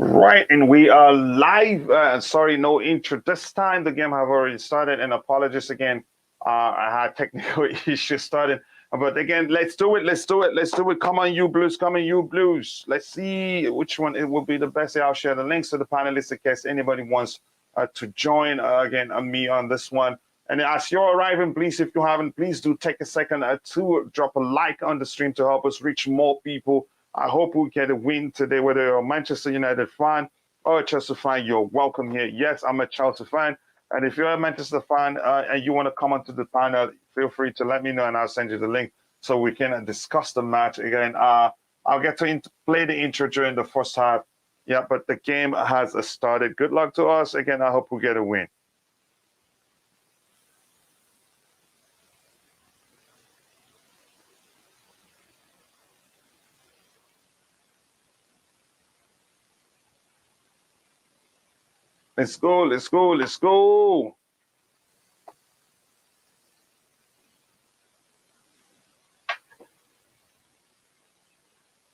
Right, and we are live. Sorry, no intro this time. The game have already started, and apologies again. I had technical issues starting, but again, let's do it. Let's do it. Let's do it. Come on, you blues. Come on, you blues. Let's see which one it will be the best. I'll share the links to the panelists in case anybody wants to join again on me on this one. And as you're arriving, please, if you haven't, please do take a second to drop a like on the stream to help us reach more people. I hope we get a win today, whether you're a Manchester United fan or a Chelsea fan, you're welcome here. Yes, I'm a Chelsea fan. And if you're a Manchester fan and you want to come onto the panel, feel free to let me know and I'll send you the link so we can discuss the match. Again, I'll get to play the intro during the first half. Yeah, but the game has started. Good luck to us. Again, I hope we get a win. Let's go, let's go, let's go.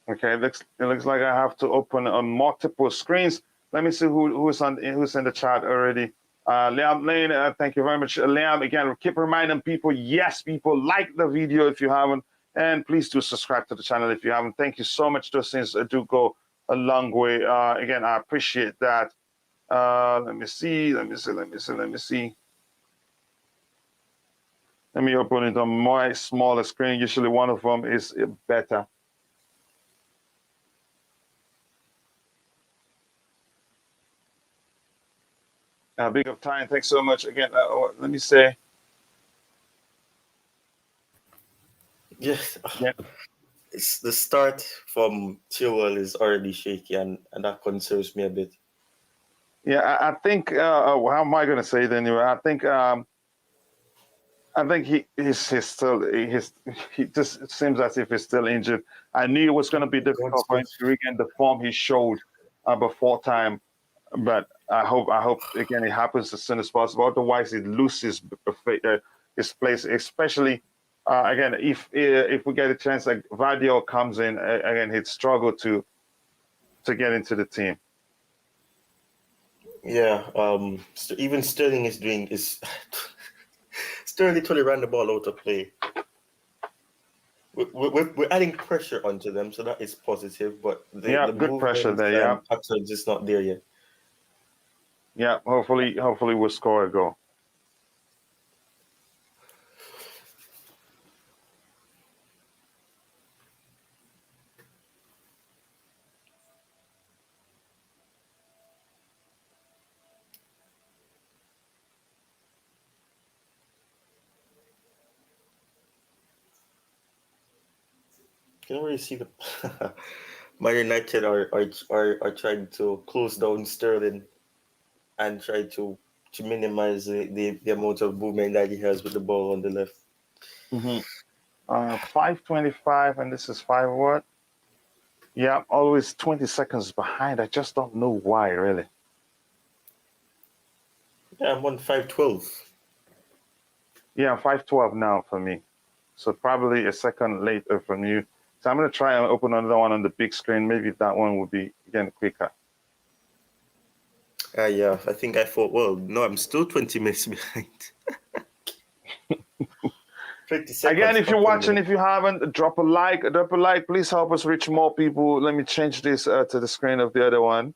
Okay, it looks like I have to open on multiple screens. Let me see who's in the chat already. Liam Lane, thank you very much. Liam, again, keep reminding people, yes, people, like the video if you haven't, and please do subscribe to the channel if you haven't. Thank you so much. Those things do go a long way. Again, I appreciate that. Let me see. Let me open it on my smaller screen. Usually one of them is better. Big up time. Thanks so much. Again, let me say. Yes. Yeah. It's the start from Chilwell is already shaky, and that concerns me a bit. Yeah, I think. How am I going to say it anyway? I think he's still he just seems as if he's still injured. I knew it was going to be difficult for him to regain the form he showed before time, but I hope again it happens as soon as possible. Otherwise, it loses his place, especially again if we get a chance like Vardiol comes in again, he'd struggle to get into the team. Yeah, even Sterling is Sterling totally ran the ball out of play. We're adding pressure onto them, so that is positive. But the good pressure there. Yeah, actually just not there yet. Yeah, hopefully we'll score a goal. You can already see the Man United are trying to close down Sterling and try to minimize the amount of movement that he has with the ball on the left. 5:25, and this is 5 what? Yeah, always 20 seconds behind. I just don't know why, really. Yeah, I'm on 5:12. Yeah, 5:12 now for me. So probably a second later from you. So I'm going to try and open another one on the big screen. Maybe that one will be, again, quicker. Yeah, I think I thought, well, no, I'm still 20 minutes behind. 20 seconds. Again, if you're watching, if you haven't, drop a like. Please help us reach more people. Let me change this to the screen of the other one.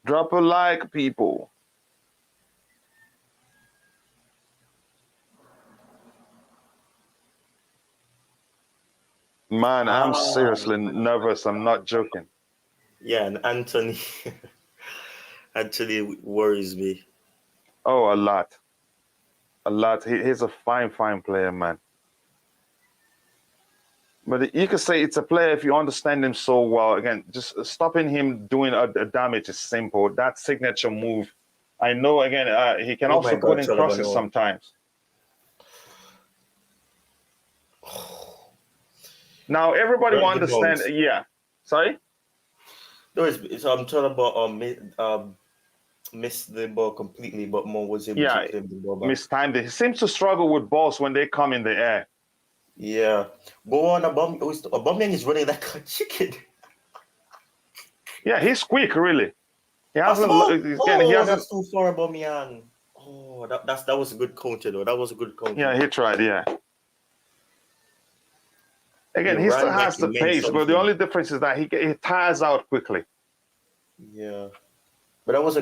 Drop a like, people. Man, I'm seriously nervous. I'm not joking. Yeah, and Anthony actually worries me. Oh, a lot. He's a fine player, man. But you could say it's a player if you understand him so well. Again, just stopping him doing a damage is simple. That signature move, I know. Again, he can also put in crosses sometimes. Now everybody will understand. Yeah, sorry. No, so I'm talking about missed the ball completely, but Mo was able to claim the ball back. Mistimed it. He seems to struggle with balls when they come in the air. Yeah, but on Aubameyang is running like a chicken. Yeah, he's quick, really. He Pass the hasn't. ball. Again, he Oh, hasn't. that's too far, Aubameyang. Oh, that was a good counter though. That was a good counter. Yeah, he tried. Yeah. He Again, he still ran like has he the meant pace, but the something. only difference is that he tires out quickly. Yeah, but that was a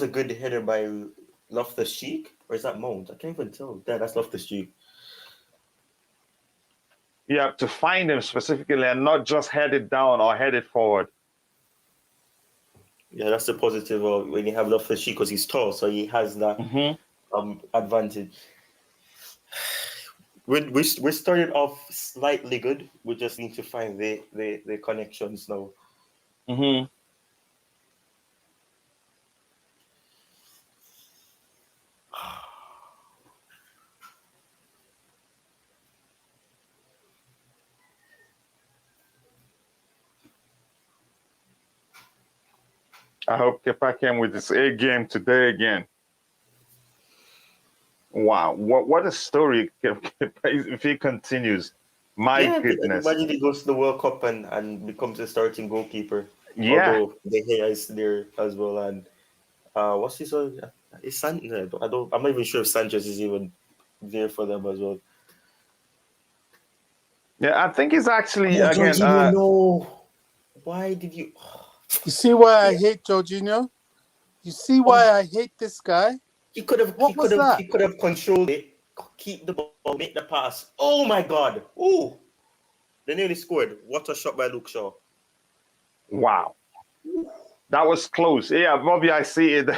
good header by Loftus-Cheek, or is that Mount? I can't even tell. Yeah, that's Loftus-Cheek. You have to find him specifically and not just head it down or head it forward. Yeah, that's the positive of when you have Loftus-Cheek because he's tall, so he has that Hmm. advantage. We started off slightly good. We just need to find the connections now. Hmm. I hope Kepa came with his A game today again. Wow, what a story if he continues. My Yeah, goodness. imagine he goes to the World Cup and becomes a starting goalkeeper. Yeah, Although the hair is there as well, and what's his other? Is Sanchez? I don't. I'm not even sure if Sanchez is even there for them as well. yeah. I think he's actually Oh, again. Jorginho, no! Why did you? You see why I hate Jorginho? You see why Oh, I hate this guy? he could have. He What could was have. that? He could have controlled it. Keep the ball. Make the pass. Oh my God! Oh, they nearly scored. What a shot by Luke Shaw. Wow, that was close. Yeah, Bobby, I see it.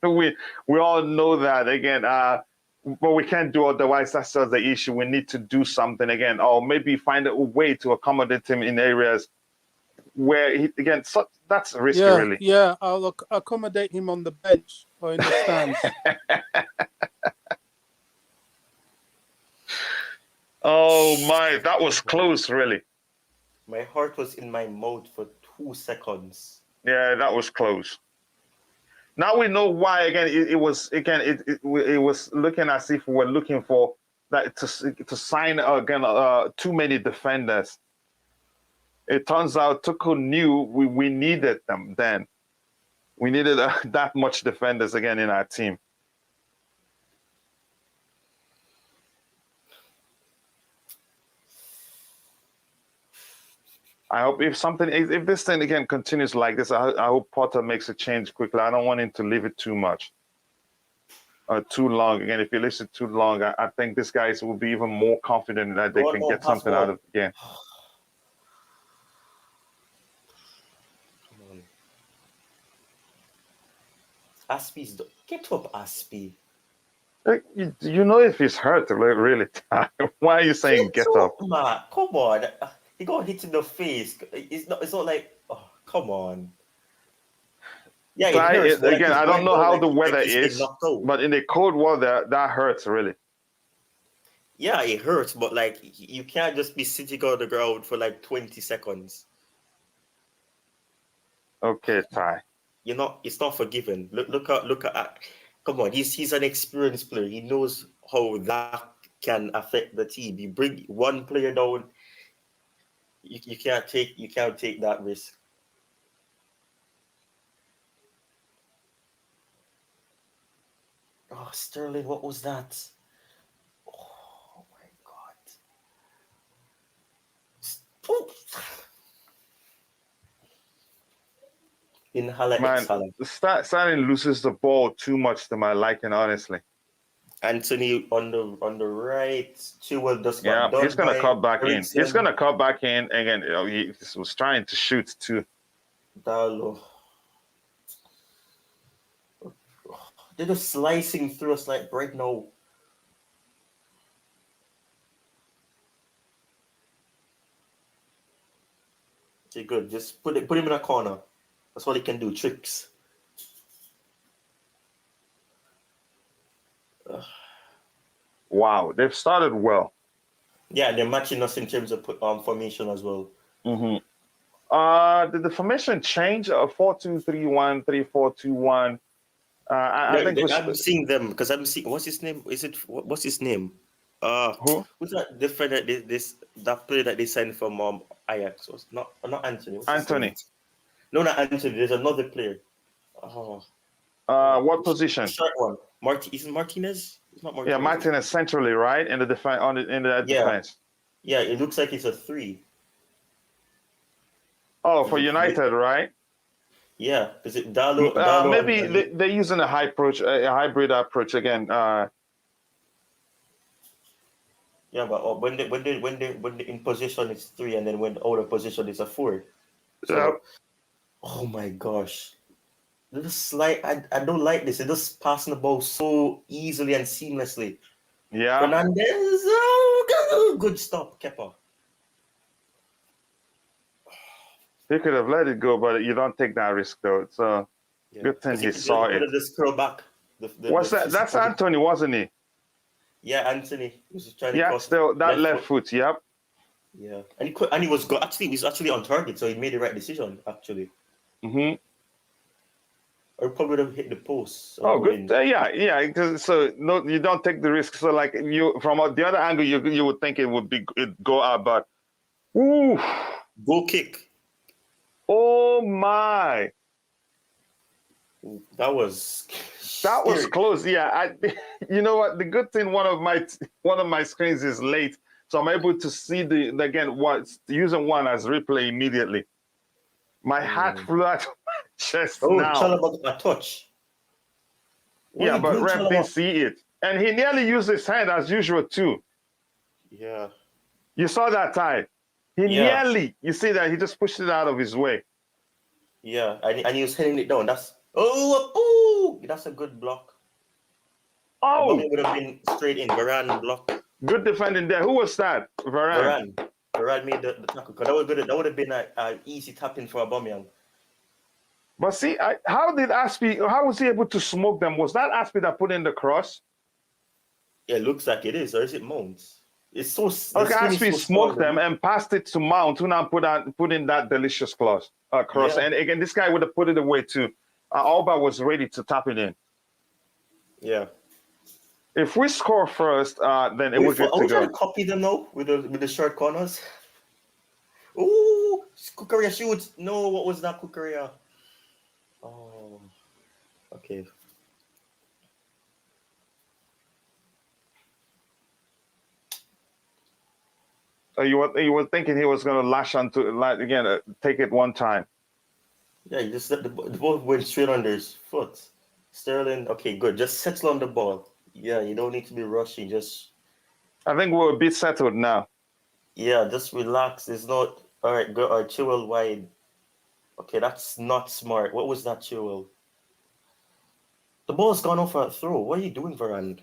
We all know that again. But we can't do otherwise. That's just the issue. We need to do something again, or maybe find a way to accommodate him in areas where he again. That's risky, Yeah, really. yeah. I'll accommodate him on the bench or in the stands. Oh my, that was close, really. My heart was in my mouth for 2 seconds. Yeah, that was close. Now we know why. Again, it was again. It was looking as if we were looking for that to sign again too many defenders. It turns out Tuchel knew we needed them then. We needed that much defenders again in our team. I hope if this thing again continues like this, I hope Potter makes a change quickly. I don't want him to leave it too much. Too long. Again, if you listen too long, I think these guys will be even more confident that they Oh can no, get pass something out ball. of the game. Come on. Aspie's get up, Aspie. You know if he's hurt, really. Why are you saying Get get up? up, man. Come on. He got hit in the face. It's not like, oh, come on. Yeah, it hurts, but like Again, he's I don't going know down how like, the like weather he's getting is, knocked out. but in the cold weather, that hurts really. Yeah, it hurts, but like you can't just be sitting on the ground for like 20 seconds. Okay, Ty. It's not forgiven. Look at come on, he's an experienced player. He knows how that can affect the team. You bring one player down, you can't take that risk. Oh, Sterling, what was that? Oh my God. Oh. Inhala, Man, exhala. Starting loses the ball too much to my liking, honestly. Anthony on the right. Chilwell just got Yeah, he's done gonna by cut back in. He's Eriksen. gonna cut back in again. He was trying to shoot too. Dalo. They're just slicing through us like bread now. Okay, good. Just put him in a corner. That's what he can do. Tricks. Wow, they've started well. Yeah, they're matching us in terms of formation as well. Mm-hmm. Did the formation change? 4-2-3-1, 3-4-2-1. I Yeah, think was I'm seeing them because I'm seeing what's his name? What's his name? who? Who's that defender? That player that they signed from Ajax was not Anthony. What's his name? Anthony. No, not Anthony. There's another player. Oh, What position? short one. Isn't Martinez? It's not Yeah, Martinez. Martinez centrally, right? In the defense, in the defense. Yeah, it looks like it's a 3. Oh, for United, right? Yeah, is it Dalo? Maybe they're using a hybrid approach again. Yeah, but when they in position it's 3, and then when out of position it's a 4. So, oh my gosh, I don't like this. It just passing the ball so easily and seamlessly. Yeah. Fernandez, good stop, Kepa. He could have let it go, but you don't take that risk, though. So good thing he saw it. Just curl back. What's that? That's Anthony, wasn't he? Yeah, Anthony was just trying to. Yeah, still that left foot. Yep. Yeah, and he was actually on target, so he made the right decision actually. Mm-hmm. Or probably would have hit the post. Oh, good. Yeah. So no, you don't take the risk. So like you from the other angle, you would think it'd go out, but ooh, goal kick. Oh my! That was close. Yeah, you know what? The good thing, one of my screens is late, so I'm able to see using one as replay immediately. My hat flew out of my chest now. Chalobah got a touch. Yeah, but ref didn't see it, and he nearly used his hand as usual too. Yeah. You saw that time. Nearly, you see that he just pushed it out of his way. Yeah, and he was hitting it down. That's a good block. Oh, it would have been straight in. Varane block. Good defending there. Who was that? Varane. Varane made the tackle. That would have been an easy tap in for Aubameyang. But see, how was he able to smoke them? Was that Aspie that put in the cross? Yeah, it looks like it is. Or is it Mount? It's so okay. Aspie smoked them and passed it to Mount, who now put in that delicious cross. Yeah. And again, this guy would have put it away too. Alba was ready to tap it in. Yeah. If we score first, then it would get to go. Are we trying to copy them now with the short corners? Ooh, Kukurea shoots. No, what was that, Kukurea? Oh, okay. You were thinking he was going to lash onto take it one time. Yeah, you just let the ball went straight under his foot. Sterling, okay, good. Just settle on the ball. Yeah, you don't need to be rushing. I think we're a bit settled now. Yeah, just relax. It's not all right. Go or Chilwell wide. Okay, that's not smart. What was that, Chilwell? The ball's gone off a throw. What are you doing, Varane?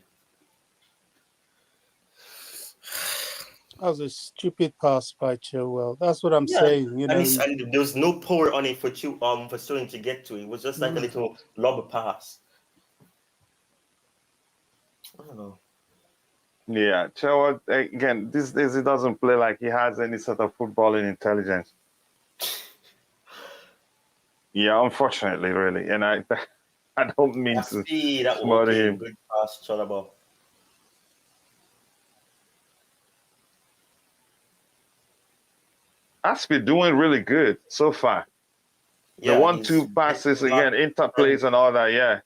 That was a stupid pass by Chilwell. That's what I'm saying. You know, and there was no power on it for Sterling to get to. It was just like a little lob pass. I don't know. Yeah, Chilwell again. These days he doesn't play like he has any sort of footballing intelligence. Yeah, unfortunately, really, and I don't mean to smother him. Good pass, Chalobah. Aspie doing really good so far. Yeah, the 1-2 passes again, interplays and all that. Yeah.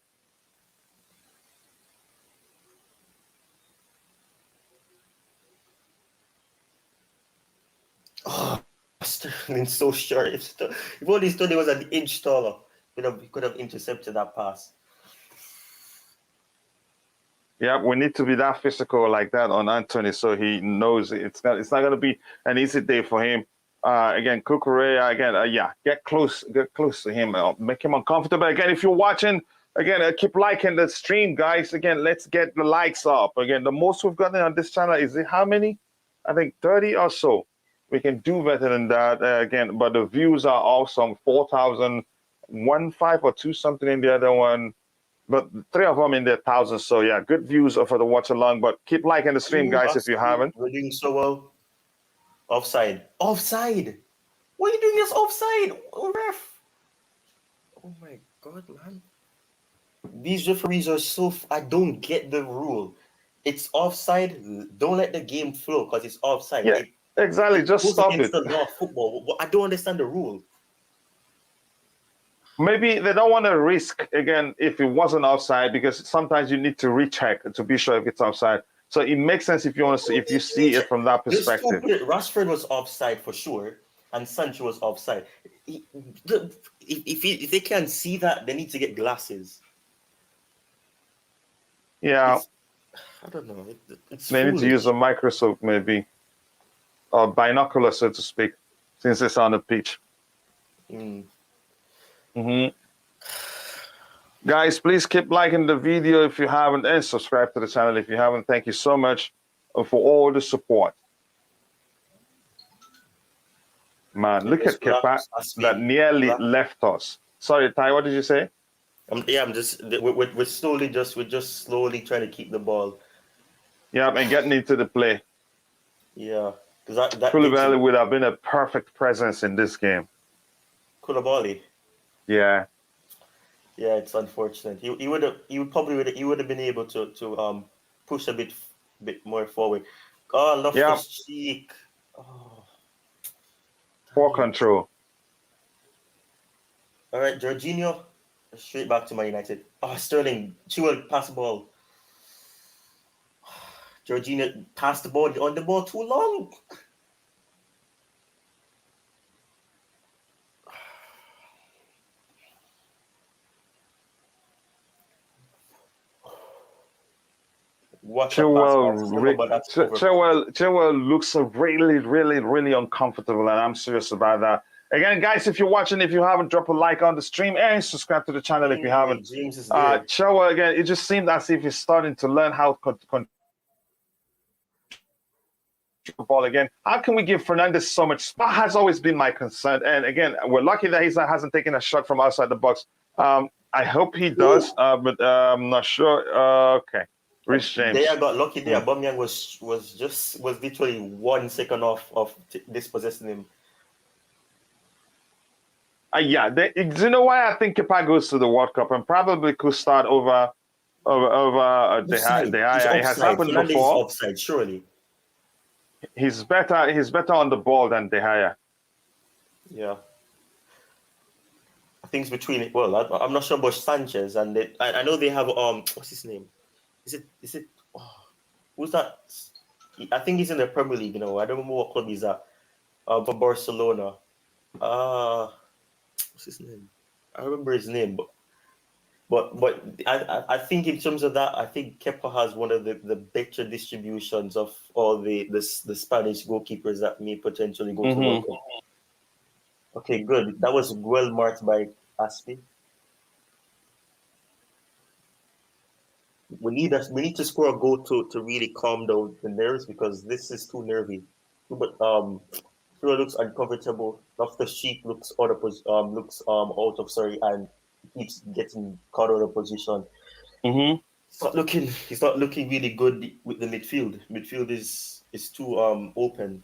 Oh, Sterling's so short. If only Sterling was an inch taller, he could have intercepted that pass. Yeah, we need to be that physical like that on Anthony, so he knows it's not going to be an easy day for him. Again, Kukurea, get close to him, make him uncomfortable. Again, if you're watching, again, keep liking the stream, guys. Again, let's get the likes up. Again, the most we've gotten on this channel is how many? I think 30 or so. We can do better than that again, but the views are awesome. 4,015 or 2 something in the other one, but 3 of them in their thousands. So yeah, good views for the watch along. But keep liking the stream, guys, if you haven't. We're doing so well. Offside. What are you doing this offside? Oh, ref. Oh my God, man. These referees are I don't get the rule. It's offside. Don't let the game flow because it's offside. Yeah, exactly. Just stop it. The law of football. I don't understand the rule. maybe they don't want to risk again if it wasn't offside, because sometimes you need to recheck to be sure if it's offside. So it makes sense if you want to see, if you see it from that There's two perspective. Rashford was offside for sure, and Sancho was offside. If they can't see that, they need to get glasses. Yeah, I don't know. It's they need to use foolish. a microscope maybe, or binocular, so to speak, since it's on the pitch. Mm. Guys, please keep liking the video if you haven't, and subscribe to the channel if you haven't. Thank you so much for all the support. Man, look at Kepa that nearly left us. Sorry, Ty, what did you say? I'm just we're just slowly trying to keep the ball. Yeah, and getting into the play. Yeah, because that Koulibaly would have been a perfect presence in this game. Koulibaly. Yeah. Yeah, it's unfortunate. He would have been able to push a bit more forward. Oh, Loftus Cheek. Oh, poor control. All right, Jorginho, straight back to Man United. Oh, Sterling, Chilwell pass the ball. Jorginho passed the ball on the ball too long. Chilwell looks really, really, really uncomfortable, and I'm serious about that. Again, guys, if you're watching, if you haven't, drop a like on the stream and subscribe to the channel if you haven't. James is there. Chilwell, again, it just seemed as if he's starting to learn how to control the ball again. How can we give Fernandes so much? That has always been my concern. And again, we're lucky that he hasn't taken a shot from outside the box. I hope he does, but I'm not sure. Okay. Rich James. They got lucky there. Aubameyang was literally 1 second off of dispossessing him. Yeah, do you know why I think Kepa goes to the World Cup and probably could start over De Gea? It has happened before. He's offside, surely. He's better on the ball than De Gea. Yeah. I think it's between it. Well, I'm not sure about Sanchez, and I know they have what's his name? Is it? Who's that? I think he's in the Premier League. I don't remember what club he's at. For Barcelona. What's his name? I remember his name, but I think in terms of that, I think Kepa has one of the better distributions of all the Spanish goalkeepers that may potentially go to World Cup. Okay, good. That was well marked by Aspi. We need to score a goal to really calm down the nerves, because this is too nervy. But Tura looks uncomfortable. Loftus Cheek looks out of and keeps getting caught out of position. He's not looking really good with the midfield. Midfield is too open.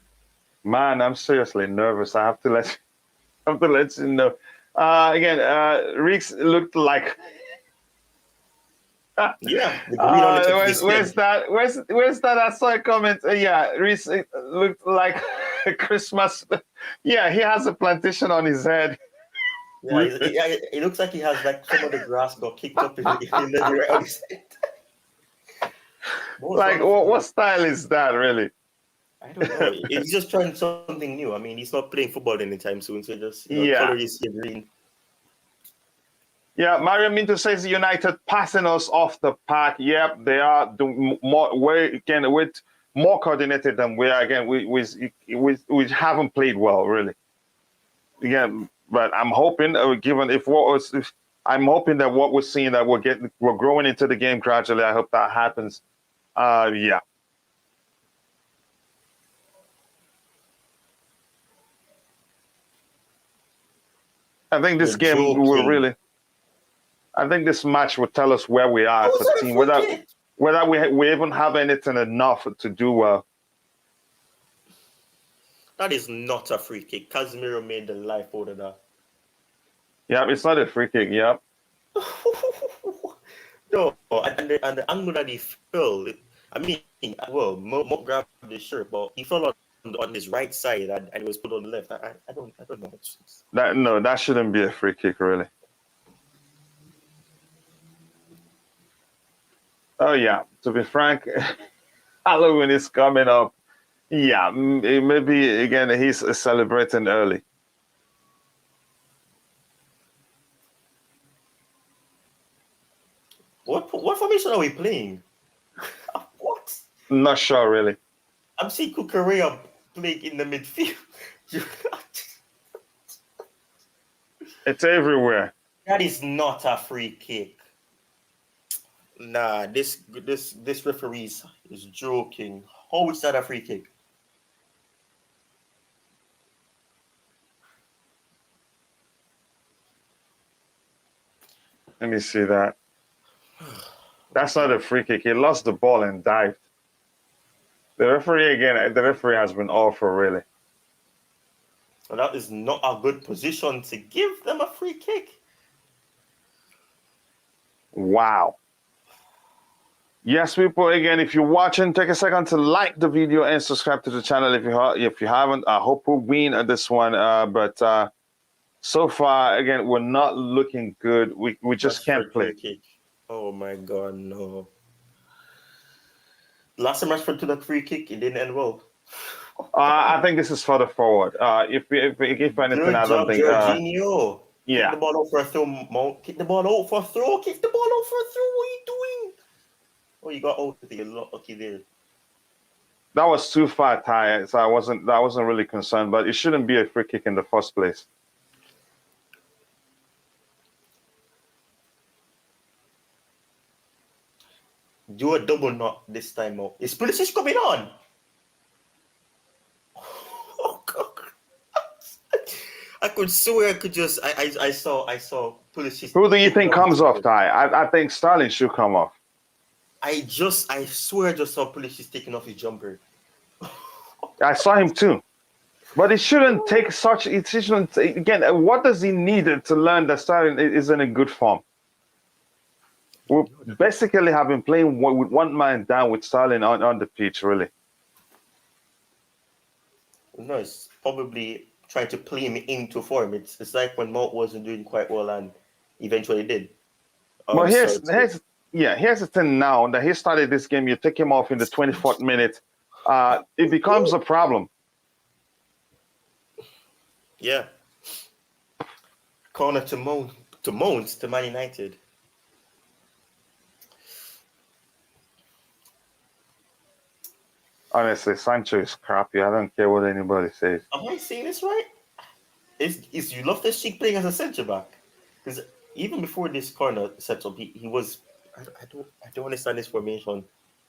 Man, I'm seriously nervous. I have to let you know. Again, Reeks looked like. Yeah. Where's that? I saw a comment. Yeah, Reese looked like Christmas. Yeah, he has a plantation on his head. Yeah, it looks like he has like some of the grass got kicked up in the right his head. Like, what style is that, really? I don't know. He's just trying something new. I mean, he's not playing football anytime soon, so just color his hair green. Yeah, Mario Minto says United passing us off the park. Yep, they are doing more with more coordinated than we are. Again, we haven't played well, really. Again, but I'm hoping, I'm hoping that what we're seeing, that we're growing into the game gradually. I hope that happens. Yeah. I think this game will really. I think this match will tell us where we are as a team, whether we even have anything enough to do well. That is not a free kick. Casemiro made the life out of that. Yeah, it's not a free kick. Yeah. No, and the angle that he fell. I mean, well, Mo grabbed the shirt, but he fell on his right side and it was put on the left. I don't know. That shouldn't be a free kick, really. Oh yeah. To be frank, Halloween is coming up. Yeah, maybe again he's celebrating early. What formation are we playing? What? Not sure really. I'm seeing Kukurea playing in the midfield. It's everywhere. That is not a free kick. Nah, this referee is joking. How is that a free kick? Let me see that. That's not a free kick. He lost the ball and dived. The referee has been awful, really. Well, that is not a good position to give them a free kick. Wow. Yes, people, again, if you're watching, take a second to like the video and subscribe to the channel if you haven't. I hope we'll win at this one. But so far, again, we're not looking good. We just can't play. Kick. Oh, my God, no. Last time Rashford took that free kick, it didn't end well. I think this is further forward. If anything, Good I don't job, think. Jorginho. Yeah. Kick the ball out for a throw, Mount. Kick the ball out for a throw. Kick the ball out for a throw. What are you doing? Oh, you got out with it. You're lucky there. That was too far, Ty. So I wasn't really concerned, but it shouldn't be a free kick in the first place. Do a double knot this time out. Is Pulisic coming on? Oh God! I could swear I could just I saw Pulisic. Who do you think comes off, Ty? I think Sterling should come off. I swear I just saw Pulisic taking off his jumper. I saw him too. But it shouldn't take such. It shouldn't. Again, what does he need to learn that Sterling is in a good form? We basically have been playing with one man down with Sterling on the pitch, really. No, it's probably trying to play him into form. It's like when Mount wasn't doing quite well and eventually did. But here's the thing now that he started this game. You take him off in the 24th minute. It becomes a problem. Yeah. Corner to Mount to Man United. Honestly, Sancho is crappy. I don't care what anybody says. Am I saying this right? Is you love this Sheik playing as a centre back? Because even before this corner setup, he was. I don't understand this formation.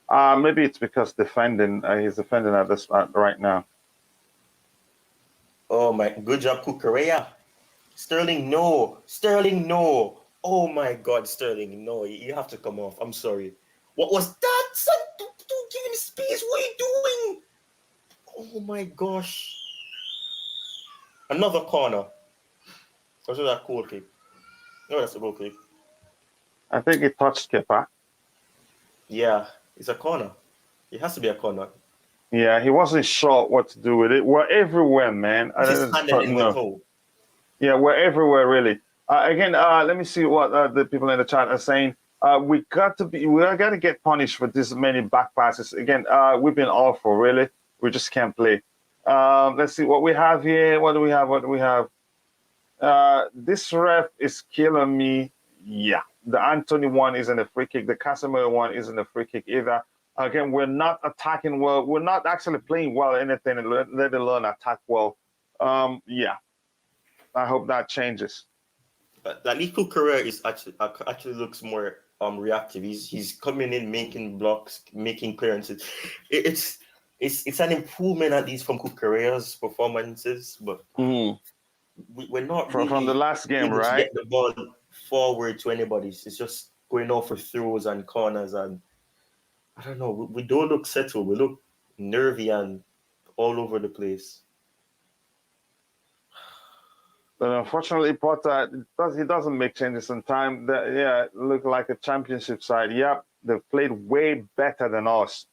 Maybe it's because defending. He's defending at this right now. Oh my! Good job, Kukurea. Sterling, no. Sterling, no. Oh my God, Sterling, no. You have to come off. I'm sorry. What was that? Son, don't give him space. What are you doing? Oh my gosh. Another corner. Was that a goal kick? No, that's a goal kick. I think it touched Kepa. Yeah, it's a corner. It has to be a corner. Yeah, he wasn't sure what to do with it. We're everywhere, man. Yeah, we're everywhere, really. Again, let me see what the people in the chat are saying. We got to get punished for this many back passes. Again, we've been awful, really. We just can't play. Let's see what we have here. What do we have? This ref is killing me. Yeah, the Anthony one isn't a free kick. The Casemiro one isn't a free kick either. Again, we're not attacking well. We're not actually playing well anything, let alone attack well. Yeah, I hope that changes. That little career is actually looks more reactive. He's coming in, making blocks, making clearances. It's an improvement at least from Kukurea's performances, but we're not from the last game, right? To get the ball forward to anybody. It's just going off for throws and corners, and I don't know. We don't look settled. We look nervy and all over the place. But unfortunately, Potter, he doesn't make changes in time. Look like a championship side. Yep, they've played way better than us.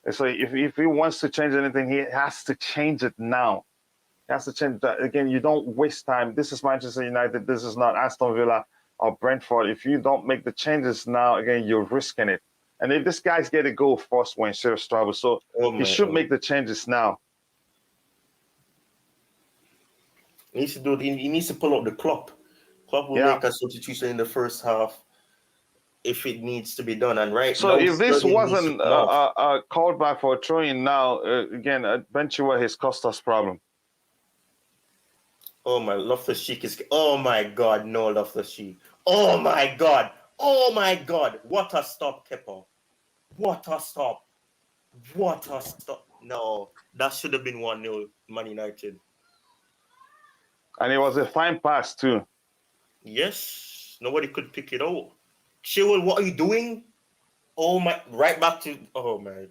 So if he wants to change anything, he has to change it now. He has to change that. Again, you don't waste time. This is Manchester United. This is not Aston Villa or Brentford. If you don't make the changes now, again, you're risking it. And if this guy's get a goal first, we're in serious trouble. So he should make the changes now. He needs to do. He needs to pull out the Klopp. Klopp will make a substitution in the first half if it needs to be done. And so if this wasn't called back for a throw-in now, again, Benchua has cost us problem. Oh my, Loftus-Cheek is. Oh my God, no Loftus-Cheek. Oh my God. Oh my God. What a stop, Kepa. What a stop. What a stop. No, that should have been 1-0 Man United. And it was a fine pass too. Yes, nobody could pick it out. Chilwell, what are you doing? Oh my! Right back to. Oh my!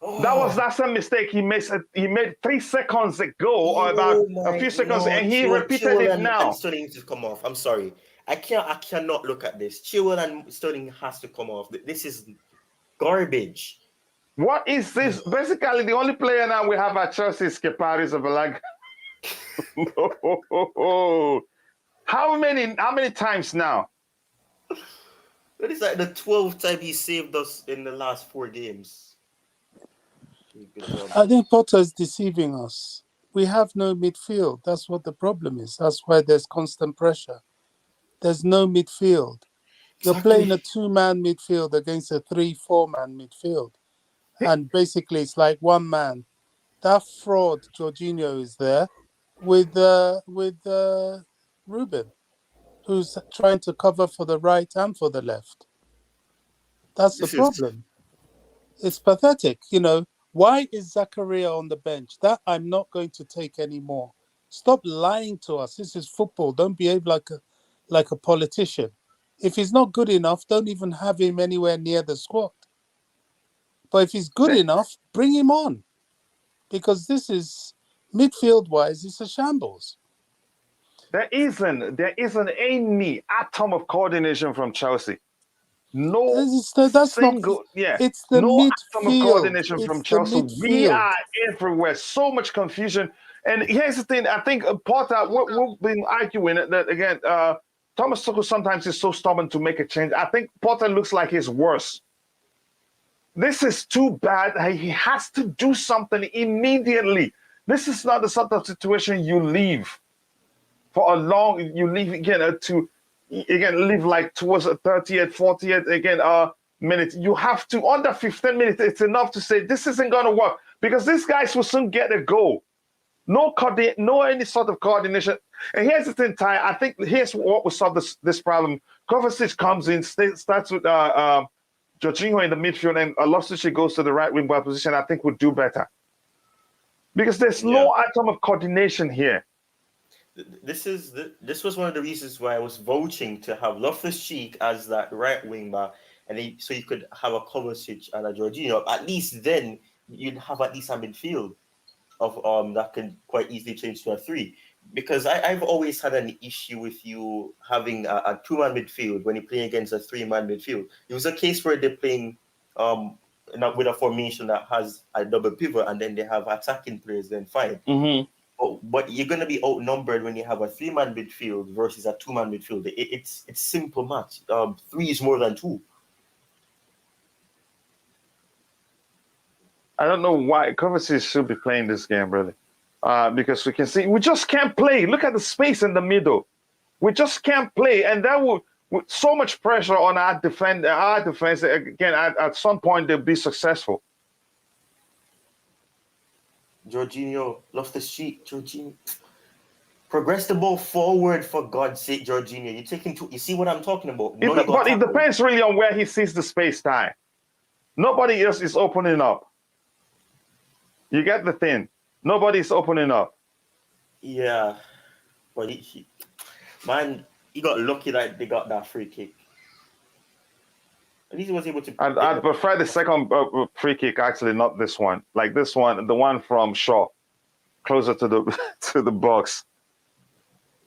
Oh. That's a mistake he made. He made 3 seconds ago, or about a few seconds, and he repeated it now. And Sterling needs to come off. I'm sorry, I cannot look at this. Chilwell and Sterling has to come off. This is garbage. What is this? Basically, the only player now we have at Chelsea is Kepa Arrizabalaga. How many times now? That is like the 12th time he saved us in the last 4 games. I think Potter's deceiving us. We have no midfield. That's what the problem is. That's why there's constant pressure. There's no midfield. You're playing a 2-man midfield against a 3-4-man midfield. And basically it's like one man. That fraud Jorginho is there with Ruben, who's trying to cover for the right and for the left. That's the problem. It's pathetic. Why is Zakaria on the bench? That I'm not going to take anymore. Stop lying to us. This is football. Don't behave like a politician. If he's not good enough, don't even have him anywhere near the squad. But if he's good enough, bring him on. Because this is, midfield-wise, it's a shambles. There isn't any atom of coordination from Chelsea. That's single, it's the no midfield. Atom of coordination from Chelsea. We are everywhere. So much confusion. And here's the thing. I think Potter, we've been arguing that again. Thomas Tuchel sometimes is so stubborn to make a change. I think Potter looks like he's worse. This is too bad. He has to do something immediately. This is not the sort of situation you leave for a long. You leave again live like towards a 30th, 40th minute. You have to under 15 minutes. It's enough to say this isn't going to work because these guys will soon get a goal. No any sort of coordination. And here's the thing, Ty. I think here's what will solve this problem. Kovacic comes in, starts with Jorginho in the midfield, and Loftus-Cheek goes to the right wing back position. I think would do better because there's no atom of coordination here. This was one of the reasons why I was voting to have Loftus-Cheek as that right wing back, and so you could have a Kovacic and a Jorginho. At least then you'd have at least a midfield of that can quite easily change to a 3. Because I've always had an issue with you having a 2-man midfield when you're playing against a 3-man midfield. It was a case where they're playing with a formation that has a double pivot and then they have attacking players, then fine. Mm-hmm. But you're going to be outnumbered when you have a 3-man midfield versus a 2-man midfield. It's simple math. 3 is more than 2. I don't know why Kovacic should be playing this game, really. Because we can see we just can't play. Look at the space in the middle. We just can't play, and that would with so much pressure on our defense. Again, at some point they'll be successful. Jorginho, Loftus-Cheek, Jorginho. Progress the ball forward, for God's sake, Jorginho. You're taking you see what I'm talking about? But it depends really on where he sees the space, Ty. Nobody else is opening up. You get the thing. Nobody's opening up. Yeah. But he got lucky that they got that free kick. At least he was able to. I'd prefer the second free kick, actually, not this one. Like this one, the one from Shaw, closer to the to the box.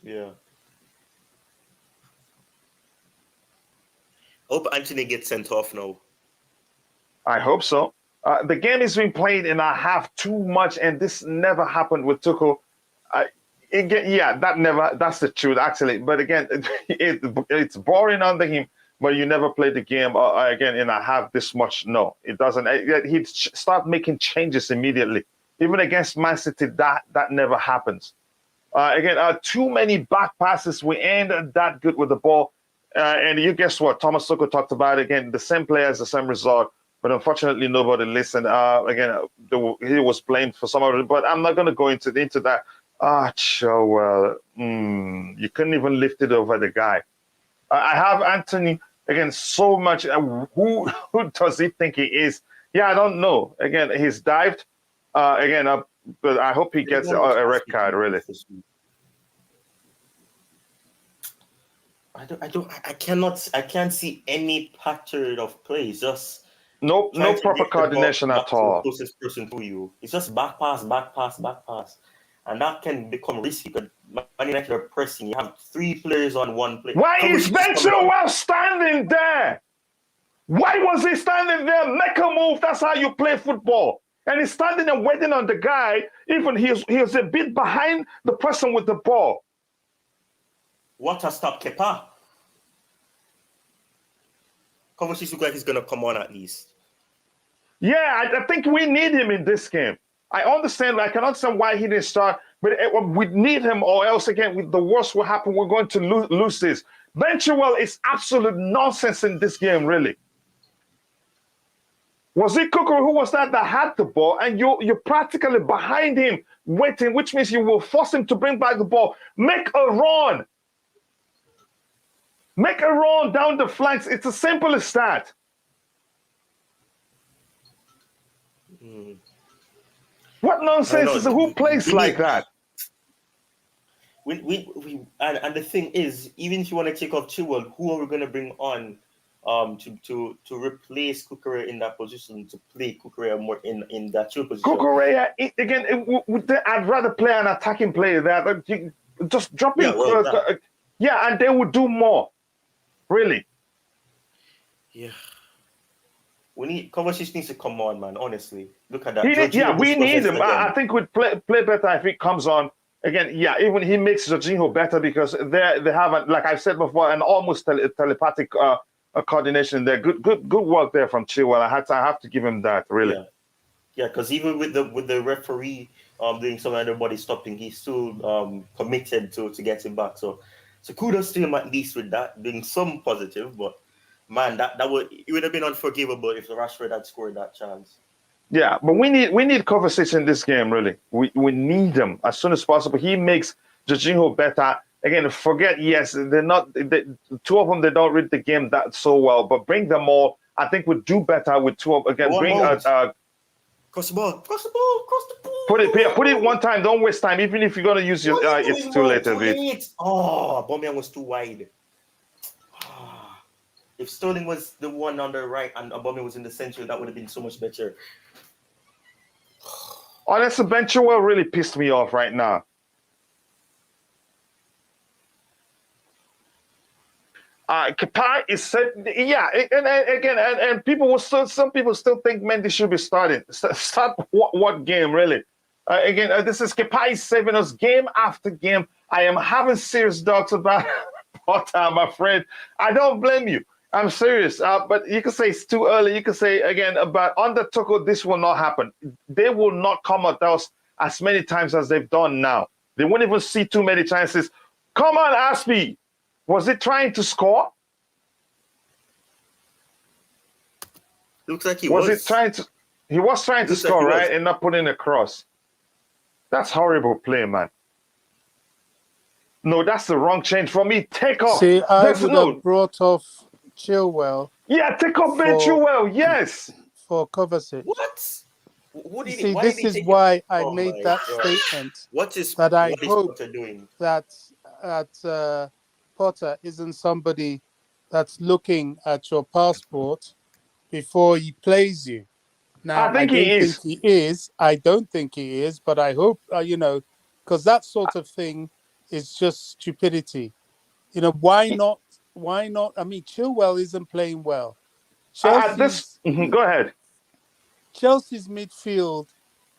Yeah. Hope Anthony gets sent off now. I hope so. The game is being played in a half too much, and this never happened with Tuchel. That's the truth, actually. But again, it's boring under him. but you never played the game again, and I have this much. No, it doesn't. He'd start making changes immediately. Even against Man City, that never happens. Again, too many back passes. We ain't that good with the ball. And you guess what? Thomas Tuchel talked about it again. The same players, the same result. But unfortunately, nobody listened. Again, he was blamed for some of it. But I'm not going to go into that. Chilwell, you couldn't even lift it over the guy. I have Anthony, again, so much. Who does he think he is? Yeah, I don't know. Again, he's dived. But I hope he gets a red card, really. I can't see any pattern of play. It's just no proper coordination at all. The closest person to you. It's just back pass, and that can become risky. Because Man United are pressing. You have 3 players on 1 player. Why is Ben Chilwell standing there? Why was he standing there? Make a move. That's how you play football. And he's standing and waiting on the guy. Even he was a bit behind the person with the ball. What a stop, Kepa. Kovacic looks like he's going to come on at least. Yeah, I think we need him in this game. I can understand why he didn't start, but we need him, or else, again, the worst will happen. We're going to lose this. Ben Chilwell is absolute nonsense in this game, really. Was it Cucurella who was that had the ball, and you're practically behind him, waiting, which means you will force him to bring back the ball. Make a run. Make a run down the flanks. It's as simple as that. What nonsense is it? Who plays like that? And the thing is, even if you want to take off Chilwell, who are we going to bring on to replace Cucurella in that position, to play Cucurella more in that Chilwell position? Cucurella, again, I'd rather play an attacking player there. Just drop him. And they would do more. Really? Yeah. Kovacic needs to come on, man. Honestly, look at that. We need him. I think we'd play better if he comes on again. Yeah, even he makes Jorginho better because they have, like I've said before, an almost telepathic coordination there. Good work there from Chilwell. I have to give him that. Really. Yeah, because even with the referee doing some other body stopping, he's still committed to getting back. So kudos to him at least with that, being some positive. But man, it would have been unforgivable if Rashford had scored that chance. Yeah, but we need Kovacic in this game, really. We need him as soon as possible. He makes Jorginho better. Again, they're not. Two of them, they don't read the game that so well, but bring them all. I think we'd do better with 2 of again. Cross the ball. Put it one time. Don't waste time. Even if you're gonna use your, it's too late. Aubameyang was too wide. If Sterling was the one on the right and Aubameyang was in the center, that would have been so much better. Honestly, Ben Chilwell really pissed me off right now. Kepa is said, and people will some people still think Mendy should be starting. Start what game, really? This is Kepa is saving us game after game. I am having serious doubts about Potter, I'm afraid. I don't blame you. I'm serious. But you can say it's too early. You can say, again, about under Tuchel, this will not happen. They will not come at us as many times as they've done now. They won't even see too many chances. Come on, Aspie. Was it trying to score? Looks like he was. He was trying to score, right? And not putting a cross. That's horrible play, man. No, that's the wrong change for me. Take off. See, I would have brought off Chilwell. Yeah, take off Ben Chilwell, yes. For Kovacic. What? See, this is why I made that statement. That I hope that Potter isn't somebody that's looking at your passport before he plays you. Now, I don't think he is. I don't think he is, but I hope, because that sort of thing is just stupidity. Why not? Why not? I mean, Chilwell isn't playing well. Go ahead. Chelsea's midfield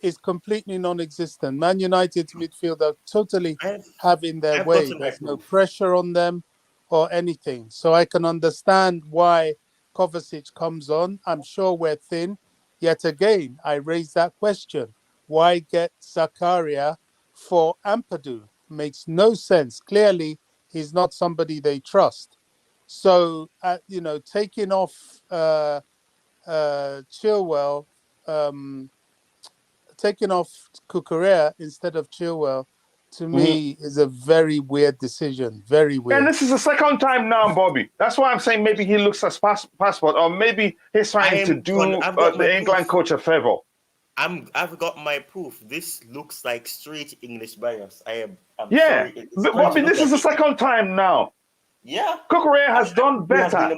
is completely non-existent. Man United's midfield are totally having their way. There's no pressure on them. or anything. So I can understand why Kovacic comes on. I'm sure we're thin. Yet again, I raise that question. Why get Zakaria for Ampadu? Makes no sense. Clearly, he's not somebody they trust. So, taking off Chilwell, taking off Kukurea instead of Chilwell, to me, is a very weird decision. Very And weird. this is the second time now, Bobby. That's why I'm saying maybe he looks as passport, or maybe he's trying to do I've got my the England proof. coach a favor. I've got my proof. This looks like straight English bias. I'm Yeah, sorry. It's but going to Bobby, look this is like the second time now. Yeah. Kukurea has done Has been better.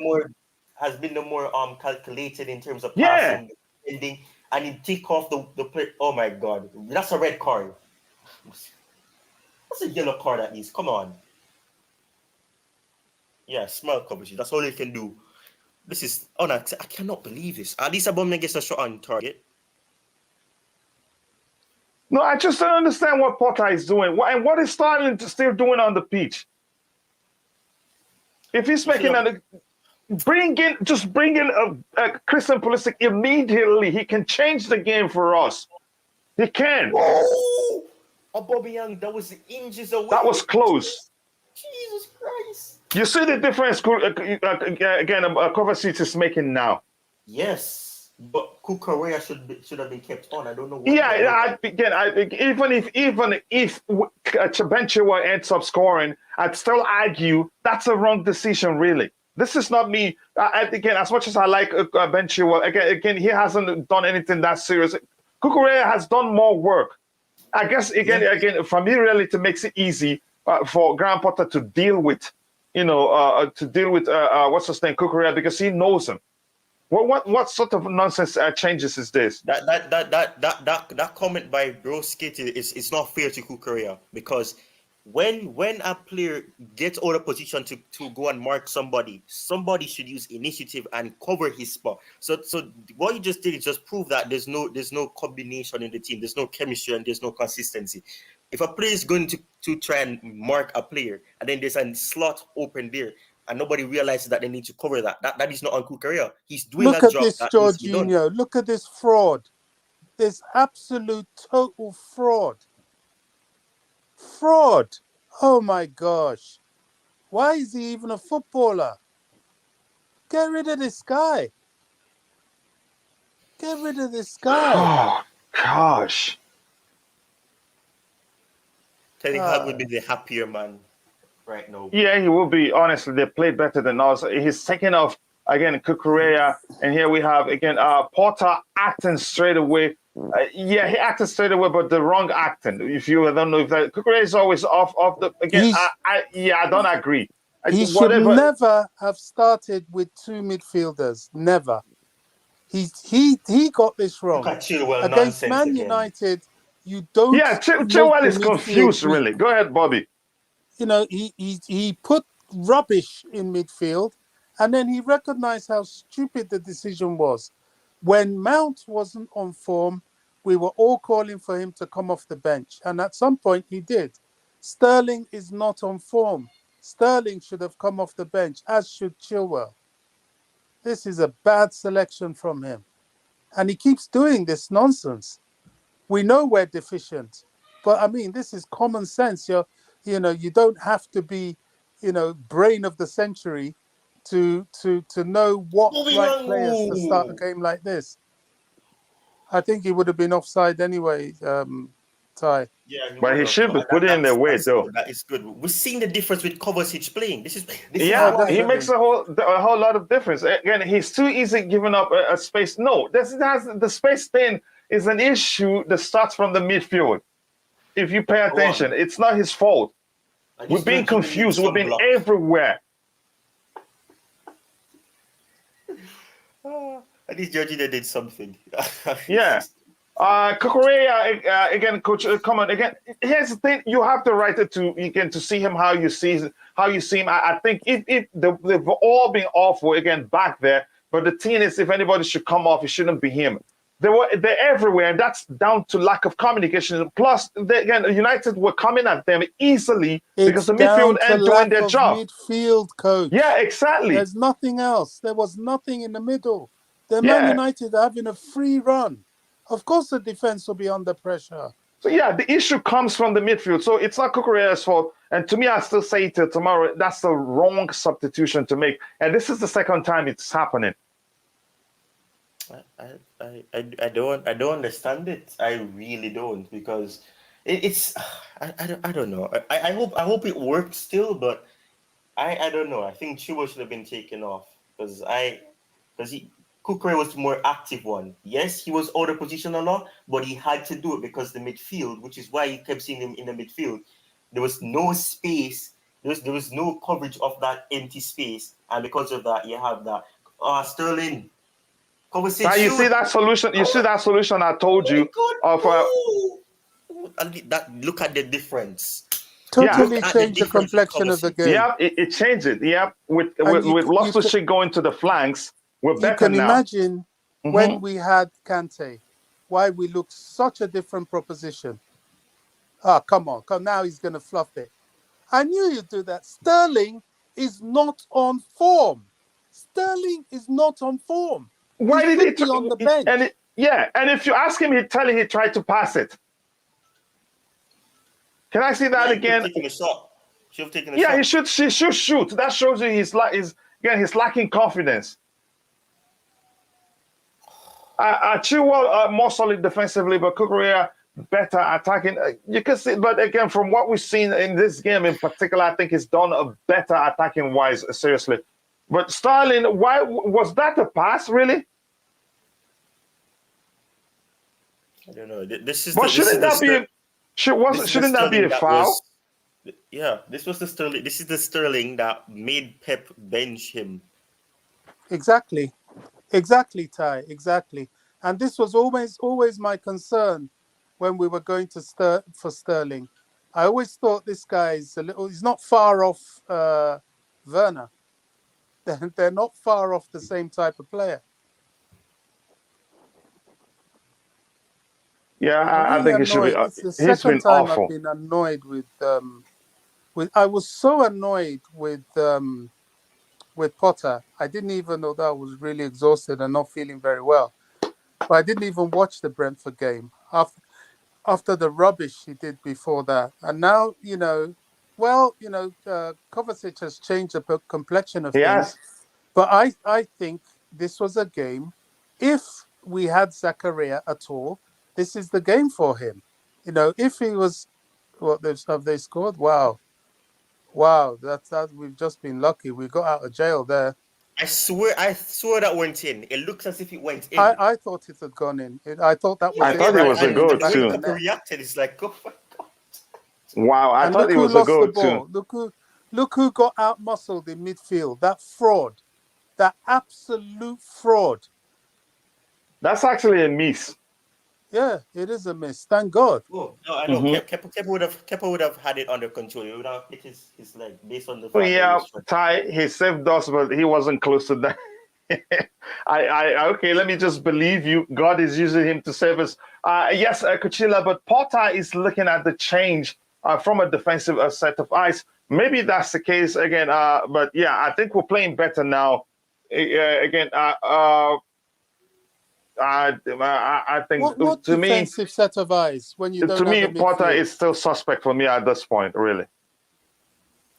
the more calculated in terms of Yeah. passing, defending, and he take off the play. Oh my God, that's a red card. That's a yellow card at least. Come on. Yeah, smell coverage. That's all they can do. This is I cannot believe this. At least Aubameyang gets a shot on target. No, I just don't understand what Potter is doing. And what is Sterling still doing on the pitch? If he's making bring in Christian Pulisic immediately. He can change the game for us. He can. Oh, Aubameyang, that was inches away. That was close. Jesus Christ. You see the difference again Kovacic is making now. Yes, but Kukurea should have been kept on. I don't know what. Yeah, I think even if Chabenchua ends up scoring, I'd still argue that's a wrong decision. Really, this is not me. Again, as much as I like Benchua, again, he hasn't done anything that serious. Kukurea has done more work. I guess again, for me, really, it makes it easy for Graham Potter to deal with, what's his name, Kukurea, because he knows him. What sort of nonsense changes is this? That comment by Broskit is not fair to Kukurea, because when a player gets out of position to go and mark somebody should use initiative and cover his spot. So what you just did is just prove that there's no combination in the team, there's no chemistry, and there's no consistency. If a player is going to try and mark a player, and then there's a slot open there, and nobody realizes that they need to cover that is not on Kukurea. He's doing Look a at job this, that needs to be done. Jorginho. Look at this fraud. This absolute total fraud. Fraud. Oh my gosh. Why is he even a footballer? Get rid of this guy. Get rid of this guy. Oh gosh. Ten Hag would be the happier man right now. Yeah, he will be. Honestly, they played better than us. He's taking off again Kukurea, and here we have again Potter acting straight away. He acted straight away, but the wrong acting. If you don't know if that Kukurea is always off the again. I don't agree. He should never have started with two midfielders. Never. He got this wrong. Against Man United, you don't. Yeah, Chilwell is confused. Really, go ahead, Bobby. He put rubbish in midfield, and then he recognized how stupid the decision was. When Mount wasn't on form, we were all calling for him to come off the bench, and at some point he did. Sterling is not on form. Sterling should have come off the bench, as should Chilwell. This is a bad selection from him, and he keeps doing this nonsense. We know we're deficient, but I mean, this is common sense. You don't have to be, brain of the century to know what right players to start a game like this. I think he would have been offside anyway, Ty. Yeah, but he should be put in the way though. That is good. We're seeing the difference with Kovacic playing. He makes a whole lot of difference. Again, he's too easy giving up a space. No, the space thing is an issue that starts from the midfield. If you pay attention, it's not his fault. We're being confused. We've been everywhere. At least Georgina did something. Yeah. Kukurea, again, coach, come on. Again, here's the thing. You have the right to see him how you see him. I think if they've all been awful, again, back there. But the thing is, if anybody should come off, it shouldn't be him. they're everywhere, and that's down to lack of communication. Plus, again, United were coming at them easily because It's the midfield down to ain't doing lack their of job. midfield, coach. Yeah, exactly. There's nothing else. There was nothing in the middle. The Man Yeah. United are having a free run. Of course, the defense will be under pressure. So yeah, the issue comes from the midfield. So it's not Cucurella's fault. And to me, I still say till tomorrow, that's the wrong substitution to make. And this is the second time it's happening. I don't understand it. I really don't, because it's I don't know. I hope it works still, but I don't know. I think Chuba should have been taken off because Kukure was the more active one. Yes, he was out of position a lot, but he had to do it because the midfield, which is why you kept seeing him in the midfield, there was no space. There was no coverage of that empty space, and because of that, you have that. Sterling. Now you see that solution. You see that solution I told you of. Look at the difference. Totally changed the complexion of the game. Yeah, it changed it. Yeah, with Loftus-Cheek going to the flanks, we're better now. You can imagine when we had Kante, why we looked such a different proposition. Come on. Now he's going to fluff it. I knew you'd do that. Sterling is not on form. Sterling is not on form. Why did he on the bench? And if you ask him, he'd tell you he tried to pass it. Can I see that again? Taking a shot. Should have taken a shot. He should shoot. That shows you he's lacking confidence. Chilwell more solid defensively, but Cucurella better attacking. You can see, but again, from what we've seen in this game in particular, I think he's done a better attacking wise. Seriously, but Sterling, why was that a pass? Really? I don't know. This is. But shouldn't that be a foul? This was the Sterling. This is the Sterling that made Pep bench him. Exactly, Ty. Exactly, and this was always my concern when we were going to for Sterling. I always thought this guy's he's not far off Werner. They're not far off the same type of player. Yeah, I think he should be. It's the He's second been time awful. I've been annoyed with. I was so annoyed with Potter. I didn't even know that I was really exhausted and not feeling very well. But I didn't even watch the Brentford game after the rubbish he did before that. And now, Kovacic has changed the complexion of things. Yes. But I think this was a game. If we had Zakaria at all, this is the game for him. If he was, have they scored? Wow, that we've just been lucky. We got out of jail there. I swear that went in. It looks as if it went in. I thought it had gone in. I thought that was. I thought it was a goal too. The way Kepa reacted, it's like, oh my God. Wow, I thought it was a goal too. Look who got out-muscled in midfield. That fraud. That absolute fraud. That's actually a miss. Yeah, it is a miss. Thank God. Oh, no, I know. Kepa would have had it under control. He would have hit his leg based on the fact he saved us, but he wasn't close to that. Okay, let me just believe you. God is using him to save us. Yes, Kuchila, but Potter is looking at the change from a defensive set of eyes. Maybe that's the case again. But yeah, I think we're playing better now. I think what to me, defensive set of eyes when you don't to me, have a Potter midfield? is still suspect for me at this point. Really,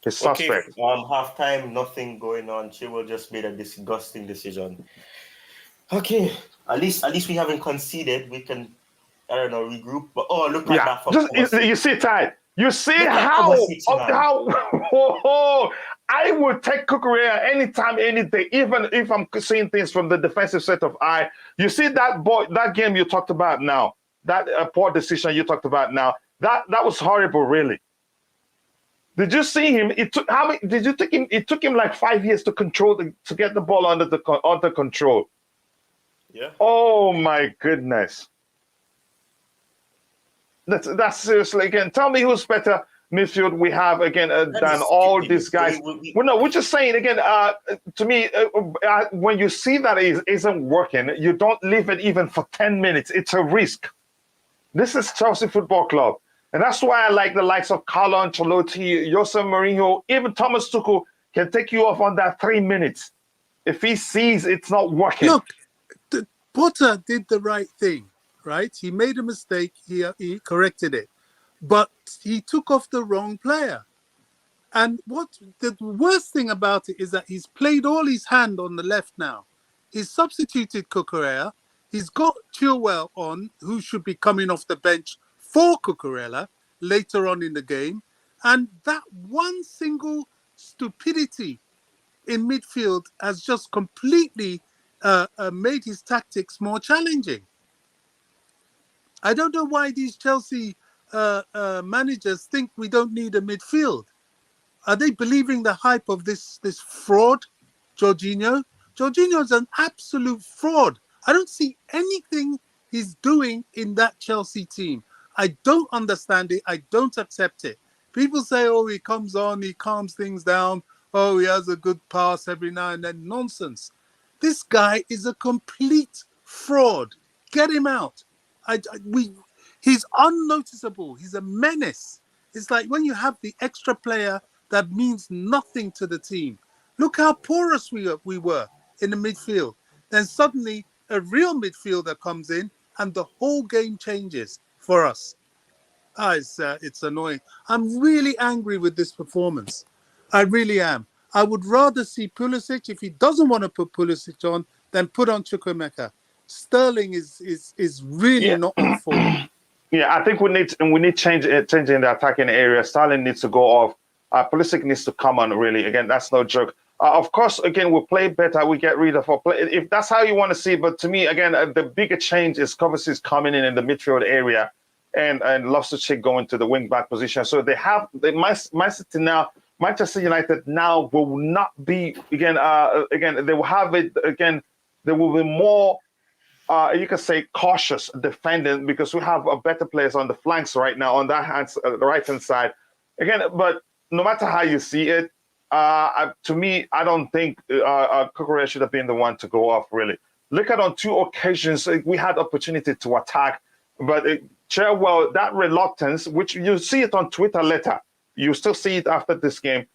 he's suspect. Half time, nothing going on. Chilwell just made a disgusting decision. Okay, at least we haven't conceded. We can, I don't know, regroup. But look at that! You see, Ty. You see how I would take Cucurella anytime, any day, even if I'm seeing things from the defensive set of eye. You see that game you talked about now, that poor decision you talked about now. That was horrible, really. Did you see him? It took how many? Did you take him? It took him like 5 years to get the ball under control. Yeah. Oh my goodness. That's seriously again. Tell me who's better. midfield we have again That than is all stupid. these guys. Well, no, we're just saying again. To me, when you see that it isn't working, you don't leave it even for 10 minutes. It's a risk. This is Chelsea Football Club, and that's why I like the likes of Carlo Ancelotti, Jose Mourinho, even Thomas Tuchel can take you off on that 3 minutes if he sees it's not working. Look, Potter did the right thing, right? He made a mistake. He corrected it, but he took off the wrong player. And what the worst thing about it is that he's played all his hand on the left now. He's substituted Cucurella. He's got Chilwell on, who should be coming off the bench for Cucurella later on in the game. And that one single stupidity in midfield has just completely made his tactics more challenging. I don't know why these Chelsea managers think we don't need a midfield. Are they believing the hype of this fraud, Jorginho? Jorginho's an absolute fraud. I don't see anything he's doing in that Chelsea team. I don't understand it. I don't accept it. People say, oh, he comes on, he calms things down. Oh, he has a good pass every now and then. Nonsense. This guy is a complete fraud. Get him out. He's unnoticeable. He's a menace. It's like when you have the extra player that means nothing to the team. Look how porous we were in the midfield. Then suddenly a real midfielder comes in and the whole game changes for us. It's annoying. I'm really angry with this performance. I really am. I would rather see Pulisic. If he doesn't want to put Pulisic on, then put on Chukwuemeka. Sterling is really not on form. Yeah, I think we need change in the attacking area. Sterling needs to go off. Pulisic needs to come on, really. Again, that's no joke. Of course, again, we play better. We get rid of our play. If that's how you want to see it. But to me, again, the bigger change is Kovacic coming in the midfield area and Loftus-Cheek going to the wing-back position. So Manchester United now will not be, again, they will have it, again, they will be more, you can say, cautious defending because we have better players on the flanks right now on that the right-hand side. Again, but no matter how you see it, to me, I don't think Cucurella should have been the one to go off, really. Look at on 2 occasions, we had opportunity to attack, but Chilwell, that reluctance, which you see it on Twitter later, you still see it after this game,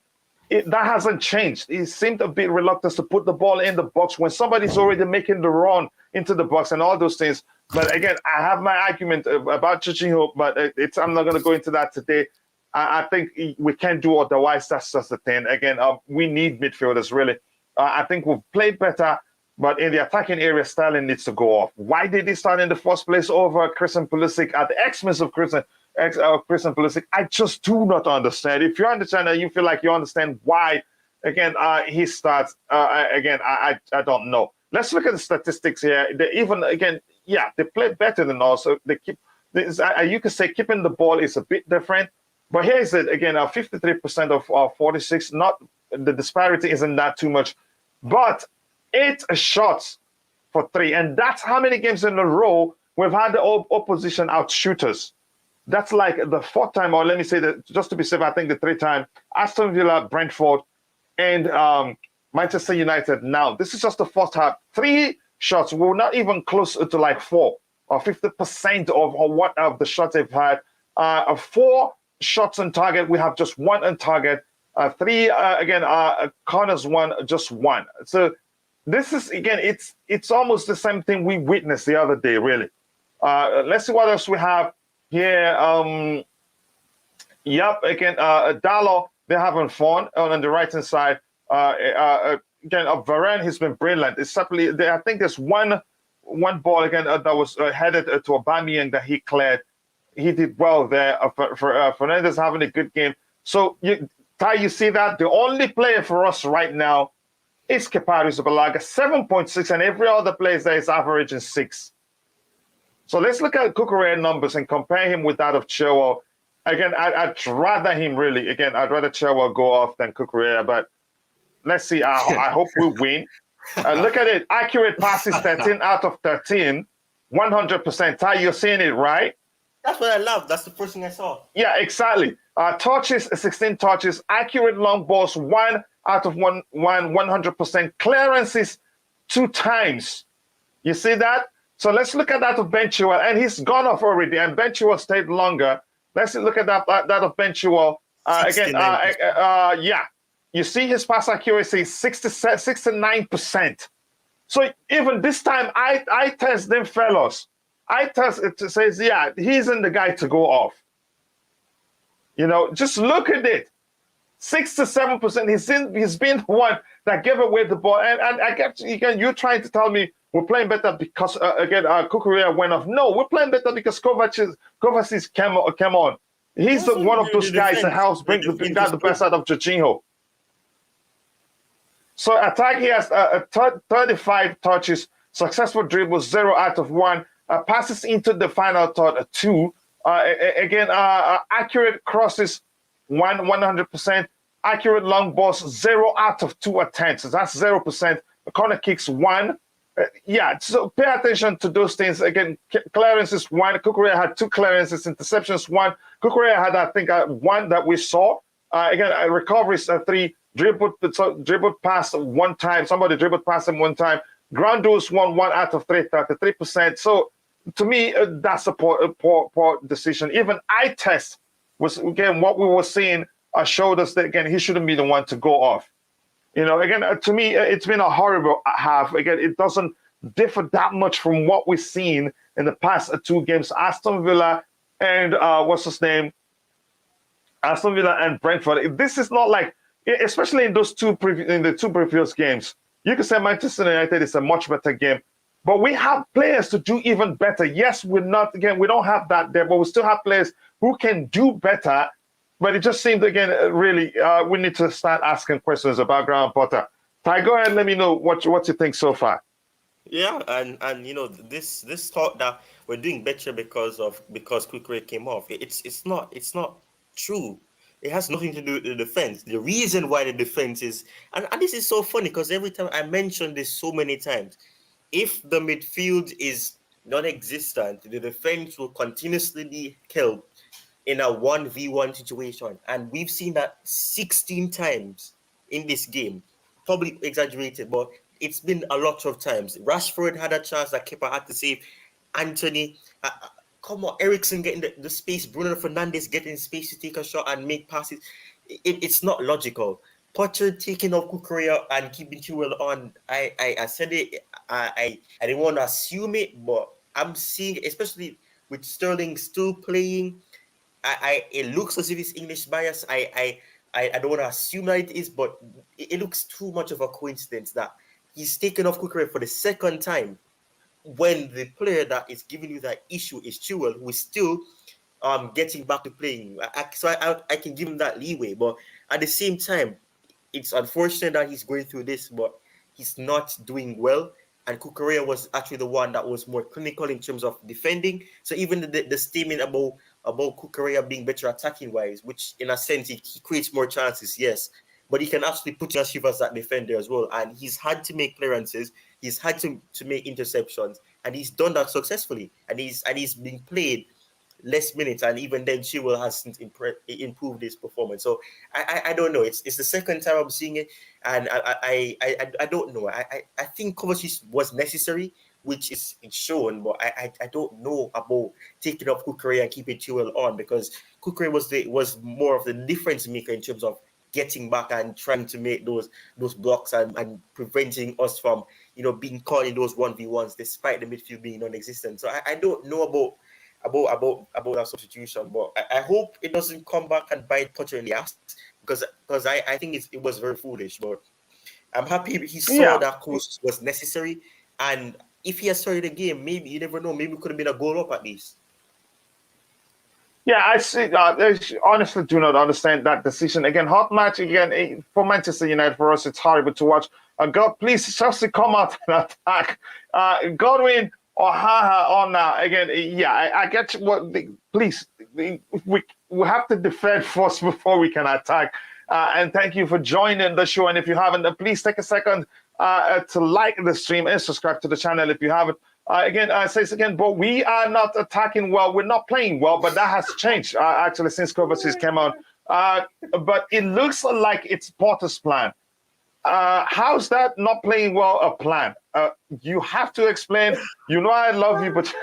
that hasn't changed. He seemed a bit reluctant to put the ball in the box when somebody's already making the run into the box and all those things. But again, I have my argument about Jorginho, but I'm not going to go into that today. I think we can't do otherwise. That's just the thing. Again, we need midfielders, really. I think we've played better, but in the attacking area, Sterling needs to go off. Why did he start in the first place over Christian Pulisic at the expense of Christian Pulisic? I just do not understand. If you understand and you feel like you understand why, again, he starts, again, I don't know. Let's look at the statistics here. They play better than us. So they keep, you could say keeping the ball is a bit different. But here's it again: 53% of 46. Not the disparity isn't that too much, but 8 shots for 3, and that's how many games in a row we've had the opposition outshoot us. That's like the 4th time, or let me say that just to be safe, I think the 3rd time: Aston Villa, Brentford, and Manchester United. Now this is just the first half. 3 shots. We're not even close to like 4 or 50% of what of the shots they've had. 4 shots on target, we have just 1 on target. 3 corners 1, just 1. So this is again, it's almost the same thing we witnessed the other day, really. Let's see what else we have here. Dalot, they're having fun on the right hand side. Varane has been brilliant. It's simply, I think there's one ball again that was headed to Aubameyang that he cleared. He did well there. Fernandes having a good game. So, you see that? The only player for us right now is Kepa Arrizabalaga, 7.6, and every other player there is averaging 6. So let's look at Cucurella numbers and compare him with that of Chilwell. Again, I'd rather him really. Again, I'd rather Chilwell go off than Cucurella, but let's see. I hope we win. Look at it. Accurate passes, 13 out of 13, 100%. Ty, you're seeing it, right? That's what I love. That's the first thing I saw. Yeah, exactly. Touches, 16 touches. Accurate long balls, 1 out of 100%. Clearances, 2 times. You see that? So let's look at that of Ben Chilwell, and he's gone off already, and Ben Chilwell stayed longer. Let's look at that of Ben Chilwell. Again, yeah. You see his pass accuracy, 69%. So even this time, I test them fellows. I test it says, yeah, he isn't the guy to go off. You know, just look at it. 67%. He's been one that gave away the ball. And I get, again, you're trying to tell me we're playing better because, Kukurea went off. No, we're playing better because Kovacic came on. He's one of those guys that helps bring the best out of Jorginho. So attack, he has 35 touches, successful dribbles, 0 out of 1, passes into the final third, 2. Accurate crosses, 100%. Accurate long balls, 0 out of 2 attempts. So that's 0%. Corner kicks, 1. So pay attention to those things. Again, clearances, 1. Kukurea had 2 clearances, interceptions, 1. Kukurea had, I think, 1 that we saw. Recoveries, 3. Dribbled past 1 time. Somebody dribbled past him 1 time. Ground duels, 1 out of 3, 33%. So to me, that's a poor decision. Even eye test was, again, what we were seeing showed us that, again, he shouldn't be the one to go off. You know, again, to me, it's been a horrible half. Again, it doesn't differ that much from what we've seen in the past 2 games. Aston Villa and Aston Villa and Brentford. This is not like, especially in those two previous games. You can say Manchester United is a much better game, but we have players to do even better. Yes, we don't have that there, but we still have players who can do better. But it just seemed, again, really, we need to start asking questions about Graham Potter. Ty, go ahead and let me know what you think so far. Yeah, and you know, this thought that we're doing better because Kukurea came off. It's not true. It has nothing to do with the defense. The reason why the defense is, and this is so funny because every time I mention this so many times, if the midfield is non-existent, the defense will continuously be held in a 1v1 situation. And we've seen that 16 times in this game. Probably exaggerated, but it's been a lot of times. Rashford had a chance that Kepa had to save. Anthony, come on, Ericsson getting the space, Bruno Fernandes getting space to take a shot and make passes. It's not logical. Potter taking off Kukurea and keeping Chilwell on. I said it. I didn't want to assume it, but I'm seeing, especially with Sterling still playing, it looks as if it's English bias. I don't want to assume that it is, but it looks too much of a coincidence that he's taken off Kukurea for the second time when the player that is giving you that issue is Chilwell, who is still getting back to playing. So I can give him that leeway, but at the same time, it's unfortunate that he's going through this, but he's not doing well. And Kukurea was actually the one that was more clinical in terms of defending. So even the statement about Kukurea being better attacking wise, which in a sense he creates more chances, yes, but he can actually put in as that defender as well. And he's had to make clearances, he's had to make interceptions, and he's done that successfully. And he's been played less minutes, and even then Chilwell hasn't improved his performance. So I don't know. It's the second time I'm seeing it, and I don't know. I think Kovacic was necessary, which is shown, but I don't know about taking off Kukurea and keeping Chilwell on, because Kukurea was more of the difference maker in terms of getting back and trying to make those blocks and preventing us from being caught in those 1v1s despite the midfield being non-existent. So I don't know about that substitution, but I hope it doesn't come back and bite Potter in the ass, because I think it was very foolish. But I'm happy he saw that coach was necessary, and if he had started the game, maybe, you never know, maybe it could have been a goal up at least. Yeah, I see. I honestly do not understand that decision. Again, hot match again for Manchester United. For us, it's horrible to watch. God, please, Chelsea, come out and attack. Godwin or Haha on now again. Yeah, I get what. Please, we have to defend first before we can attack. And thank you for joining the show. And if you haven't, please take a second to like the stream and subscribe to the channel if you haven't. Again, I say this again, but we are not attacking well. We're not playing well, but that has changed actually since Kovacic came on. But it looks like it's Potter's plan. How's that not playing well a plan? You have to explain. You know I love you, but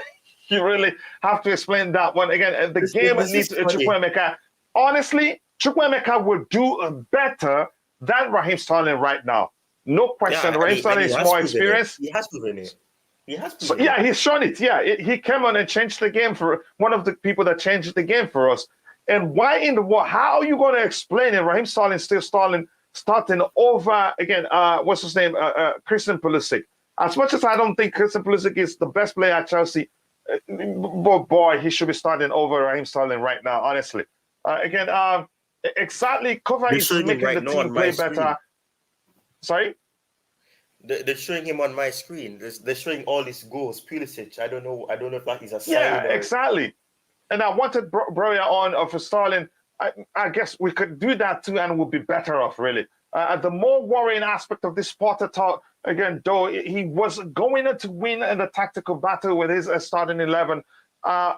you really have to explain that one again. The game needs Chukwuemeka. Honestly, Chukwuemeka will do better than Raheem Sterling right now. No question. Raheem Sterling is more experienced. He has proven it. He's shown it. Yeah, he came on and changed the game for one of the people that changed the game for us. And why in the world? How are you going to explain it? Raheem Sterling still starting over again. What's his name? Christian Pulisic. As much as I don't think Christian Pulisic is the best player at Chelsea, but boy, he should be starting over Raheem Sterling right now. Honestly, exactly. Cover is making the team play better. Sorry. They're showing him on my screen. They're showing all his goals. Pulisic. I don't know if that is a sign. Yeah, exactly. And I wanted Broya on for Sterling. I guess we could do that too, and we'll be better off, really. The more worrying aspect of this Potter talk, again, though he was going to win in the tactical battle with his starting 11. Again,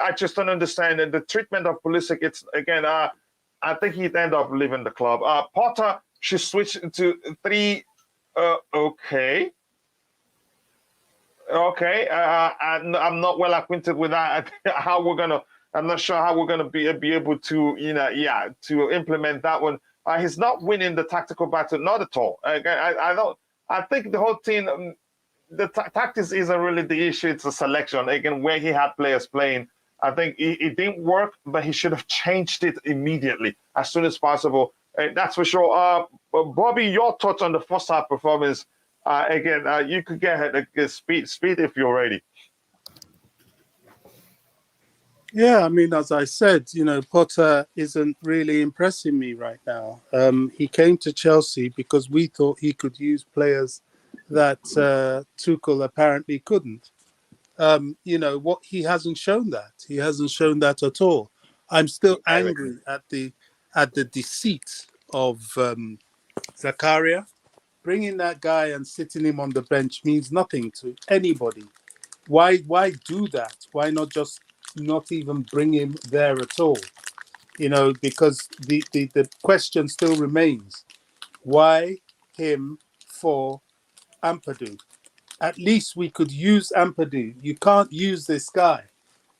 I just don't understand. And the treatment of Pulisic, it's, again, I think he'd end up leaving the club. Potter should switch to 3. Okay. I'm not well acquainted with that. I'm not sure how we're gonna be able to, to implement that one. He's not winning the tactical battle, not at all. I think the whole team, the tactics isn't really the issue. It's the selection. Again, where he had players playing, I think it didn't work, but he should have changed it immediately, as soon as possible. That's for sure. Bobby, your thoughts on the first half performance? You could get ahead. Speed if you're ready. Yeah, I mean, as I said, Potter isn't really impressing me right now. He came to Chelsea because we thought he could use players that Tuchel apparently couldn't. What he hasn't shown that. He hasn't shown that at all. I'm still angry at the deceit of Zakaria. Bringing that guy and sitting him on the bench means nothing to anybody. Why do that? Why not even bring him there at all? Because the question still remains: why him for Ampadu? At least we could use Ampadu. You can't use this guy.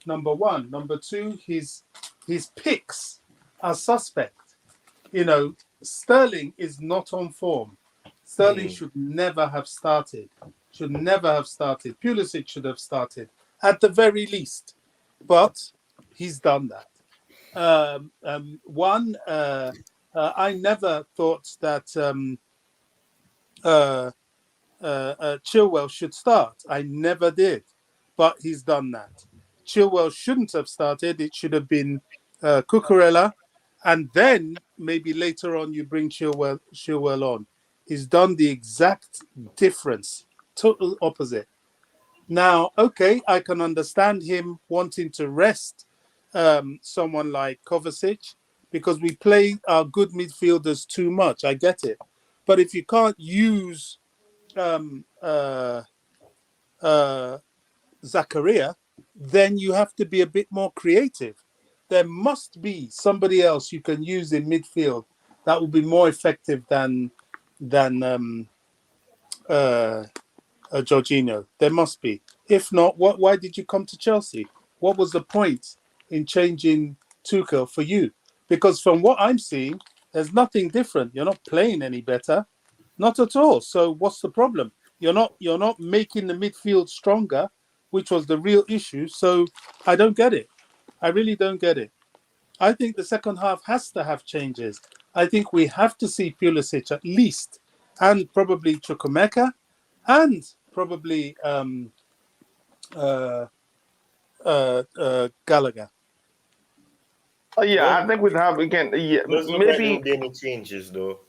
Number one. Number two, his picks are suspect. Sterling is not on form. Sterling should never have started. Pulisic should have started at the very least. But he's done that. I never thought that Chilwell should start. I never did. But he's done that. Chilwell shouldn't have started. It should have been Cucurella. And then maybe later on you bring Chilwell on. He's done the exact difference. Total opposite. Now, okay, I can understand him wanting to rest someone like Kovacic because we play our good midfielders too much. I get it. But if you can't use Zakaria, then you have to be a bit more creative. There must be somebody else you can use in midfield that will be more effective than Jorginho. There must be. If not, why did you come to Chelsea? What was the point in changing Tuchel for you? Because from what I'm seeing, there's nothing different. You're not playing any better, not at all. So what's the problem? You're not making the midfield stronger, which was the real issue. So I don't get it. I really don't get it. I think the second half has to have changes. I think we have to see Pulisic at least, and probably Chukwuemeka, and probably Gallagher. I think we'd have again. Yeah, maybe there any changes though.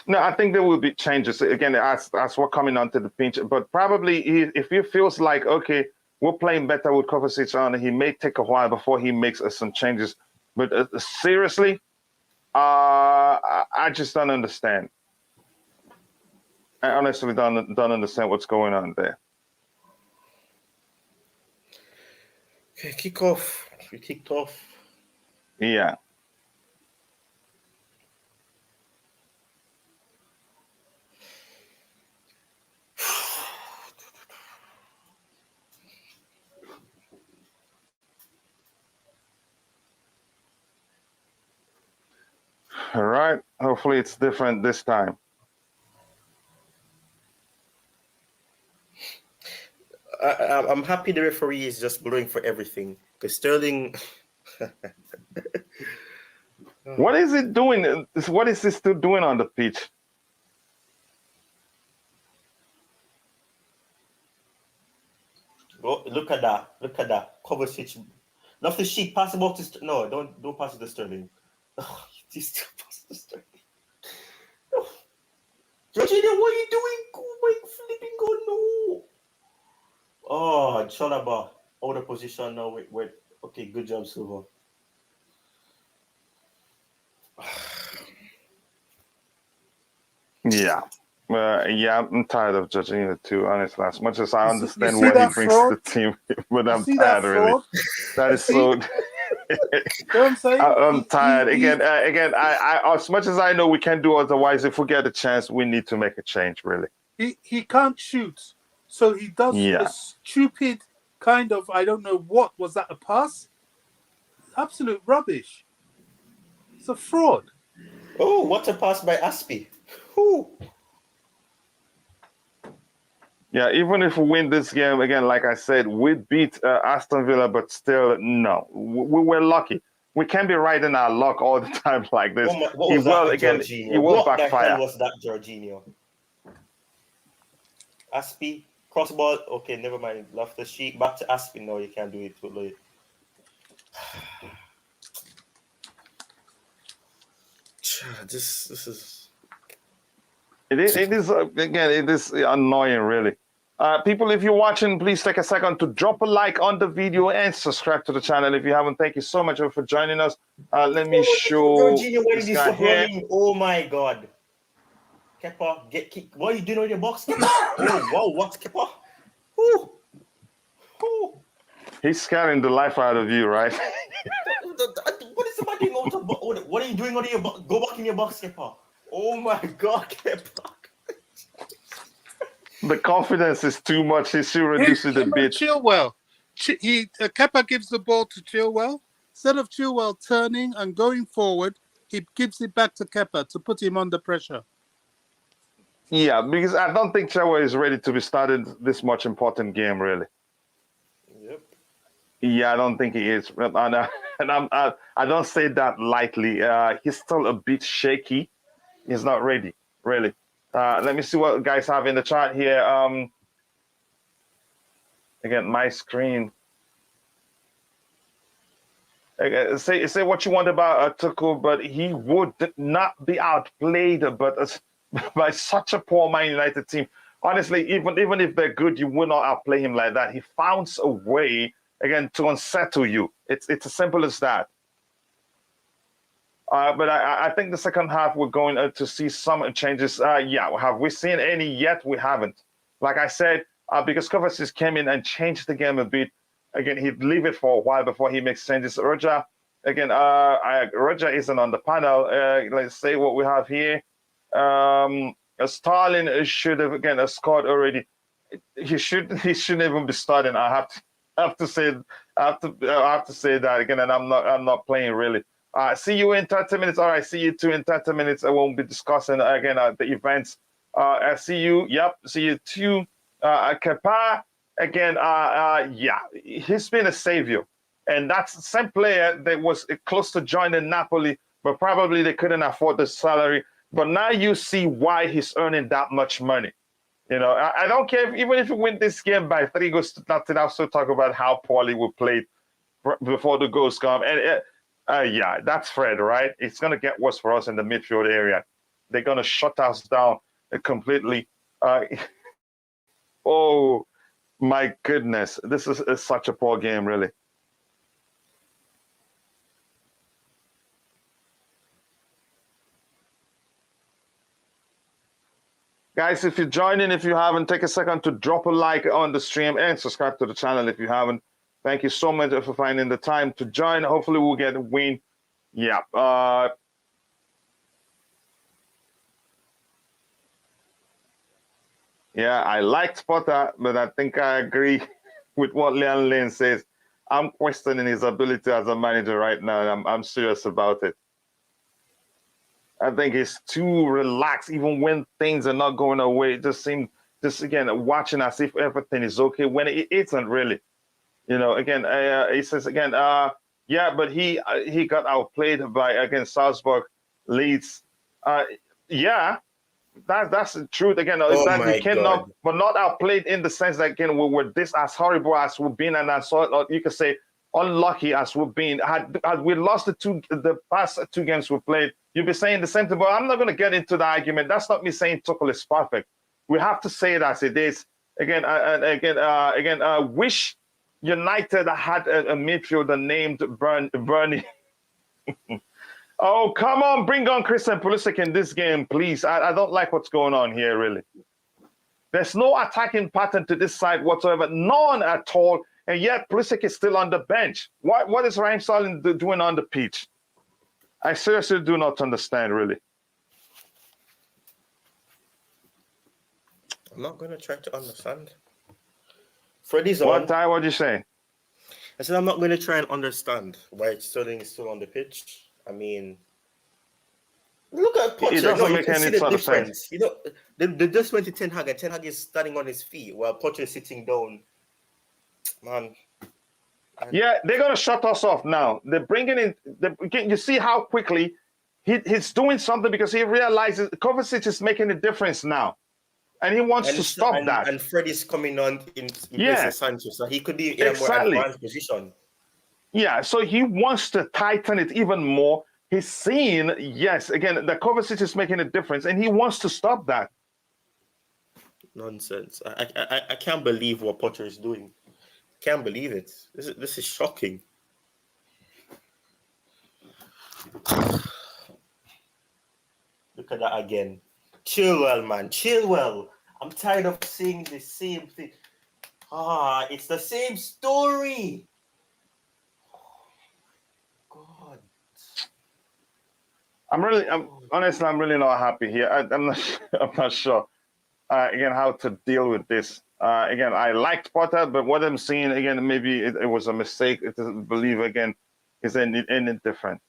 No, I think there will be changes again as we're coming onto the pitch. But probably if he feels like okay, we're playing better with Kovacic on, he may take a while before he makes some changes. But seriously, I just don't understand. I honestly don't understand what's going on there. Okay, kick off. We kicked off. Yeah. All right. Hopefully it's different this time. I'm happy the referee is just blowing for everything. Because Sterling. What is it doing? What is he still doing on the pitch? Oh, look at that. Look at that. Kovacic. Not the sheet. Pass the ball to no, don't pass it to Sterling. Oh, he still pass it to Sterling. Oh. Jorginho, what are you doing? Oh my flipping god, no. Oh, Chalaba. Out of position now. Wait. Okay, good job, Silva. Yeah. Yeah, I'm tired of judging it too, honestly. As much as I You understand see what he that brings to fraud? the team, but You I'm see that tired really. fraud? That You is see? so. You know what I'm saying? I'm tired. He- Again, I as much as I know we can do otherwise, if we get a chance, we need to make a change, really. he can't shoot, so he does a Yeah. stupid kind of, I don't know what was that, a pass? Absolute rubbish. It's a fraud. Oh, what a pass by Aspie. Whew. Yeah, even if we win this game, again, like I said, we beat Aston Villa, but still, no. We were lucky. We can't be riding our luck all the time like this. Oh my, what It was that, will, again, it Jorginho? will What the hell backfire. was that, Jorginho? Aspie, cross ball. Okay, never mind. Loftus Cheek. Back to Aspie. No, you can't do it too late. This is. It is again, it is annoying, really. People, if you're watching, please take a second to drop a like on the video and subscribe to the channel if you haven't. Thank you so much for joining us. Let me show Jorginho, why did this you guy stop here. running? Oh my god. Kepa, get kick. What are you doing on your box, Kepa? Oh wow, what Kepa? Ooh. Ooh. He's scaring the life out of you, right? What is the man doing out of box? What are you doing on your box? Go back in your box, Kepa. Oh my god, Kepa. The confidence is too much. He should reduce it a Him and bit. Chilwell. Kepa gives the ball to Chilwell. Instead of Chilwell turning and going forward, he gives it back to Kepa to put him under pressure. Yeah, because I don't think Chewa is ready to be starting this much important game, really. Yep. Yeah, I don't think he is. I don't say that lightly. He's still a bit shaky. He's not ready, really. Let me see what guys have in the chat here. Again, my screen. Say what you want about Tuchel, but he would not be outplayed, but by such a poor Man United team. Honestly, even if they're good, you would not outplay him like that. He finds a way again to unsettle you. It's as simple as that. But I think the second half we're going to see some changes. Yeah, have we seen any yet? We haven't. Like I said, because Kovacic came in and changed the game a bit. Again, he'd leave it for a while before he makes changes. Roger, again, Roger isn't on the panel. Let's say what we have here. Starlin should have again scored already. He shouldn't even be starting. I have to say that again, and I'm not playing really. See you in 30 minutes. All right, see you too in 30 minutes. I won't be discussing again the events. I see you. Yep, see you too. Kepa again. Yeah, he's been a savior, and that's the same player that was close to joining Napoli, but probably they couldn't afford the salary. But now you see why he's earning that much money. You know, I don't care even if we win this game by 3-0. I'll still talk about how poorly we played before the goals come. And yeah, that's Fred, right? It's going to get worse for us in the midfield area. They're going to shut us down completely. Oh, my goodness. This is such a poor game, really. Guys, if you're joining, if you haven't, take a second to drop a like on the stream and subscribe to the channel if you haven't. Thank you so much for finding the time to join. Hopefully we'll get a win. Yeah. Yeah, I liked Potter, but I think I agree with what Leon Lane says. I'm questioning his ability as a manager right now. I'm serious about it. I think he's too relaxed, even when things are not going away. It just seems, just again, watching as if everything is okay when it isn't really. You know, again, he says again, yeah, but he got outplayed by against Salzburg, Leeds. Yeah, that's the truth. Again, is Oh that he my cannot, God. but not outplayed in the sense that again we were this as horrible as we've been, and as you could say unlucky as we've been. Had we lost the past two games we played, you'd be saying the same thing. But I'm not going to get into the argument. That's not me saying Tuchel is perfect. We have to say it as it is. Again, wish United had a midfielder named Bernie. Oh, come on, bring on Christian Pulisic in this game, please. I don't like what's going on here, really. There's no attacking pattern to this side whatsoever, none at all, and yet Pulisic is still on the bench. What is Raheem Sterling doing on the pitch? I seriously do not understand, really. I'm not going to try to understand. Freddie's on. What, Ty? What'd you say? I said I'm not going to try and understand why Sterling is still on the pitch. I mean, look at Potter. It doesn't You make can any see the sort of difference. sense. You know, they just went to Ten Hag, and Ten Hag is standing on his feet while Potter is sitting down. Man. Yeah, they're going to shut us off now. They're bringing in, you see how quickly he's doing something because he realizes Kovacic is making a difference now. And he wants to stop that. And Freddie's coming on in place of Sanchez, so he could be in a more advanced position. Yeah, so he wants to tighten it even more. He's seeing, yes, again, the Kovacic is making a difference, and he wants to stop that. Nonsense. I can't believe what Potter is doing. Can't believe it. This is shocking. Look at that again. Chilwell, man. Chilwell. I'm tired of seeing the same thing. It's the same story. God. I'm honestly, I'm really not happy here. I'm not sure. Again, how to deal with this. Again, I liked Potter, but what I'm seeing again, maybe it was a mistake. It doesn't believe again is anything different.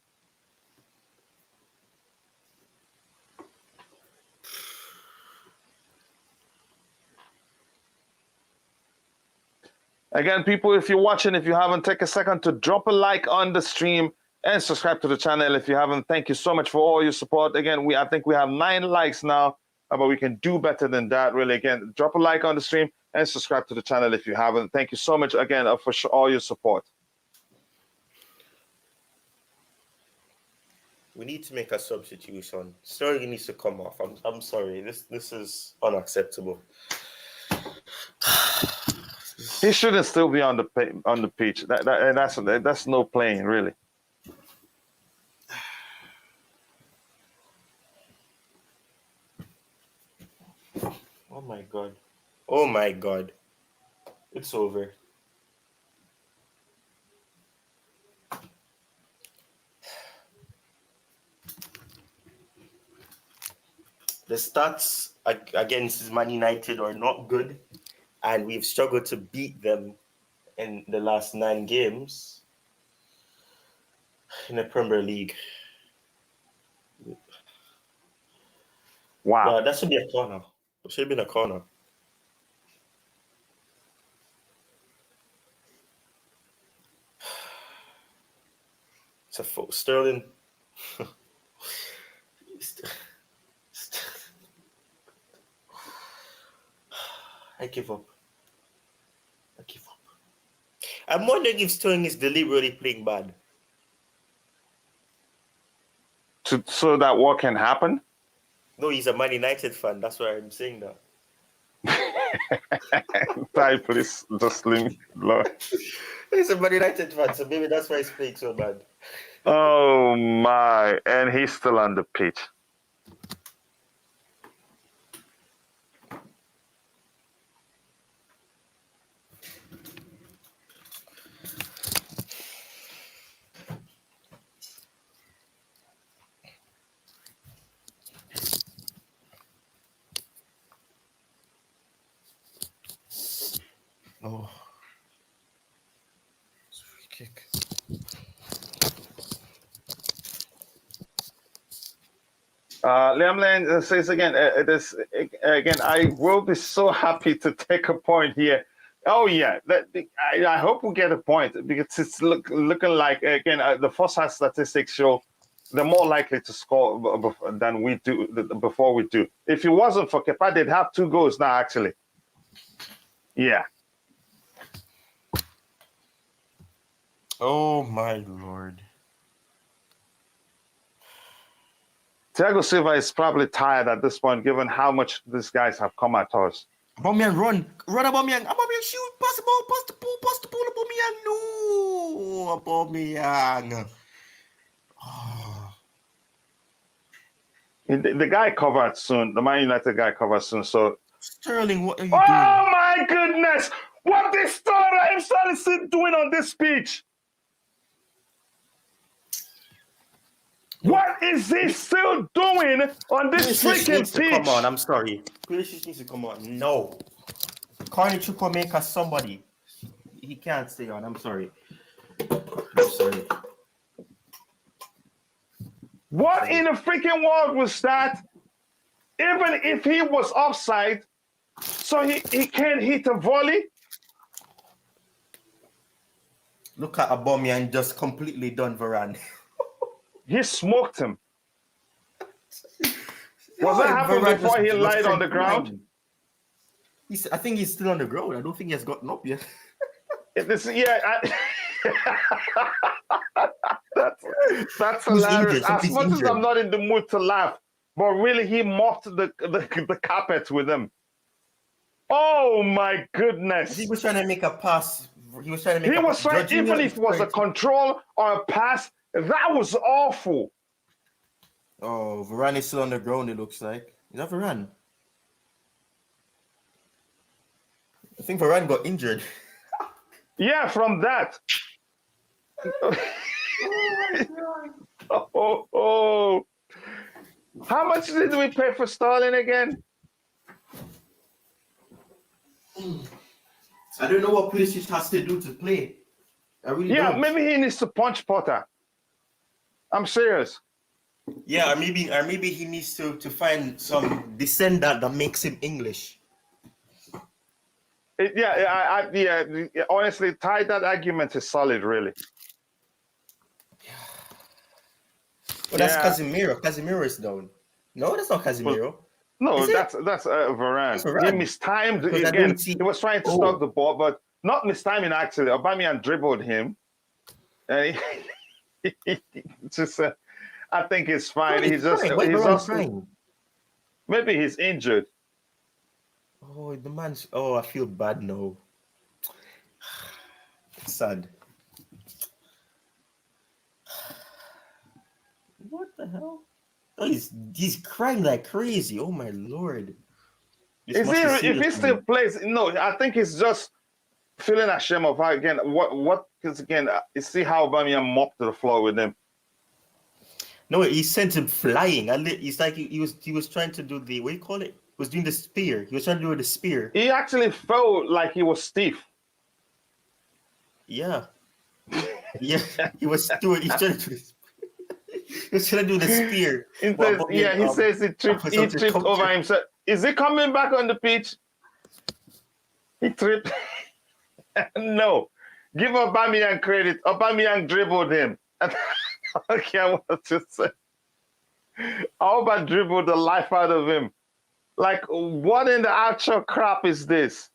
Again, people, if you're watching, if you haven't, take a second to drop a like on the stream and subscribe to the channel if you haven't. Thank you so much for all your support. Again, I think we have 9 likes now, but we can do better than that, really. Again, drop a like on the stream and subscribe to the channel if you haven't. Thank you so much again for all your support. We need to make a substitution. Sterling needs to come off. I'm sorry. This is unacceptable. He shouldn't still be on the pitch. That's no playing, really. Oh my God. Oh my God. It's over. The stats against Man United are not good, and we've struggled to beat them in the last 9 games in the Premier League. Wow. Yeah, that should be a corner. It should have been a corner. It's a full Sterling. I give up. I'm wondering if Sterling is deliberately playing bad. So that what can happen? No, he's a Man United fan. That's why I'm saying that. Ty, please just leave me alone. He's a Man United fan, so maybe that's why he's playing so bad. Oh my! And he's still on the pitch. Oh, it's a free kick. Liam Lane says again, again, I will be so happy to take a point here. Oh yeah, I hope we get a point because it's looking like again the first half statistics show they're more likely to score than we do before we do. If it wasn't for Kepa, they'd have 2 goals now. Actually, yeah. Oh my lord. Thiago Silva is probably tired at this point, given how much these guys have come at us. Aubameyang, run, Aubameyang, shoot, pass the ball, pass the ball, Aubameyang, no, Aubameyang. Oh. The guy covered soon. The Man United guy covered soon. So Sterling, what are you oh doing? my goodness! What is Sterling doing on this pitch? What is he still doing on this freaking pitch? Come on, I'm sorry. Pulisic needs to come on. No. Carney Chukwuemeka, somebody. He can't stay on. I'm sorry. What in the freaking world was that? Even if he was offside, so he can't hit a volley? Look at Aubameyang just completely done Varane. He smoked him. Was that happening before he lied on the ground? I think he's still on the ground. I don't think he has gotten up yet. That's hilarious. As much as I'm not in the mood to laugh, but really he mopped the carpet with him. Oh my goodness. He was trying to make a pass. He was trying to make even if it was a control or a pass, that was awful. Oh, Varane is still on the ground, it looks like. Is that Varane? I think Varane got injured. Yeah, from that. oh. How much did we pay for Sterling again? I don't know what Pulisic has to do to play. I really don't. Maybe he needs to punch Potter. I'm serious. Yeah, or maybe he needs to find some descendant that makes him English. Honestly, that argument is solid, really. Well, that's Casemiro. Casemiro is down. No, that's not Casemiro. No, that's Varane. That's Varane. He mistimed again. He was trying to stop the ball, but not mistiming actually. Aubameyang dribbled him. And he just, I think it's fine. He's maybe he's injured. Oh, the man's. Oh, I feel bad now. It's sad. What the hell? Oh, he's crying like crazy. Oh my lord! If he still plays, no, I think he's just feeling ashamed of how again. Because again, you see how Aubameyang mopped the floor with him. No, he sent him flying. It's like he was trying to do the, what do you call it? He was doing the spear. He was trying to do the spear. He actually felt like he was stiff. Yeah. Yeah, he was doing. He's trying to do this. He was trying to do the spear. He says he tripped over himself. Is he coming back on the pitch? He tripped. No. Give Aubameyang credit. Aubameyang dribbled him. Okay, I want to say. Aubameyang dribbled the life out of him. Like, what in the actual crap is this?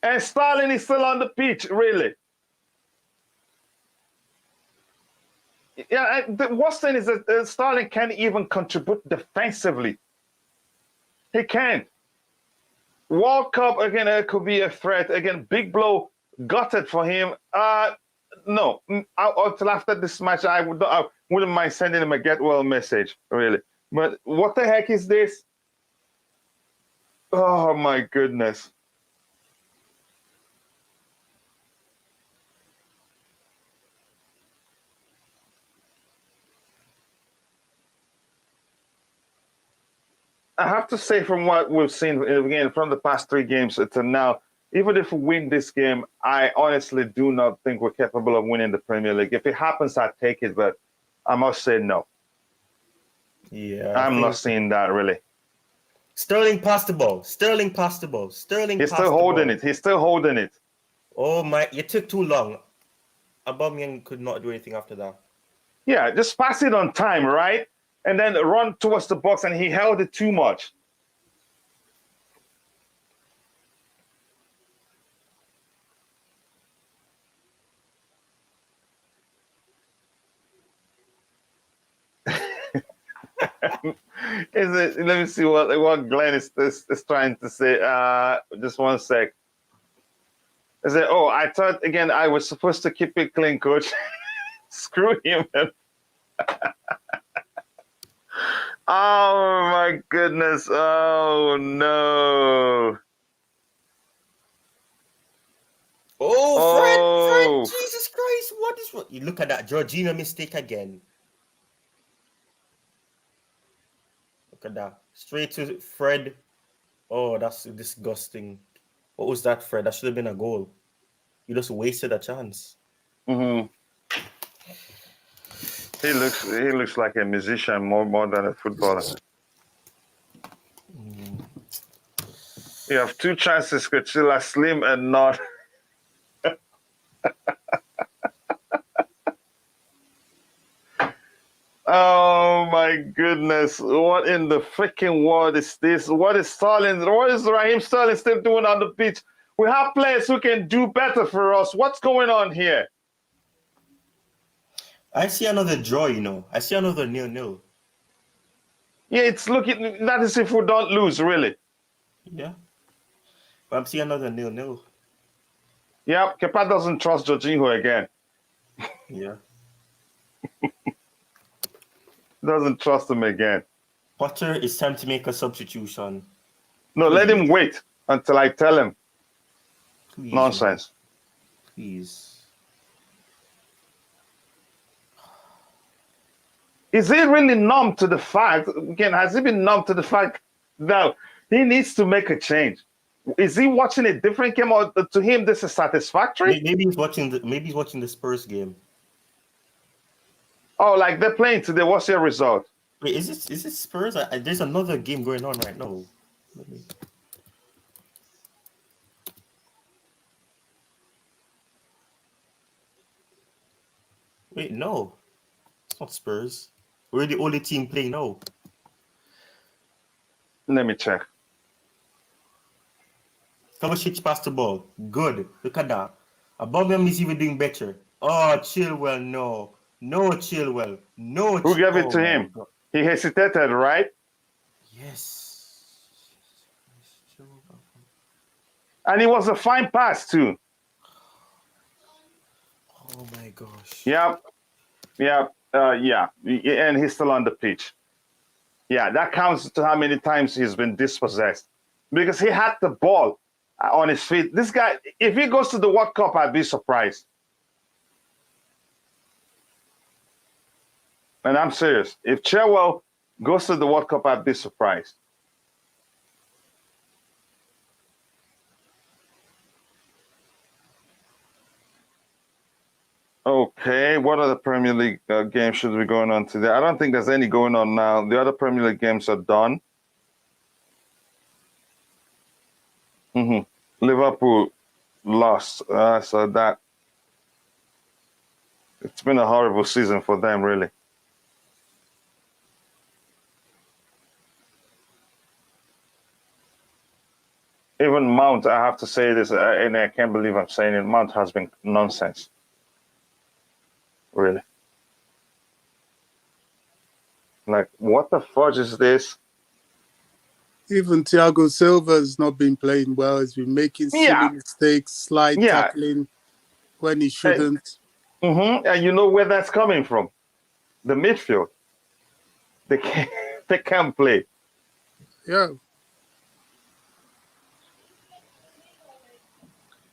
And Sterling is still on the pitch, really. Yeah, the worst thing is that Sterling can't even contribute defensively. He can't. World Cup, again, it could be a threat. Again, big blow, got it for him. No, until after this match, I wouldn't mind sending him a get well message, really. But what the heck is this? Oh, my goodness. I have to say, from what we've seen again from the past 3 games to now, even if we win this game, I honestly do not think we're capable of winning the Premier League. If it happens, I'd take it, but I must say no. Yeah, I'm not seeing that really. Sterling passed the ball. Sterling passed the ball. He's still holding it. He's still holding it. Oh my! You took too long. Aubameyang could not do anything after that. Yeah, just pass it on time, right? And then run towards the box, and he held it too much. Let me see what Glenn is trying to say. Just one sec. I said, oh, I thought again I was supposed to keep it clean, coach. Screw him. Oh my goodness. Oh no. Oh, Fred, Jesus Christ, what? You look at that Jorginho mistake again. Look at that. Straight to Fred. Oh, that's disgusting. What was that, Fred? That should have been a goal. You just wasted a chance. Mm-hmm. He looks like a musician more than a footballer. You have 2 chances, Kachila, slim and not. Oh my goodness. What in the freaking world is this? What is Raheem Sterling still doing on the pitch? We have players who can do better for us. What's going on here? I see another draw, I see another 0-0. Yeah, it's looking, that is if we don't lose, really. Yeah. But I'm seeing another 0-0. Yeah, Kepa doesn't trust Jorginho again. Yeah. Doesn't trust him again. Potter, it's time to make a substitution. No, let him wait until I tell him. Please, Nonsense. Please. Is he really numb to the fact, again, has he been numb to the fact that he needs to make a change? Is he watching a different game, or to him this is satisfactory? Maybe he's watching the Spurs game. Oh, like they're playing today. What's your result? Wait, is it Spurs? There's another game going on right now. Wait, no. It's not Spurs. We're the only team playing now. Let me check. Kovacic passed the ball. Good. Look at that. Aubameyang is even doing better. Oh, Chilwell, no. No, Chilwell. No. Who gave it to him? God. He hesitated, right? Yes. And it was a fine pass, too. Oh, my gosh. Yep. And he's still on the pitch. Yeah, that counts to how many times he's been dispossessed. Because he had the ball on his feet. This guy, if he goes to the World Cup, I'd be surprised. And I'm serious. If Chilwell goes to the World Cup, I'd be surprised. Okay, what other Premier League games should be going on today? I don't think there's any going on now. The other Premier League games are done. Liverpool lost, so that it's been a horrible season for them, really. Even Mount, I have to say this, and I can't believe I'm saying it, Mount has been nonsense. Really. Like, what the fudge is this? Even Thiago Silva has not been playing well. He's been making silly mistakes, slide tackling when he shouldn't. And you know where that's coming from? The midfield. They can't play. Yeah.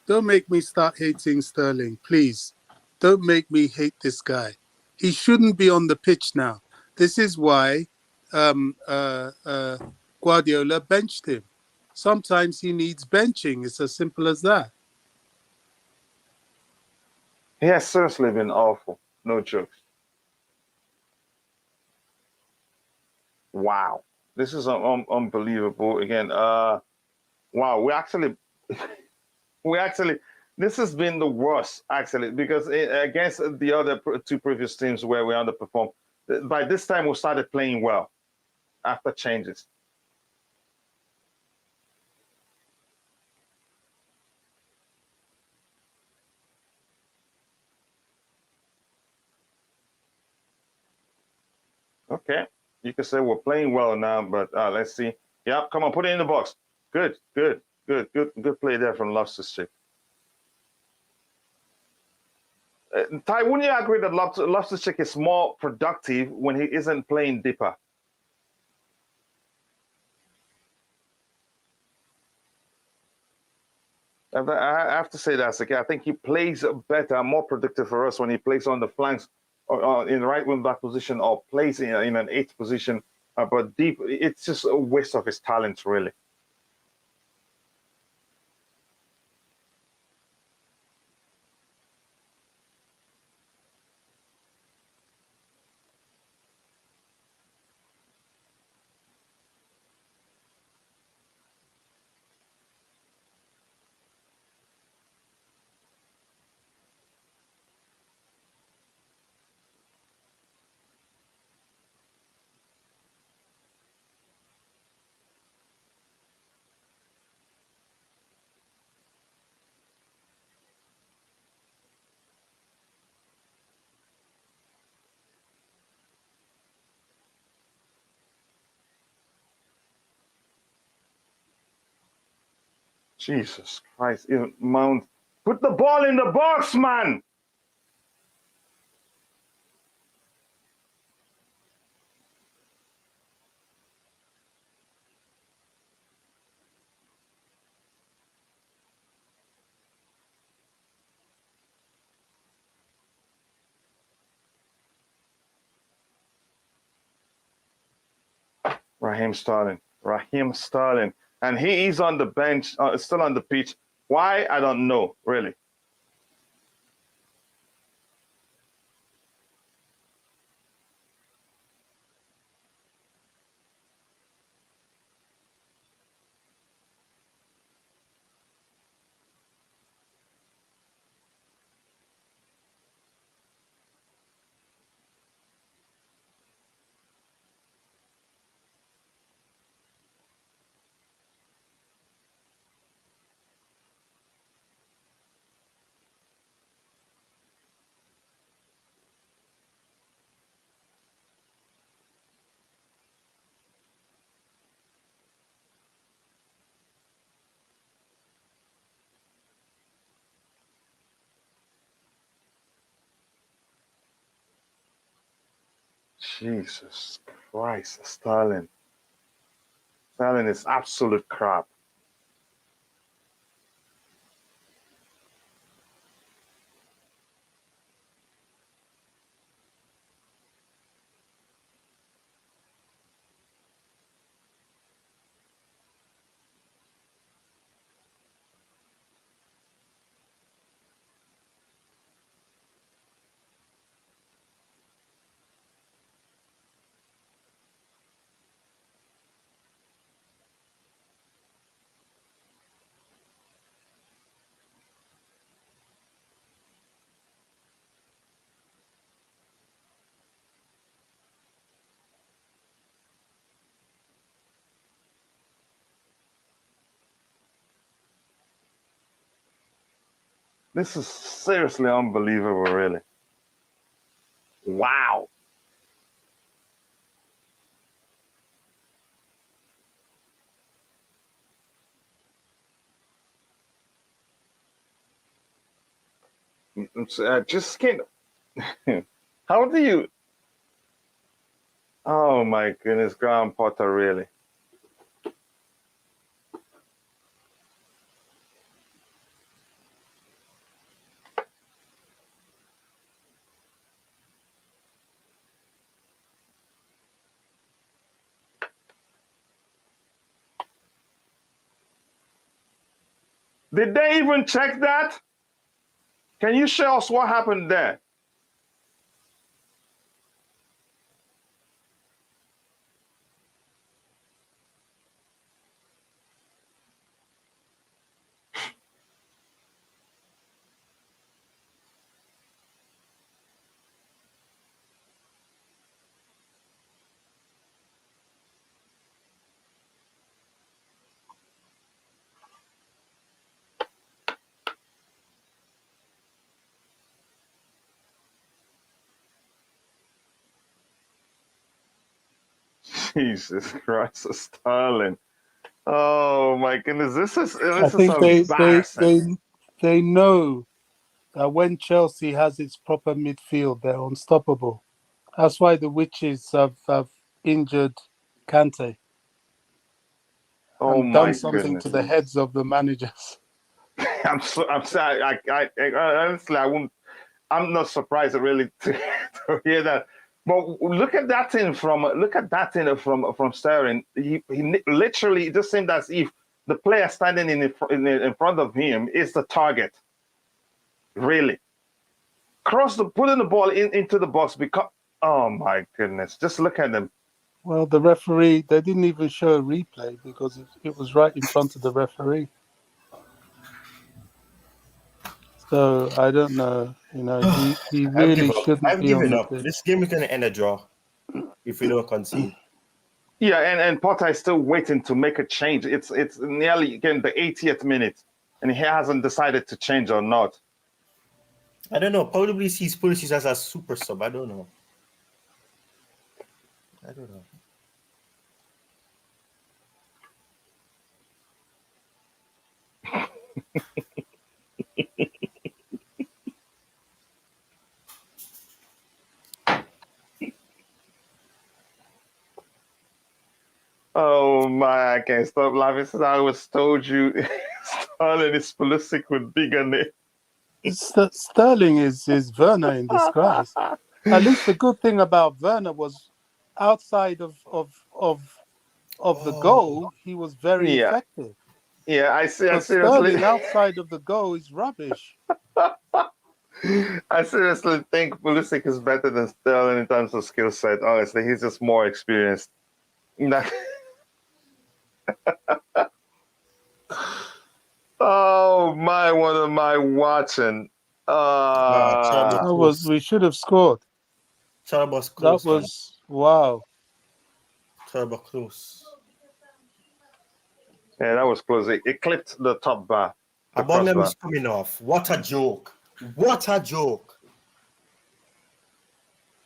Don't make me start hating Sterling, please. Don't make me hate this guy. He shouldn't be on the pitch now. This is why Guardiola benched him. Sometimes he needs benching. It's as simple as that. He has seriously been awful. No jokes. Wow. This is unbelievable. Again, wow, we actually, this has been the worst, actually, because against the other two previous teams where we underperformed, by this time we started playing well after changes. Okay, you can say we're playing well now, but let's see. Yeah, come on, put it in the box. Good, good, good, good, good play there from Loftus-Cheek. Ty, wouldn't you agree that Loftus-Cheek is more productive when he isn't playing deeper? I have to say that again. I think he plays better, more productive for us when he plays on the flanks or in the right wing back position or plays in an eighth position. But deep, it's just a waste of his talent, really. Jesus Christ, even Mount, put the ball in the box, man. Raheem Sterling, and he is on the bench, still on the pitch. Why? I don't know, really. Jesus Christ, Sterling. Sterling is absolute crap. This is seriously unbelievable, really. Wow. Just can't. How do you? Oh my goodness, Graham Potter, really. Did they even check that? Can you show us what happened there? Jesus Christ, Sterling. Oh my goodness, this is I think embarrassing. they know that when Chelsea has its proper midfield, they're unstoppable. That's why the witches have injured Kante Oh and done my something to goodness. the heads of the managers. I'm sorry. Honestly, I'm not surprised really to hear that. But look at that thing from Sterling. He literally, it just seemed as if the player standing in front of him is the target. Really, putting the ball into the box because. Oh my goodness! Just look at them. Well, the referee, they didn't even show a replay because it was right in front of the referee. So I don't know. He I've given really up. shouldn't I've be on given the up. pitch. This game is going to end a draw if we don't concede. Yeah, and Potter is still waiting to make a change. It's nearly again the 80th minute, and he hasn't decided to change or not. I don't know. Probably sees Pulisic as a super sub. I don't know. Oh my, I can't stop laughing since I always told you Sterling is Pulisic with bigger name. Sterling is Werner in disguise. At least the good thing about Werner was outside of the goal, he was very Yeah. effective. Yeah, I see. I But seriously, Sterling outside of the goal is rubbish. I seriously think Pulisic is better than Sterling in terms of skill set. Honestly, he's just more experienced. Oh my, what am I watching? We should have scored. Terrible close. That was wow. Terrible close. Yeah, that was close. It clipped the top bar. Aubameyang is coming off. What a joke! What a joke!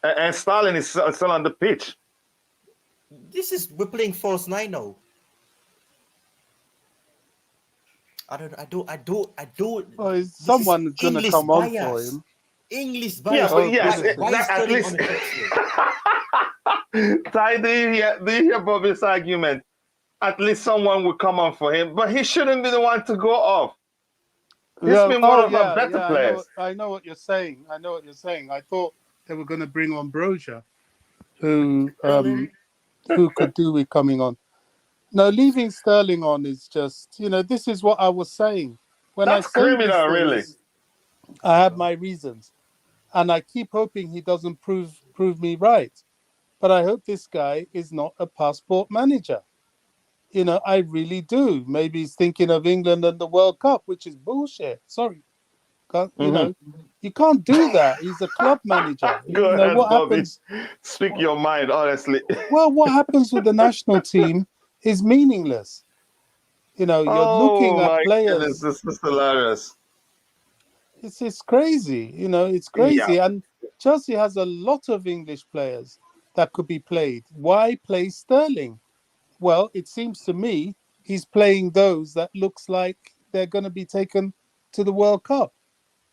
And Sterling is still on the pitch. We're playing false nine now. I don't. Well, is someone gonna English come on bias. for him? English Yes, bias. but yes, Why is at Sterling least. on the pitch? Ty, do you hear Bobby's argument? At least someone will come on for him, but he shouldn't be the one to go off. He's been one of our better players. I know what you're saying. I thought they were going to bring on Broja, who could do with coming on. No, leaving Sterling on is just, this is what I was saying. When That's I say criminal, these really. things, I have my reasons, and I keep hoping he doesn't prove me right. But I hope this guy is not a passport manager. I really do. Maybe he's thinking of England and the World Cup, which is bullshit. Sorry. You can't do that. He's a club manager. Go ahead, What Bobby. happens? Speak your mind, honestly. Well, what happens with the national team is meaningless. You're looking at players. Goodness, this is hilarious. It's crazy. It's crazy. Yeah. And Chelsea has a lot of English players that could be played. Why play Sterling? Well, it seems to me he's playing those that looks like they're going to be taken to the World Cup,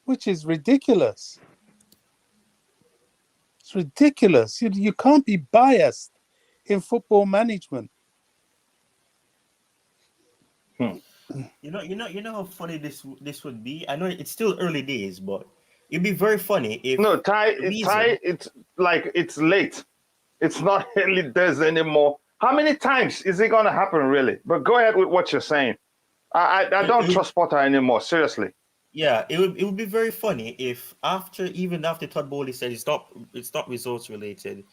which is ridiculous. It's ridiculous. You can't be biased in football management. You know how funny this would be. I know it's still early days, but it'd be very funny if Ty, it's like it's late. It's not early days anymore. How many times is it gonna happen, really? But go ahead with what you're saying. I don't trust Potter anymore. Seriously. Yeah, it would be very funny if even after Todd Bowley said it's not results related,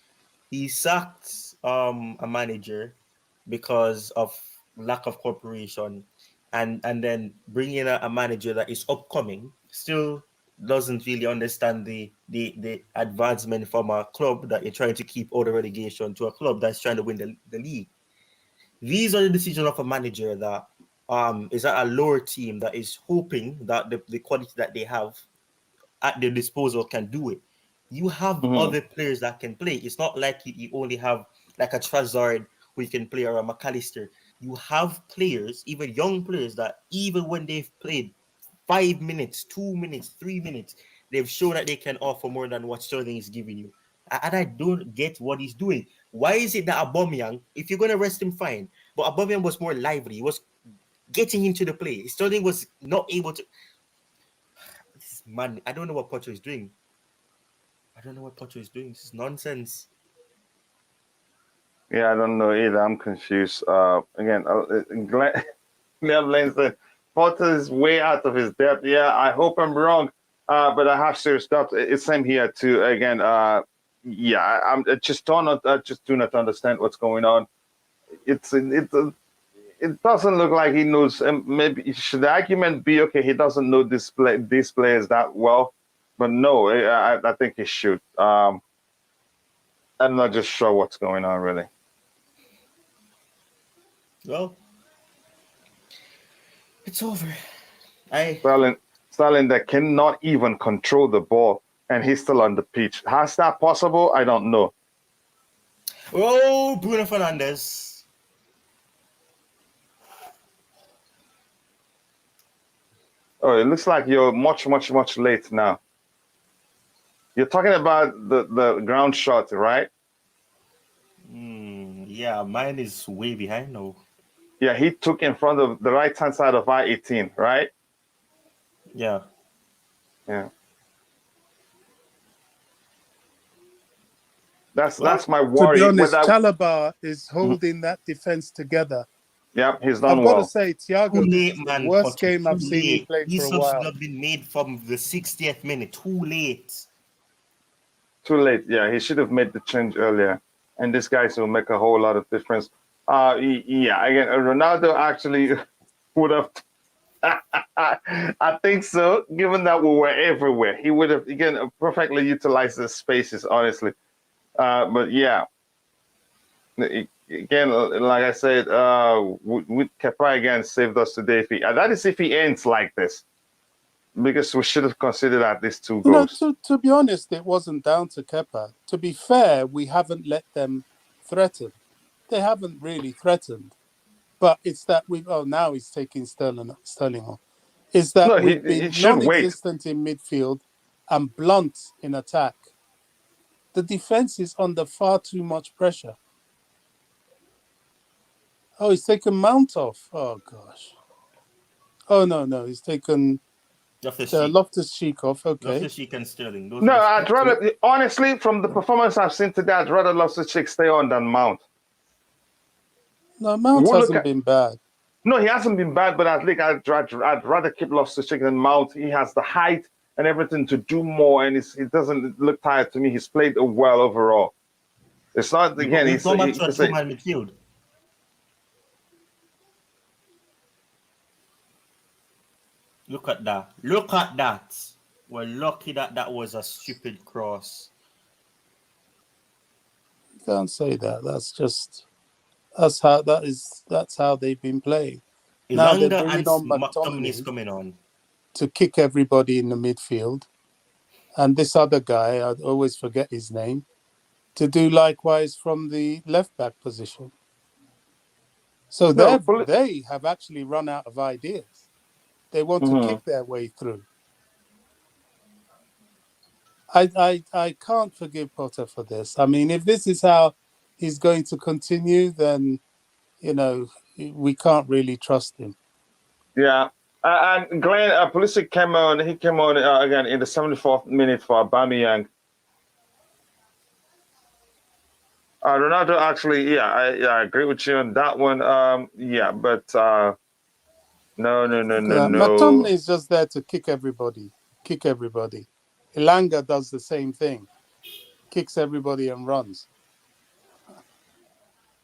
he sacked a manager because of lack of cooperation, and then bringing in a manager that is upcoming, still doesn't really understand the advancement from a club that you're trying to keep out of relegation to a club that's trying to win the league. These are the decisions of a manager that is at a lower team that is hoping that the quality that they have at their disposal can do it. You have Mhm. other players that can play. It's not like you only have like a Trossard who you can play or a McAllister. You have players, even young players, that even when they've played 5 minutes, 2 minutes, 3 minutes, they've shown that they can offer more than what Sterling is giving you. And I don't get what he's doing. Why is it that Aubameyang, if you're going to rest him, fine, but Aubameyang was more lively. He was getting into the play. Sterling was not able to. Man, I don't know what Potter is doing. I don't know what Potter is doing. This is nonsense. Yeah, I don't know either. I'm confused. Again, Glenn Lane said Potter is way out of his depth. Yeah, I hope I'm wrong, but I have serious doubts. It's same here too. Again, yeah, I just I just do not understand what's going on. It doesn't look like he knows. Maybe should the argument be okay? He doesn't know these players that well, but no, I think he should. I'm not just sure what's going on really. Well, it's over. I Sterling that cannot even control the ball, and he's still on the pitch. How's that possible? I don't know. Oh, Bruno Fernandes. Oh, it looks like you're much, much, much late now. You're talking about the ground shot, right? Yeah, mine is way behind now. Yeah, he took in front of the right hand side of I-18, right? Yeah. Yeah. That's Well, my To be worry. honest, Whether Chalobah is holding that defense together. yeah, he's I've done got to well. say, too Thiago, this late, is the man, worst Potter. game Too I've seen him late. play for These a subs should while. have been made from the 60th minute. Too late. Too late. Yeah, he should have made the change earlier. And this guy will make a whole lot of difference. Yeah, again, Ronaldo actually would have. I think so. Given that we were everywhere, he would have again perfectly utilized the spaces. Honestly, but yeah, again, like I said, with Kepa again saved us today. That is if he ends like this, because we should have considered at least two You know, goals. to be honest, it wasn't down to Kepa. To be fair, we haven't let them threaten. They haven't really threatened. But it's that now he's taking Sterling off. Is that No, we've he been should wait. non-existent in midfield and blunt in attack. The defense is under far too much pressure. Oh, he's taken Mount off. Oh gosh. Oh no, he's taken Loftus-Cheek. Loftus-Cheek off. Okay. Loftus-Cheek and Sterling. Those are No, the I'd two. rather honestly from the performance I've seen today, I'd rather Loftus-Cheek stay on than Mount. No, Mount We'll look hasn't at. been bad. No, he hasn't been bad, but I think I'd rather keep Loftus-Cheek than Mount. He has the height and everything to do more, and he doesn't look tired to me. He's played well overall. It's not again. We've gone back to a He's a, two-man midfield. Look at that. Look at that. We're lucky that that was a stupid cross. You can't say that. That's how they've been playing. Now they're Elanga and bringing on McTominay is McTominay coming on. to kick everybody in the midfield, and this other guy, I always forget his name, to do likewise from the left back position. So no. they have actually run out of ideas. They want to Mhm. kick their way through. I can't forgive Potter for this. I mean, if this is how he's going to continue, then we can't really trust him. Yeah. And Glenn Pulisic came on. He came on again in the 74th minute for Aubameyang. Ronaldo actually, yeah, I agree with you on that one. Yeah, but No. McTominay is just there to kick everybody. Elanga does the same thing. Kicks everybody and runs.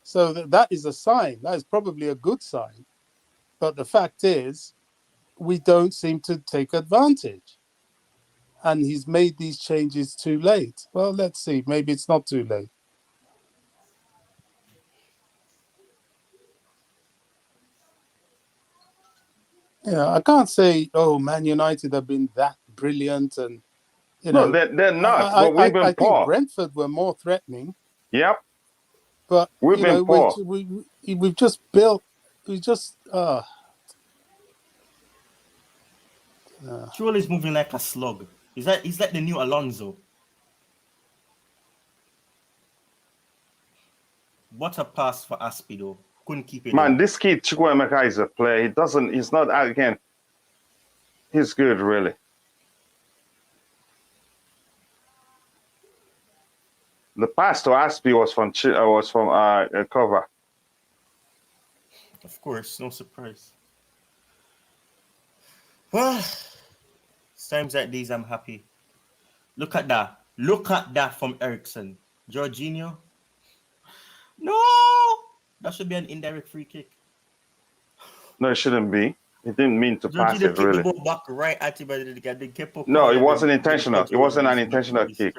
So that is a sign. That is probably a good sign. But the fact is, we don't seem to take advantage. And he's made these changes too late. Well, let's see. Maybe it's not too late. I can't say, Man United have been that brilliant. And, No, they're not. But we've been I think poor. Brentford were more threatening. Yep. But, We've been poor. We've just built... Chilwell's moving like a slug. He's like the new Alonso. What a pass for Aspi though. Couldn't keep it. Man, this kid Chukwuemeka is a player. He's not, again, he's good, really. The pass to Aspi was from cover. Of course, no surprise. Well, times like these, I'm happy. Look at that. Look at that from Ericsson. Jorginho. No! That should be an indirect free kick. No, it shouldn't be. He didn't mean to pass it, really. The ball back right at him, but the Kepa. No, it wasn't intentional. It wasn't an intentional kick.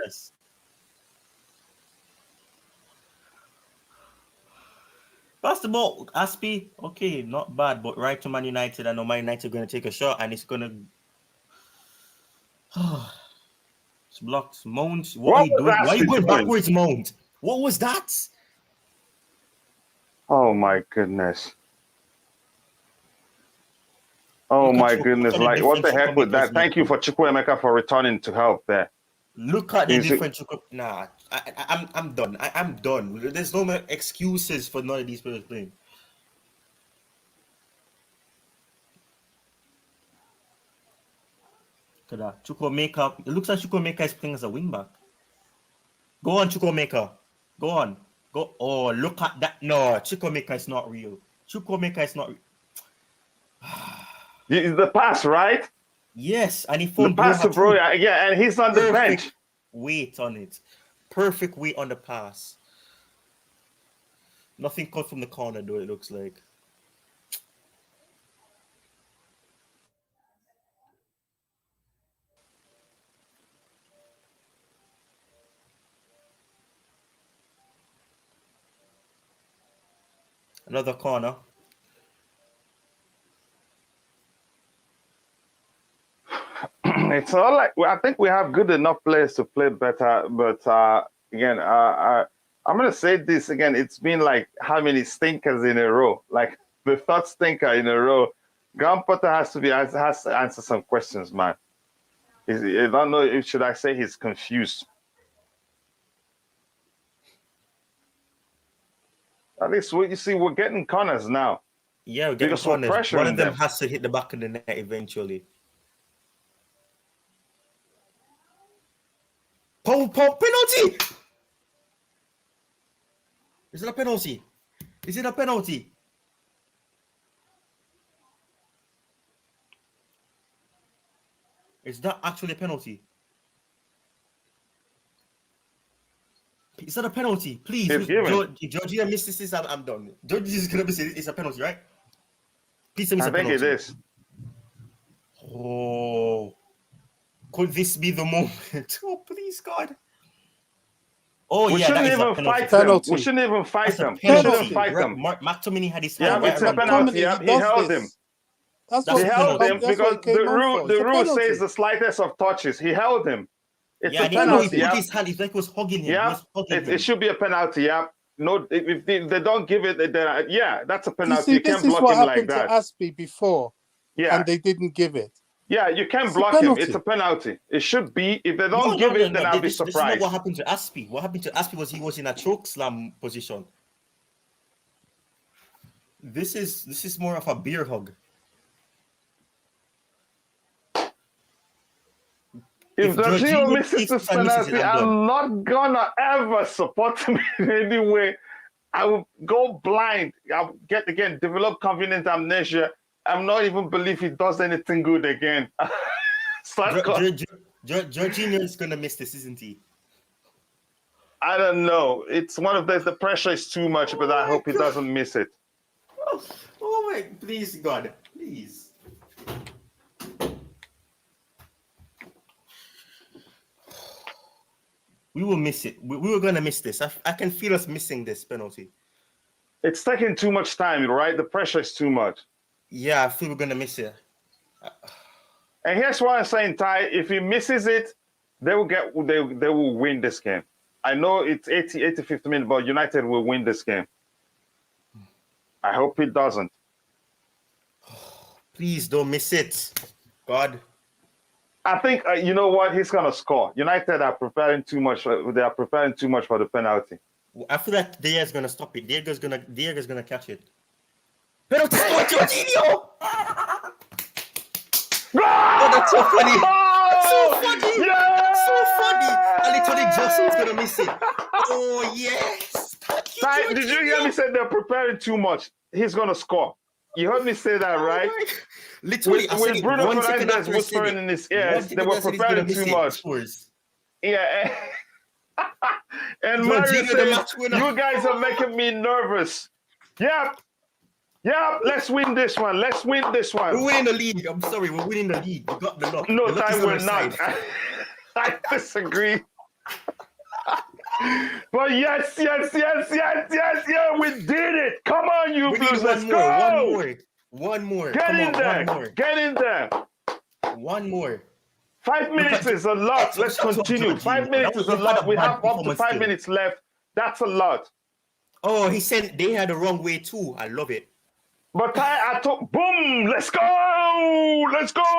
Pass the ball, Aspi. Okay, not bad, but right to Man United. I know Man United are going to take a shot, and it's going to... It's blocked. Mount, what are you doing? Why are you going backwards, Mount? What was that? Oh, my goodness. Oh, my goodness. Like, what the heck with that? Thank you for Chukwuemeka for returning to help there. Look at the difference. Nah, I'm done. I'm done. There's no more excuses for none of these players playing. Look at that. Chukwuemeka. It looks like Chukwuemeka is playing as a wing back. Go on, Chukwuemeka. Go on. Go. Oh, look at that. No, Chukwuemeka is not real. Chukwuemeka is not real. The pass, right? Yes, and he the pass to Bro, yeah, and he's on the bench. Weight on it. Perfect weight on the pass. Nothing cut from the corner, though, it looks like. Another corner. It's not like I think we have good enough players to play better, but again, I'm gonna say this again. It's been like how many stinkers in a row? Like the third stinker in a row. Graham Potter has to answer some questions, man. I don't know if should I say he's confused. At least you see, we're getting corners now. Yeah, we're getting corners. One of them has to hit the back of the net eventually. Penalty! Is it a penalty? Is it a penalty? Is that actually a penalty? Is that a penalty? Please, Georgia misses this. I'm done. Georgia is gonna miss it. It's a penalty, right? Please tell me it's a penalty. I think it is. Oh. Could this be the moment? Oh, please, God. Oh, we yeah, shouldn't even fight them. We shouldn't even fight them. We shouldn't fight them. McTominay had his hand. Yeah, it's a penalty. He held him. He held him because the rule says the slightest of touches. He held him. It's a penalty. He put his hand. It's like he was hugging him. Yeah, it should be a penalty. Yeah. No, if they don't give it, then that's a penalty. You can't block him like that. This is what happened to Aspi before. Yeah. And they didn't give it. Yeah, you can't block him. It's a penalty. It should be. If they don't give it, then I'll be surprised. This is not what happened to Aspi. What happened to Aspi was he was in a choke slam position. This is more of a beer hug. If Jorginho misses this penalty, I'm not gonna ever support him in any way. I will go blind. I'll develop confident amnesia. I'm not even believe he does anything good again. Jorginho is gonna miss this, isn't he? I don't know. It's one of those. The pressure is too much, but I hope he doesn't miss it. Oh my! Please, God, please. We will miss it. We were gonna miss this. I can feel us missing this penalty. It's taking too much time, right? The pressure is too much. Yeah, I feel we're gonna miss it. And here's what I'm saying, Ty. If he misses it, they will win this game. I know it's 85th minute, but United will win this game. I hope it doesn't. Please don't miss it, God. I think you know what, he's gonna score. United are preparing too much. They are preparing too much for the penalty. I feel like Diaz gonna stop it. Diaz gonna catch it. Penalty for Jorginho! Oh, that's so funny. That's so funny. Yeah! That's so funny. And literally Justin's gonna miss it. Oh yes. Ty, did you hear me say they're preparing too much? He's gonna score. You heard me say that, right? Literally, with Bruno Fernandes whispering in his ears, they were preparing too much. Yeah. And Mario says, you guys are making me nervous. Yep, let's win this one. We're winning the league. I'm sorry, we're winning the league. We got the luck. No, the Ty, we're not. I disagree. But yes, we did it. Come on, you Blues, let's go. One more. Get in there. One more. 5 minutes is a lot. Let's continue. 5 minutes is a lot. We have up to 5 minutes left. That's a lot. Oh, he said they had the wrong way too. I love it. But Ty, I thought, boom, let's go,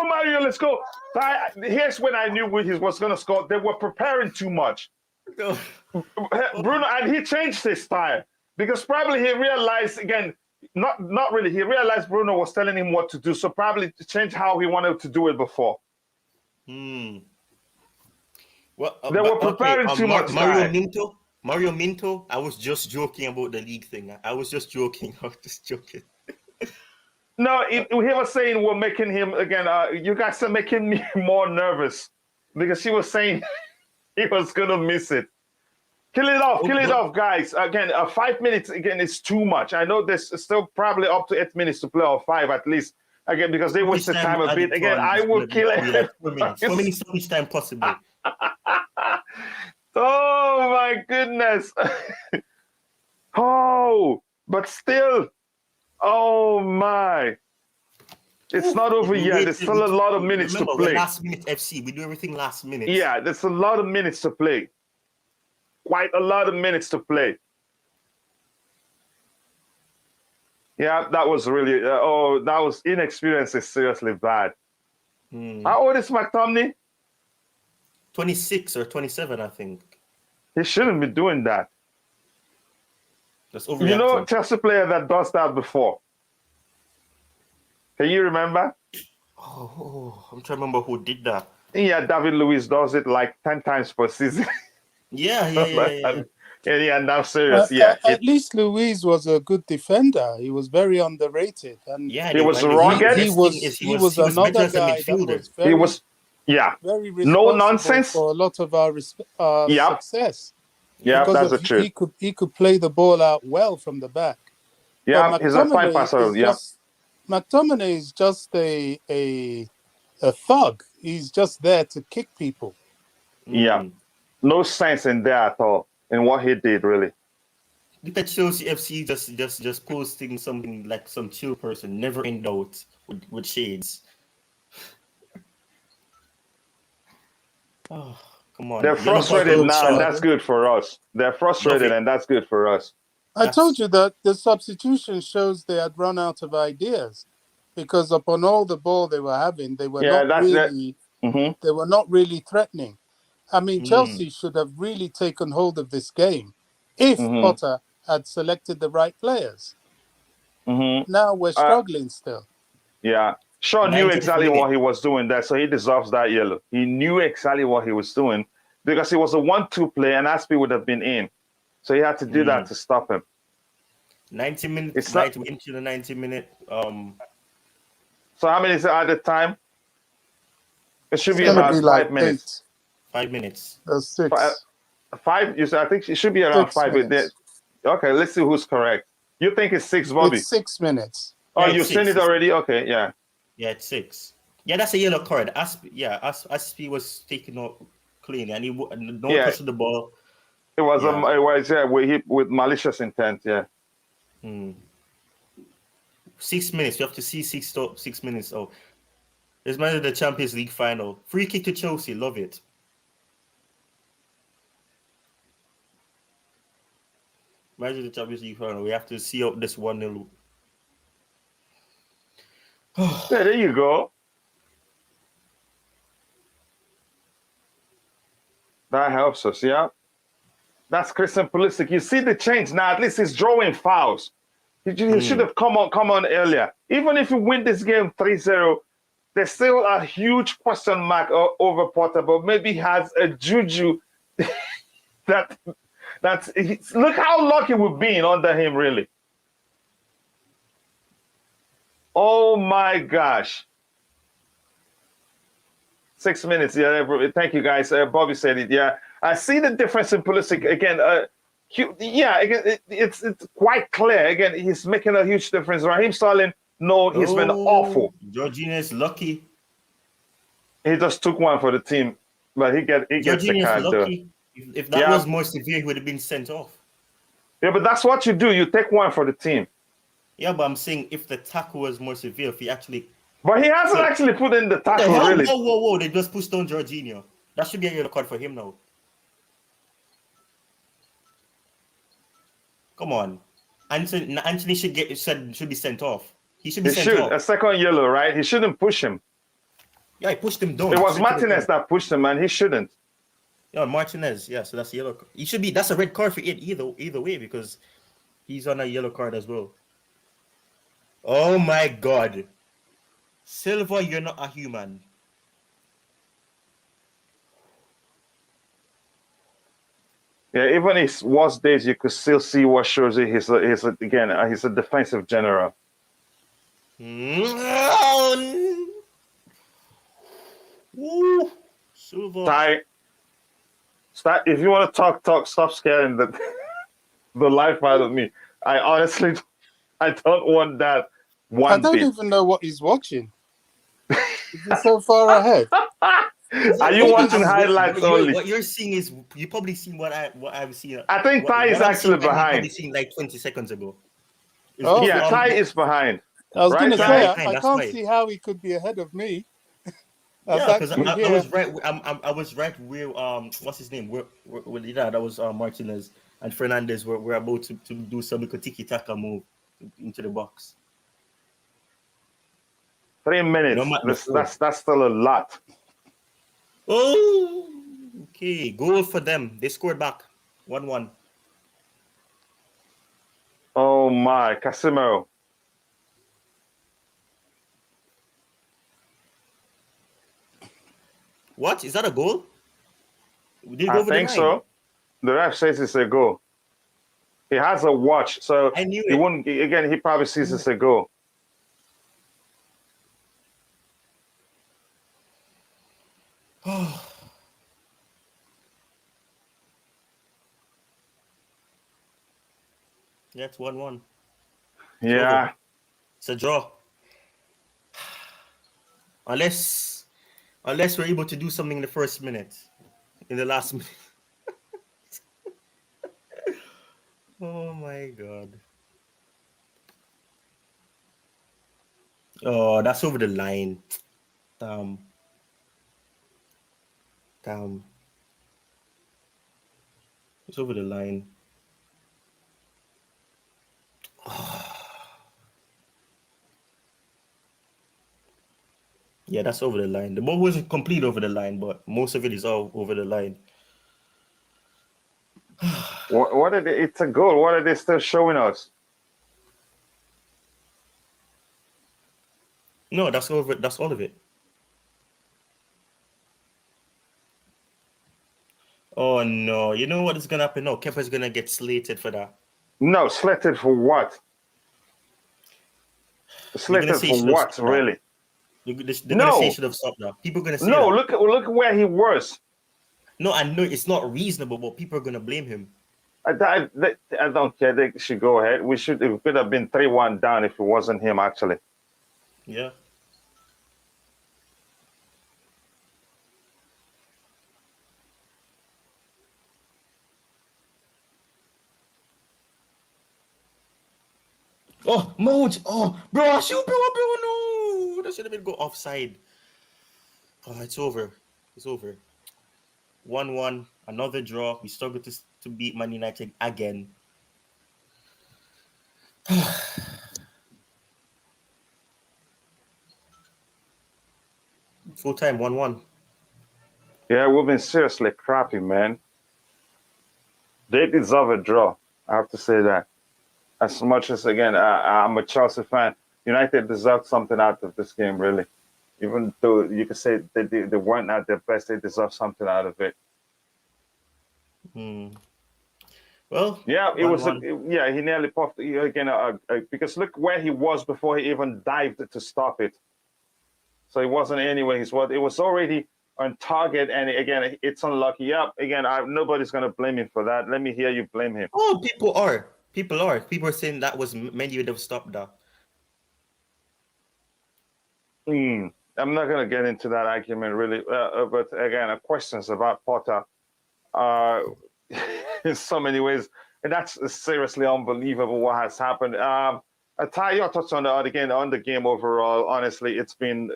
Mario, let's go. Ty, here's when I knew he was going to score. They were preparing too much. Bruno, and he changed his style because probably he realized again, not really. He realized Bruno was telling him what to do, so probably to change how he wanted to do it before. Well, they were preparing too much. Mario Minto. I was just joking about the league thing. I was just joking. No, he was saying we're making him again. You guys are making me more nervous because he was saying he was gonna miss it. Kill it off, guys. Again, 5 minutes again is too much. I know there's still probably up to 8 minutes to play, or 5 at least. Again, because they wasted time a bit. Again, I will kill it. 4 minutes. 4 minutes each time possible. Oh my goodness. Oh, but still. Oh my. It's not over yet. There's still a lot of minutes to play. Last minute FC. We do everything last minute. Yeah, there's a lot of minutes to play. Quite a lot of minutes to play. Yeah, that was really, that was inexperience is seriously bad. How old is McTominay? 26 or 27, I think. He shouldn't be doing that. That's overreacting. You know, Chelsea player that does that before. Can you remember? Oh, I'm trying to remember who did that. Yeah, David Luiz does it like 10 times per season. Yeah. And I'm serious. At least Luiz was a good defender. He was very underrated, and he was rugged. He was another guy that was very, very responsible no nonsense for a lot of our success. Yeah, that's the truth. He could play the ball out well from the back. Yeah, he's a fine passer. Yeah, McTominay is just a thug. He's just there to kick people. Yeah, no sense in there at all in what he did, really. Look at Chelsea FC just posting something like some chill person, never in doubt with shades. Oh, come on. They're frustrated now, and that's good for us. They're frustrated, and that's good for us. I told you that the substitution shows they had run out of ideas, because upon all the ball they were having, they were they were not really threatening. I mean, Chelsea should have really taken hold of this game if Potter had selected the right players. Now we're struggling still. Yeah. Shaw knew exactly what he was doing there, so he deserves that yellow. He knew exactly what he was doing because it was a 1-2 play and Aspi would have been in. So he had to do that to stop him. 90 minutes, into the 90 minute. So how many is it at the time? It should It's be gonna about be 5 like minutes. 5 minutes. 8 or 6. Five. You said I think it should be around 6 5 minutes. Okay, let's see who's correct. You think it's 6, Bobby? It's 6 minutes. Oh, Yeah, you've it's seen 6. it already? Okay, yeah. Yeah, it's 6. Yeah, that's a yellow card. Aspi was taken out clean, and no Yeah. touch of the ball. It was Yeah. with malicious intent, yeah. 6 minutes. You have to see 6 minutes. Oh, it's man of the Champions League final. Free kick to Chelsea. Love it. Imagine the Champions League final. We have to see out this 1-0. Yeah, there you go. That helps us, yeah. That's Christian Pulisic. You see the change now. At least he's drawing fouls. He should have come on earlier. Even if you win this game 3-0, there's still a huge question mark over Potter, but maybe he has a juju look how lucky we've been under him, really. Oh my gosh. 6 minutes, yeah. Thank you, guys. Bobby said it, yeah. I see the difference in Pulisic again. It's quite clear. Again, he's making a huge difference. Raheem Sterling, no, he's been awful. Jorginho is lucky. He just took one for the team, but he gets the card. Lucky. If that was more severe, he would have been sent off. Yeah, but that's what you do. You take one for the team. Yeah, but I'm saying if the tackle was more severe, if he actually... But he hasn't actually put in the tackle, really. Whoa. They just pushed down Jorginho. That should be a yellow card for him now. Come on. Anthony should be sent off. He should be sent off. A second yellow, right? He shouldn't push him. Yeah, he pushed him down. It was Martinez that pushed him, and he shouldn't. Yeah, Martinez. Yeah, so that's a yellow. He should be. That's a red card for it either way because he's on a yellow card as well. Oh my God, Silva, you're not a human. Yeah, even his worst days, you could still see what shows it. He's a defensive general. Ooh, Silva. Stop. If you want to talk. Stop scaring the life out of me. I honestly, I don't want that one I don't bit. even know what he's watching. He's so far ahead. Are you watching highlights only? What you're seeing is you probably seen what I've seen. I think Ty is actually behind. Probably seen like 20 seconds ago. Oh, yeah, Ty is behind. I was going to say I can't right. see how he could be ahead of me. Yeah, because I was right. I was right where what's his name? Where that was Martinez and Fernandez were about to do some tiki taka move into the box. 3 minutes. That's still a lot. Oh, okay. Goal for them. They scored back. 1-1. Oh my, Casemiro. What? Is that a goal? I think so. The ref says it's a goal. He has a watch, so he won't. Again, he probably sees it's a goal. Yeah, it's 1-1. Yeah. It's a draw. Unless we're able to do something in the first minute. In the last minute. Oh my God. Oh, that's over the line. Damn. It's over the line. Yeah, that's over the line. The ball wasn't complete over the line, but most of it is all over the line. What are they? It's a goal. What are they still showing us? No, that's over. That's all of it. Oh no! You know what is gonna happen now? Kepa's gonna get slated for that. No, slated for what? Slated for what, really? They're gonna say he should have stopped that. People are gonna say No, that. look at where he was. No, I know it's not reasonable, but people are gonna blame him. I don't care. They should go ahead. It could have been 3-1 down if it wasn't him, actually. Yeah. Oh, Moj! Oh, bro, shoot, bro, no! That should have been go offside. Oh, it's over. It's over. 1-1, another draw. We struggled to beat Man United again. Full time, 1-1. Yeah, we've been seriously crappy, man. They deserve a draw. I have to say that. As much as, again, I'm a Chelsea fan, United deserved something out of this game, really. Even though you could say they weren't at their best, they deserve something out of it. Well, yeah, it was. Yeah, He nearly puffed again because look where he was before he even dived to stop it. So it wasn't anywhere. It was already on target, and again, it's unlucky. Yep. Again, nobody's gonna blame him for that. Let me hear you blame him. Oh, people are. People are saying that was many would have stopped that. I'm not gonna get into that argument really, but again, questions about Potter. In so many ways, and that's seriously unbelievable what has happened. Ty, your thoughts on the game overall? Honestly, it's been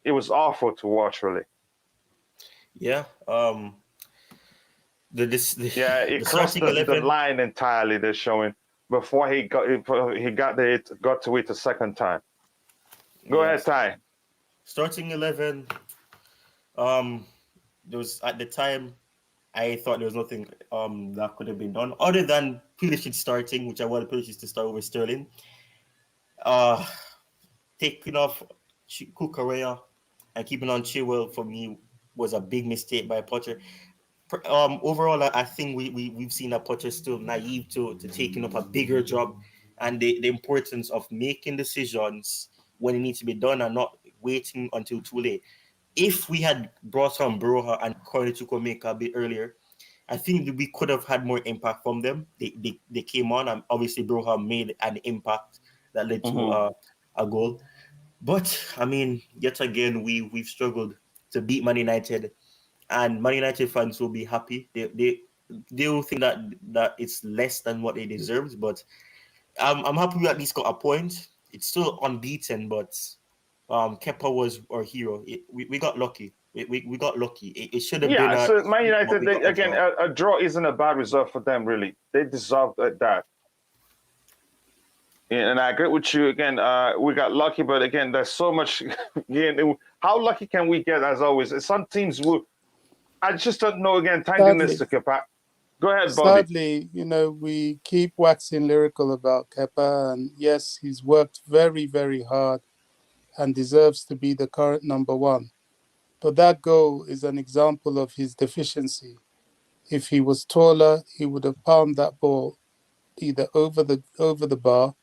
it was awful to watch, really. Yeah. It crossed the line entirely. They're showing before he got to it the second time. Go ahead, Ty. Starting 11. There was at the time I thought there was nothing that could have been done other than Pulisic starting, which I wanted Pulisic to start over Sterling. Taking off Kukurea and keeping on Chilwell for me was a big mistake by Potter. Overall, I think we've seen that Potter still naive to taking up a bigger job and the importance of making decisions when it needs to be done and not waiting until too late. If we had brought on Broha and Corey Chukwuemeka a bit earlier, I think that we could have had more impact from them. They came on, and obviously Broha made an impact that led to a goal. But I mean, yet again, we've struggled to beat Man United, and Man United fans will be happy. They will think that it's less than what they deserved, but I'm happy we at least got a point. It's still unbeaten, but Kepa was our hero. We got lucky. We got lucky. It should have been. Yeah, so Man United, a draw isn't a bad result for them, really. They deserved that. Yeah, and I agree with you. Again, we got lucky, but again, there's so much. Again, how lucky can we get, as always? Some teams will. I just don't know, again, thanking this to Kepa. Go ahead, Bobby. Sadly, we keep waxing lyrical about Kepa, and yes, he's worked very, very hard and deserves to be the current number one. But that goal is an example of his deficiency. If he was taller, he would have palmed that ball either over the bar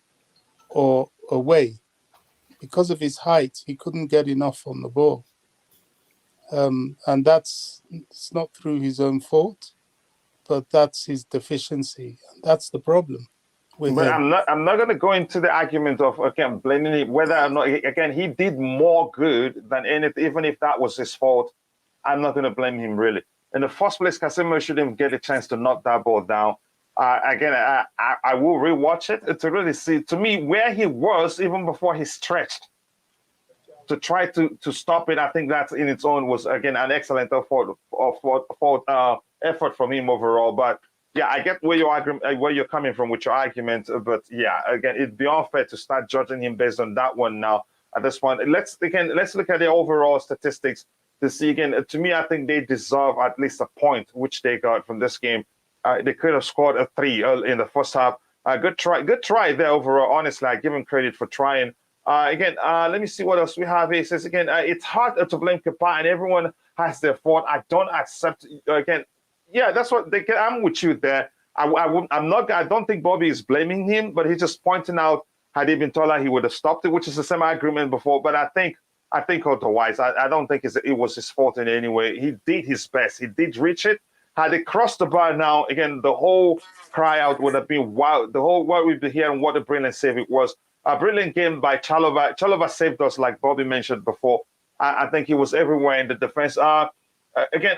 or away. Because of his height, he couldn't get enough on the ball. And it's not through his own fault, but that's his deficiency. And that's the problem with him. I'm not going to go into the argument of, again, blaming him, whether or not, again, he did more good than anything, even if that was his fault. I'm not going to blame him, really. In the first place, Casemiro shouldn't get a chance to knock that ball down. Again, I will rewatch it to really see, to me, where he was even before he stretched to try to stop it. I think that in its own was, again, an excellent effort from him overall. But yeah, I get where you're coming from with your argument. But yeah, again, it'd be unfair to start judging him based on that one now. At this point, let's look at the overall statistics to see again. To me, I think they deserve at least a point, which they got from this game. They could have scored a 3 in the first half. Good try there overall. Honestly, I give him credit for trying. Again, let me see what else we have here. It says again, it's hard to blame Kepa, and everyone has their fault. I don't accept again. Yeah, that's what I'm with you there. I don't think Bobby is blaming him, but he's just pointing out Had he been taller, he would have stopped it, which is the same argument before. But I think otherwise. I don't think it was his fault in any way. He did his best. He did reach it. Had it crossed the bar now, again, the whole cry out would have been wow. The whole what we've been hearing, what a brilliant save it was. A brilliant game by Chalova. Chalova saved us, like Bobby mentioned before. I think he was everywhere in the defense. Again,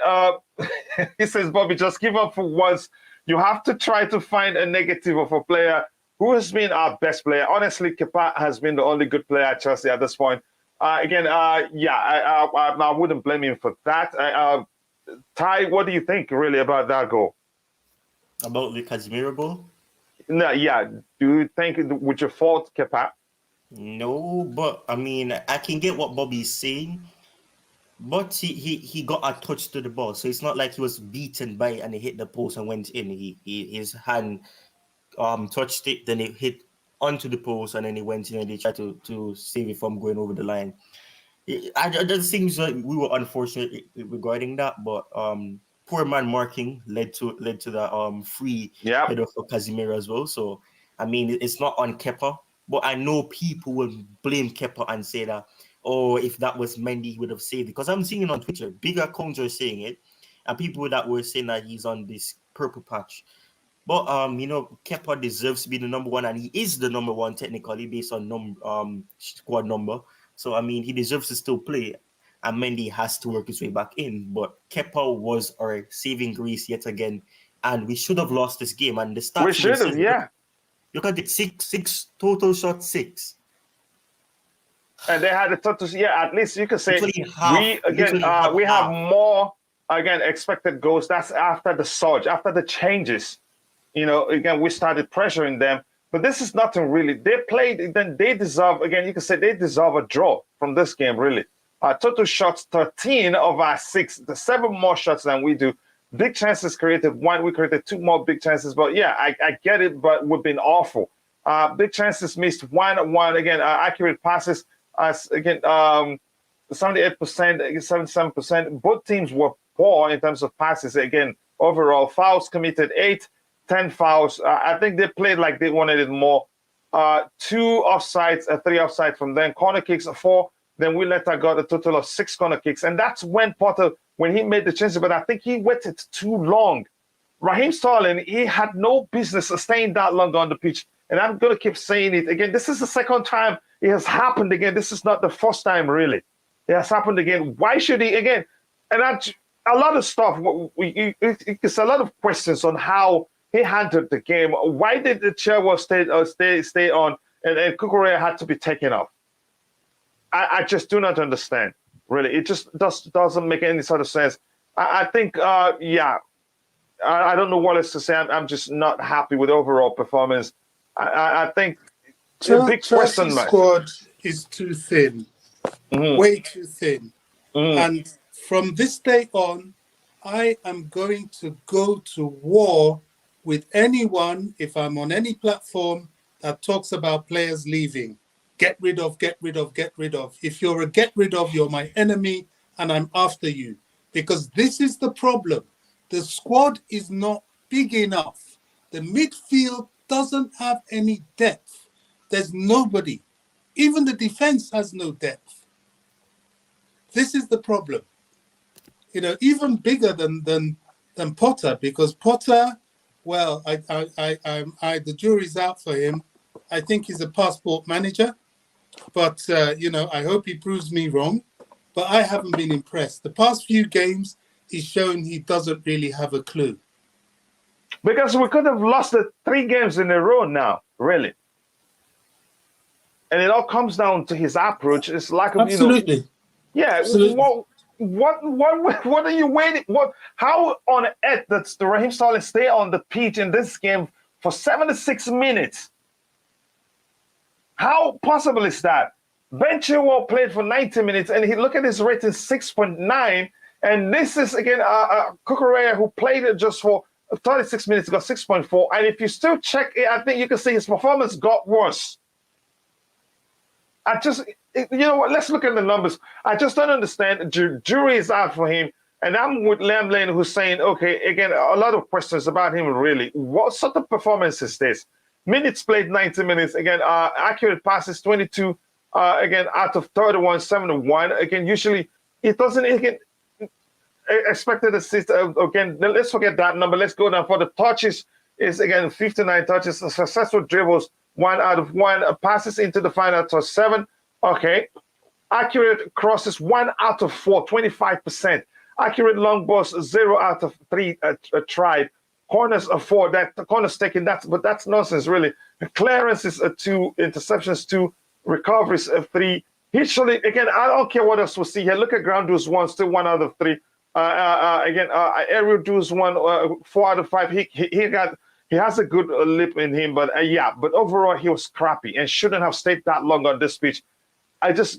he says, Bobby, just give up for once. You have to try to find a negative of a player who has been our best player. Honestly, Kepa has been the only good player at Chelsea at this point. I wouldn't blame him for that. Ty, what do you think really about that goal? About the Casemiro goal? No, yeah. Do you think would you fault Kepa? No, but I mean, I can get what Bobby's saying. But he got a touch to the ball, so it's not like he was beaten by it and he hit the post and went in. His hand touched it, then it hit onto the post, and then he went in and they tried to save it from going over the line. I just think like we were unfortunate regarding that, but poor man marking led to the free header for Casemiro as well. So I mean, it's not on Kepa, but I know people will blame Kepa and say that, oh, if that was Mendy, he would have saved it. Because I'm seeing it on Twitter. Big accounts are saying it. And people that were saying that he's on this purple patch. But, Kepa deserves to be the number one. And he is the number one technically based on squad number. So, I mean, he deserves to still play. And Mendy has to work his way back in. But Kepa was our saving grace yet again. And we should have lost this game. And the stats... We should have, yeah. Look at it, six total shots, 6. And they had a total, at least you could say we have more, expected goals. That's after the surge, after the changes. We started pressuring them. But this is nothing really. They played, then they deserve, you could say they deserve a draw from this game, really. Total shots, 13 of our 6, the 7 more shots than we do. Big chances created 1, we created 2 more big chances. But I get it, but we've been awful. Big chances missed 1, accurate passes. 78%, 77%. Both teams were poor in terms of passes. Again, overall, fouls committed 8, 10 fouls. I think they played like they wanted it more. 2 offsides, 3 offsides from them. Corner kicks, 4. Then we got a total of 6 corner kicks. And that's when Potter, when he made the changes, but I think he waited too long. Raheem Sterling, he had no business staying that long on the pitch. And I'm going to keep saying it again. This is the second time it has happened again. This is not the first time, really. It has happened again. Why should he again? And a lot of stuff. It's a lot of questions on how he handled the game. Why did the chair stay on and Cucurella had to be taken off? I just do not understand. Really, it just doesn't make any sort of sense. I think, I don't know what else to say. I'm just not happy with the overall performance. I think the big question mark. Squad is too thin, way too thin. And from this day on, I am going to go to war with anyone, if I'm on any platform, that talks about players leaving. Get rid of, get rid of, get rid of. If you're a get rid of, you're my enemy, and I'm after you. Because this is the problem. The squad is not big enough. The midfield doesn't have any depth. There's nobody. Even the defense has no depth. This is the problem. Even bigger than Potter, because Potter, well, the jury's out for him. I think he's a passport manager, but I hope he proves me wrong. But I haven't been impressed. The past few games, he's shown he doesn't really have a clue. Because we could have lost the 3 games in a row now, really. And it all comes down to his approach. It's like absolutely. Absolutely. What are you waiting? How on earth does the Raheem Sterling stay on the pitch in this game for 76 minutes? How possible is that? Ben Chilwell played for 90 minutes, and look at his rating, 6.9. And this is again Cucurella, who played it just for 36 minutes, got 6.4. And if you still check it, I think you can see his performance got worse. Let's look at the numbers. I just don't understand. Jury is out for him. And I'm with Liam Lane, who's saying, okay, again, a lot of questions about him, really. What sort of performance is this? Minutes played 90 minutes. Again, accurate passes 22. Again, out of 31, 71. Again, usually it doesn't. Again, expected assist. Again, let's forget that number. Let's go down for the touches. Is again 59 touches. Successful dribbles 1 out of 1. Passes into the final touch 7. Okay. Accurate crosses 1 out of 4, 25%. Accurate long balls 0 out of 3 tried. Corners 4. That corners taken. But that's nonsense really. Clearances 2. Interceptions 2. Recoveries 3. He surely again. I don't care what else we see here. Look at ground duels 1. Still 1 out of 3. Again, aerial duels 1. 4 out of 5. He has a good lip in him, but but overall he was crappy and shouldn't have stayed that long on this pitch.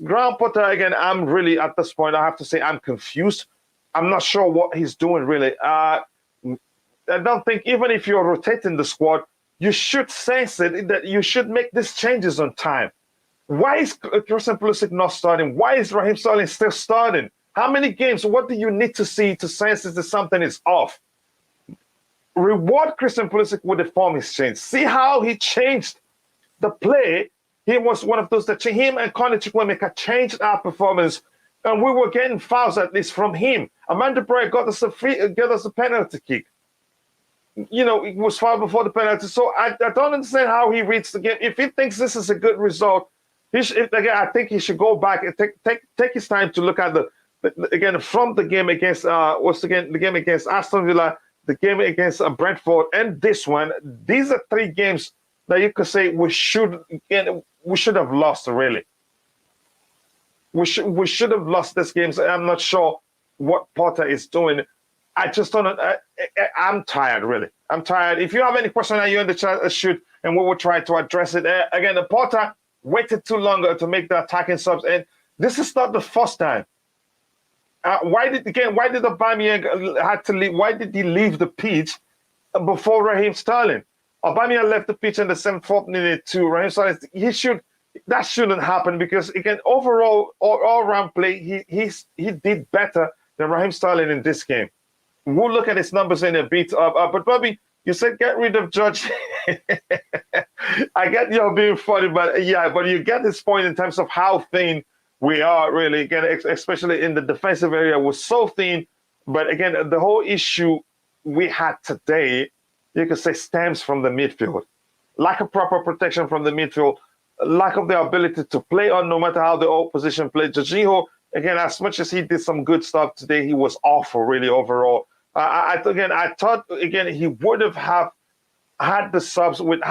Graham Potter again. I'm really at this point. I have to say I'm confused. I'm not sure what he's doing really. I don't think even if you're rotating the squad, you should sense it that you should make these changes on time. Why is Christian Pulisic not starting? Why is Raheem Sterling still starting? How many games? What do you need to see to sense that something is off? Reward Christian Pulisic with the form he's changed. See how he changed the play. He was one of those that him and Conor Chukwuemeka changed our performance, and we were getting fouls at least from him. Amanda Bray got us a penalty kick. You know, it was fouled before the penalty. So I don't understand how he reads the game. If he thinks this is a good result, I think he should go back and take his time to look at again from the game against the game against Aston Villa, the game against Brentford, and this one. These are 3 games that you could say we should have lost really. We should have lost this game. So I'm not sure what Potter is doing. I just don't. I'm tired really. I'm tired. If you have any question, are you in the chat? Shoot, and we will try to address it. Again, the Potter waited too long to make the attacking subs, and this is not the first time. Why did Aubameyang had to leave? Why did he leave the pitch before Raheem Sterling? Aubameyang left the pitch in the 74th minute to Raheem Sterling. That shouldn't happen because again, overall, all round play, he did better than Raheem Sterling in this game. We'll look at his numbers in a bit. But Bobby, you said get rid of Judge. I get you're being funny, but but you get this point in terms of how thin we are really. Again, especially in the defensive area, we're so thin. But again, the whole issue we had today, you could say, stems from the midfield. Lack of proper protection from the midfield, lack of the ability to play on no matter how the opposition played. Jorginho, again, as much as he did some good stuff today, he was awful really overall. I thought he would have had the subs with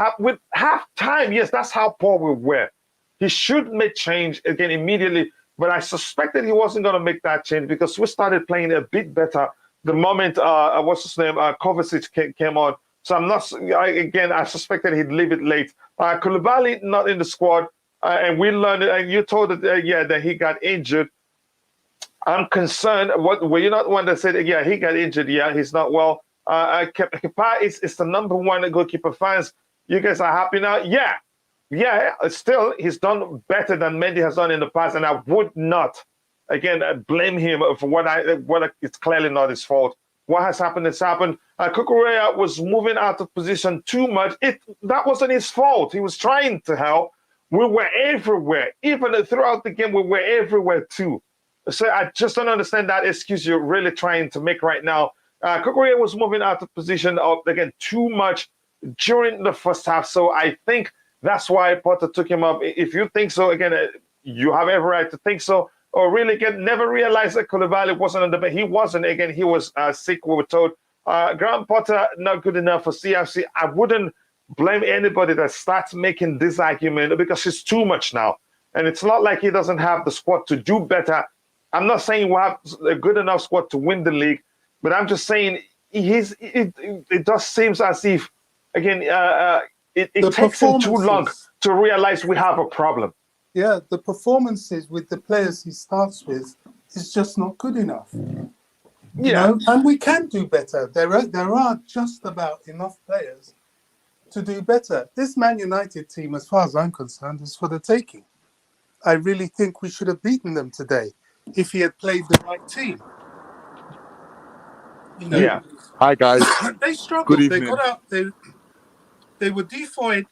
half time. Yes, that's how poor we were. He should make change again immediately, but I suspected he wasn't going to make that change because we started playing a bit better the moment Kovacic came on. So I suspected he'd leave it late. Koulibaly not in the squad, and we learned it. And you told it, that he got injured. I'm concerned. Were you not the one that said, he got injured? Yeah, he's not well. Kepa is the number 1 goalkeeper. Fans, you guys are happy now? Yeah. Still, he's done better than Mendy has done in the past, and I would not, blame him for what it's clearly not his fault. What has happened has happened. Cucurella was moving out of position too much. That wasn't his fault. He was trying to help. We were everywhere. Even throughout the game, we were everywhere too. So I just don't understand that excuse you're really trying to make right now. Cucurella was moving out of position too much during the first half. So I think that's why Potter took him up. If you think so, you have every right to think so. Or really, never realized that Koulibaly wasn't on the bench. He wasn't. He was sick, we were told. Graham Potter, not good enough for CFC. I wouldn't blame anybody that starts making this argument because it's too much now. And it's not like he doesn't have the squad to do better. I'm not saying we have a good enough squad to win the league, but I'm just saying it just seems as if, it takes him too long to realize we have a problem. Yeah, the performances with the players he starts with is just not good enough. You know, and we can do better. There are just about enough players to do better. This Man United team, as far as I'm concerned, is for the taking. I really think we should have beaten them today if he had played the right team. You know, Yeah. Hi guys. They struggled. Good They evening. got out. They they were devoid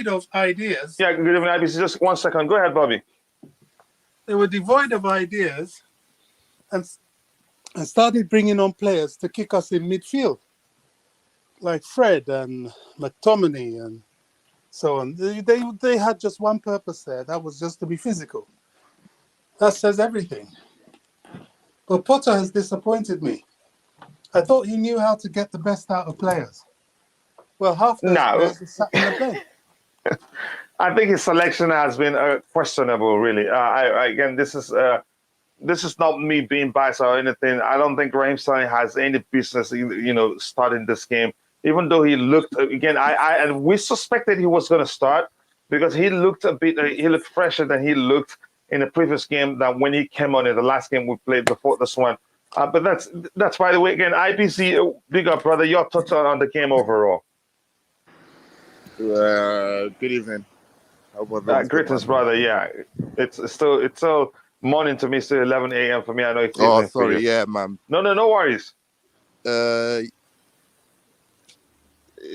of ideas. Yeah, good evening, IBC. Just 1 second. Go ahead, Bobby. They were devoid of ideas and started bringing on players to kick us in midfield, like Fred and McTominay and so on. They had just one purpose there. That was just to be physical. That says everything. But Potter has disappointed me. I thought he knew how to get the best out of players. Well, half those players are sat on the bench. I think his selection has been questionable, really. Again, this is not me being biased or anything. I don't think Raheem Sterling has any business, starting this game. Even though he looked again, and we suspected he was going to start because he looked he looked fresher than he looked in the previous game than when he came on in the last game we played before this one. But that's by the way, again, IBC, big up, brother. Your thoughts on the game overall? Good evening. Greetings, brother. Yeah, it's still morning to me. Still 11 a.m. for me. I know it's evening for you. Yeah, man. No worries.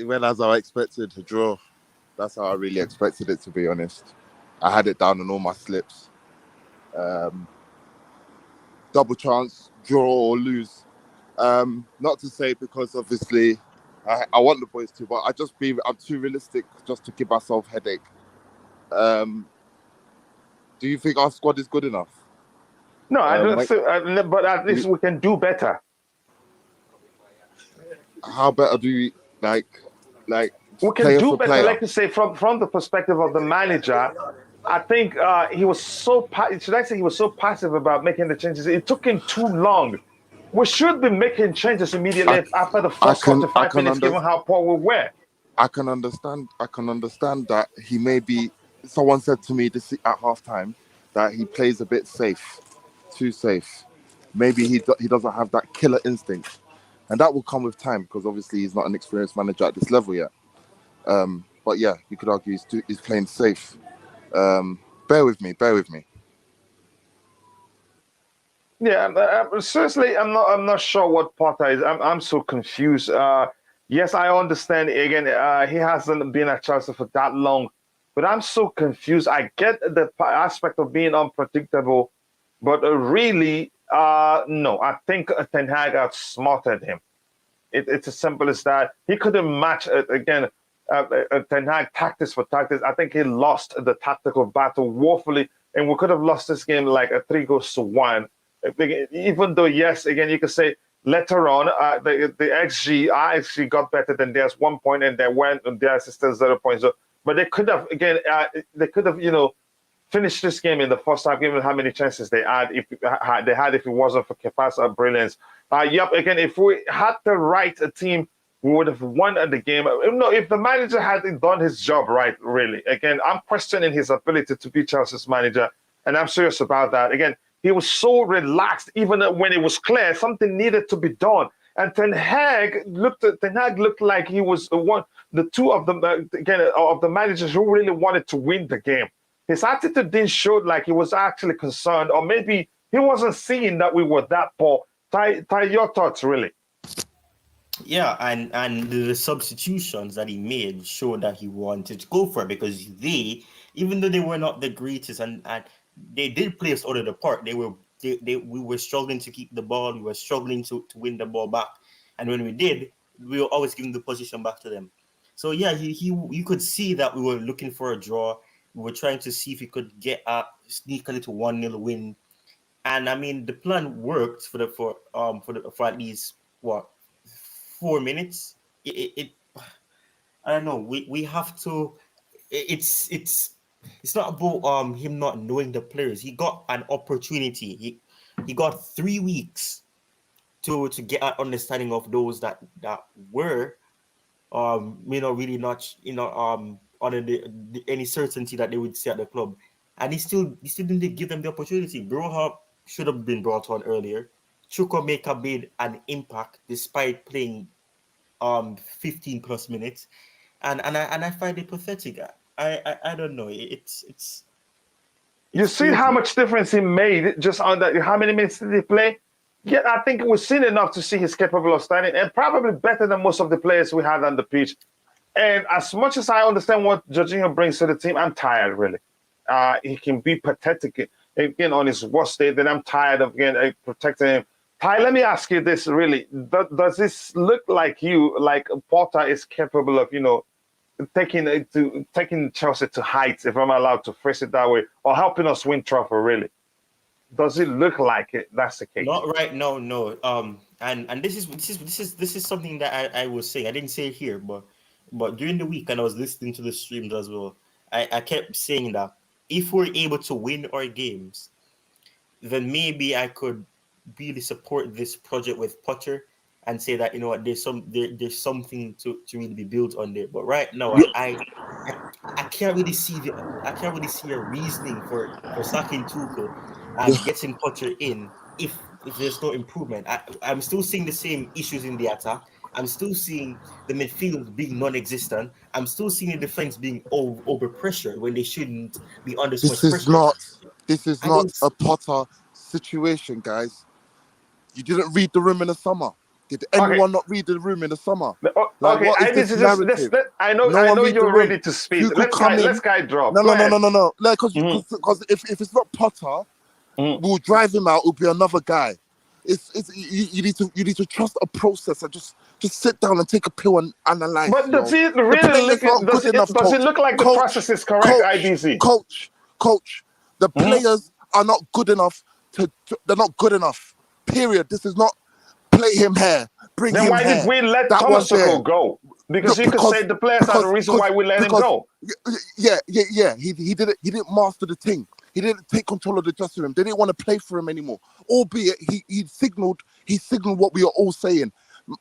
When as I expected to draw, that's how I really expected it, to be honest. I had it down on all my slips. Double chance, draw or lose. Not to say because obviously I want the boys to, but I'm too realistic just to give myself headache. Do you think our squad is good enough? No, I don't. But at least we can do better. How better do we like? We can do better. Like you say, from the perspective of the manager, I think he was so. Should I say he was so passive about making the changes? It took him too long. We should be making changes immediately after the first 45 minutes, given how poor we were. I can understand that he may be. Someone said to me this at halftime that he plays a bit safe, too safe. Maybe he doesn't have that killer instinct, and that will come with time because obviously he's not an experienced manager at this level yet. But yeah, you could argue he's playing safe. Bear with me. Yeah, seriously, I'm not sure what Potter is. I'm so confused. Yes, I understand. Again, he hasn't been at Chelsea for that long, but I'm so confused. I get the aspect of being unpredictable, but really, no. I think Ten Hag outsmarted him. It's as simple as that. He couldn't match again. Ten Hag tactics for tactics. I think he lost the tactical battle woefully, and we could have lost this game like a 3-1. Even though, yes, again, you could say later on, the XG, our XG got better than theirs 1 point, and theirs is still 0 points. So, but they could have, again, finished this game in the first half, given how many chances they had if it wasn't for Kepa's brilliance. Again, if we had the right team, we would have won the game. No, if the manager hadn't done his job right, really. Again, I'm questioning his ability to be Chelsea's manager, and I'm serious about that. Again, he was so relaxed, even when it was clear something needed to be done. And Ten Hag looked like he was the two of them of the managers who really wanted to win the game. His attitude didn't show like he was actually concerned, or maybe he wasn't seeing that we were that poor. Ty, your thoughts, really? Yeah, and the substitutions that he made showed that he wanted to go for it, because even though they were not the greatest, and they did play us out of the park, we were struggling to keep the ball, we were struggling to win the ball back, and when we did, we were always giving the position back to them. So yeah, you could see that we were looking for a draw. We were trying to see if we could sneak a little 1-0 win, and I mean the plan worked for at least 4 minutes. I don't know. We have to. It's not about him not knowing the players. He got an opportunity. He got 3 weeks to get an understanding of those that were really not under any certainty that they would stay at the club, and he still didn't give them the opportunity. Broha should have been brought on earlier. Chukwuemeka made an impact despite playing 15 plus minutes, and I find it pathetic. I don't know. It's you see how much difference he made just on that. How many minutes did he play? Yeah, I think it was seen enough to see he's capable of standing, and probably better than most of the players we had on the pitch. And as much as I understand what Jorginho brings to the team, I'm tired, really. He can be pathetic again on his worst day. Then I'm tired of again protecting him. Ty, let me ask you this: really, does this look like Porter is capable of, taking Chelsea to heights, if I'm allowed to phrase it that way, or helping us win trophy? Really, does it look like it? That's the case. Not right now, no. And this is something that I was saying. I didn't say it here, but during the week, and I was listening to the streams as well. I kept saying that if we're able to win our games, then maybe I could really support this project with Potter and say that, you know what, there's something to really be built on there. But right now, I can't really see a reasoning for sacking Tuchel and getting Potter in if there's no improvement. I'm still seeing the same issues in the attack. I'm still seeing the midfield being non-existent. I'm still seeing the defense being over pressure when they shouldn't be under so much pressure. This is not a Potter situation, guys. You didn't read the room in the summer. Did anyone not read the room in the summer? What is this narrative? I know you're ready to speak. Let's guy drop. No. Because if it's not Potter, we'll drive him out. It'll be another guy. You need to trust a process and just sit down and take a pill and analyze. But does it really look like the process is correct, IBC? Coach, the players are not good enough they're not good enough. Period. This is not play him here. Bring him here. Then why did we let Thomas Tuchel go? Because you could say the players are the reason why we let him go. Yeah. He didn't master the thing. He didn't take control of the dressing room. They didn't want to play for him anymore. Albeit he signaled what we are all saying.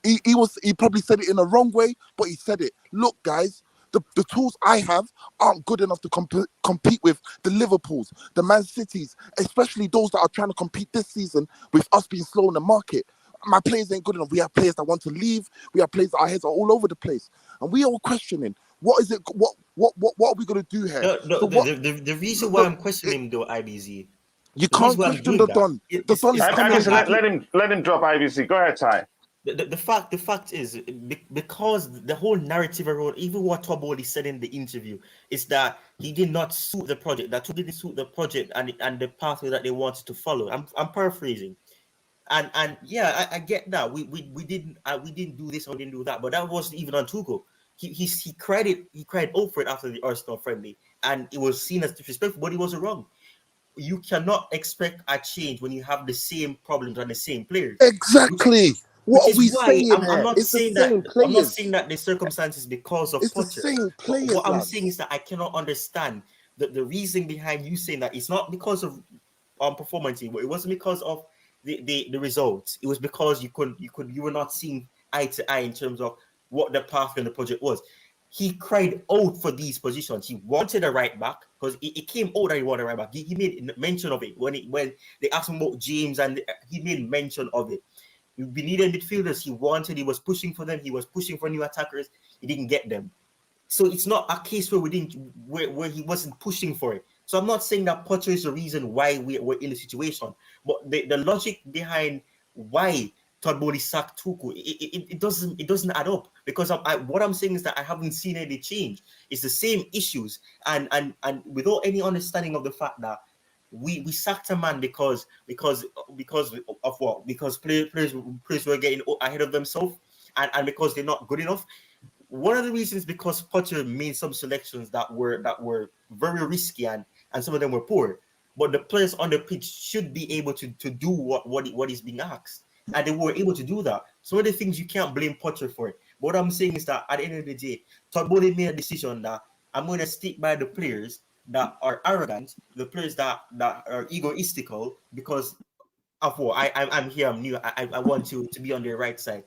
He probably said it in the wrong way, but he said it. Look, guys, the tools I have aren't good enough to compete with the Liverpools, the Man Cities, especially those that are trying to compete this season with us being slow in the market. My players ain't good enough. We have players that want to leave. We have players that our heads are all over the place, and we are all questioning what is it? What are we gonna do here? The reason why I'm questioning though, IBZ. You can't question the Don. The Don is coming. Let him drop IBC. Go ahead, Ty. The fact is, because the whole narrative around, even what Toboli said in the interview, is that he did not suit the project. That didn't suit the project and the pathway that they wanted to follow. I'm paraphrasing, and yeah, I get that we didn't do this or didn't do that, but that wasn't even on Tuchel. He cried out for it after the Arsenal friendly, and it was seen as disrespectful, but he wasn't wrong. You cannot expect a change when you have the same problems and the same players. Exactly. What are we saying? I'm not saying that the circumstances because of Potter. It's the same players. What I'm saying is that I cannot understand the reason behind you saying that it's not because of performance, but it wasn't because of the results. It was because you were not seeing eye to eye in terms of what the path in the project was. He cried out for these positions. He wanted a right back because it came out that he wanted a right back. He made mention of it when they asked him about James, and he made mention of it. We needed midfielders. He was pushing for them. He was pushing for new attackers. He didn't get them. So it's not a case where he wasn't pushing for it. So I'm not saying that Potter is the reason why we're in the situation, but the logic behind why Todd Bowley sacked Tuchel, it doesn't add up, because what I'm saying is that I haven't seen any change. It's the same issues, and without any understanding of the fact that we sacked a man because of what? Because players were getting ahead of themselves, and because they're not good enough. One of the reasons because Potter made some selections that were very risky, and some of them were poor. But the players on the pitch should be able to do what is being asked, and they were able to do that. Some of the things you can't blame Potter for it. But what I'm saying is that at the end of the day, Todd Bowley made a decision that I'm going to stick by the players that are arrogant, the players that are egoistical because of what I'm here, I'm new. I want to be on the right side.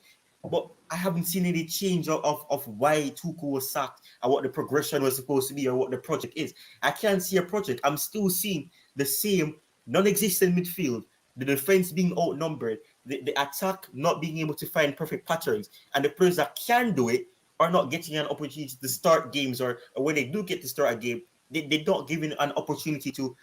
But I haven't seen any change of why Tuchel was sacked and what the progression was supposed to be or what the project is. I can't see a project. I'm still seeing the same non-existent midfield, the defense being outnumbered, the attack not being able to find perfect patterns, and the players that can do it are not getting an opportunity to start games, or when they do get to start a game, they're not given an opportunity to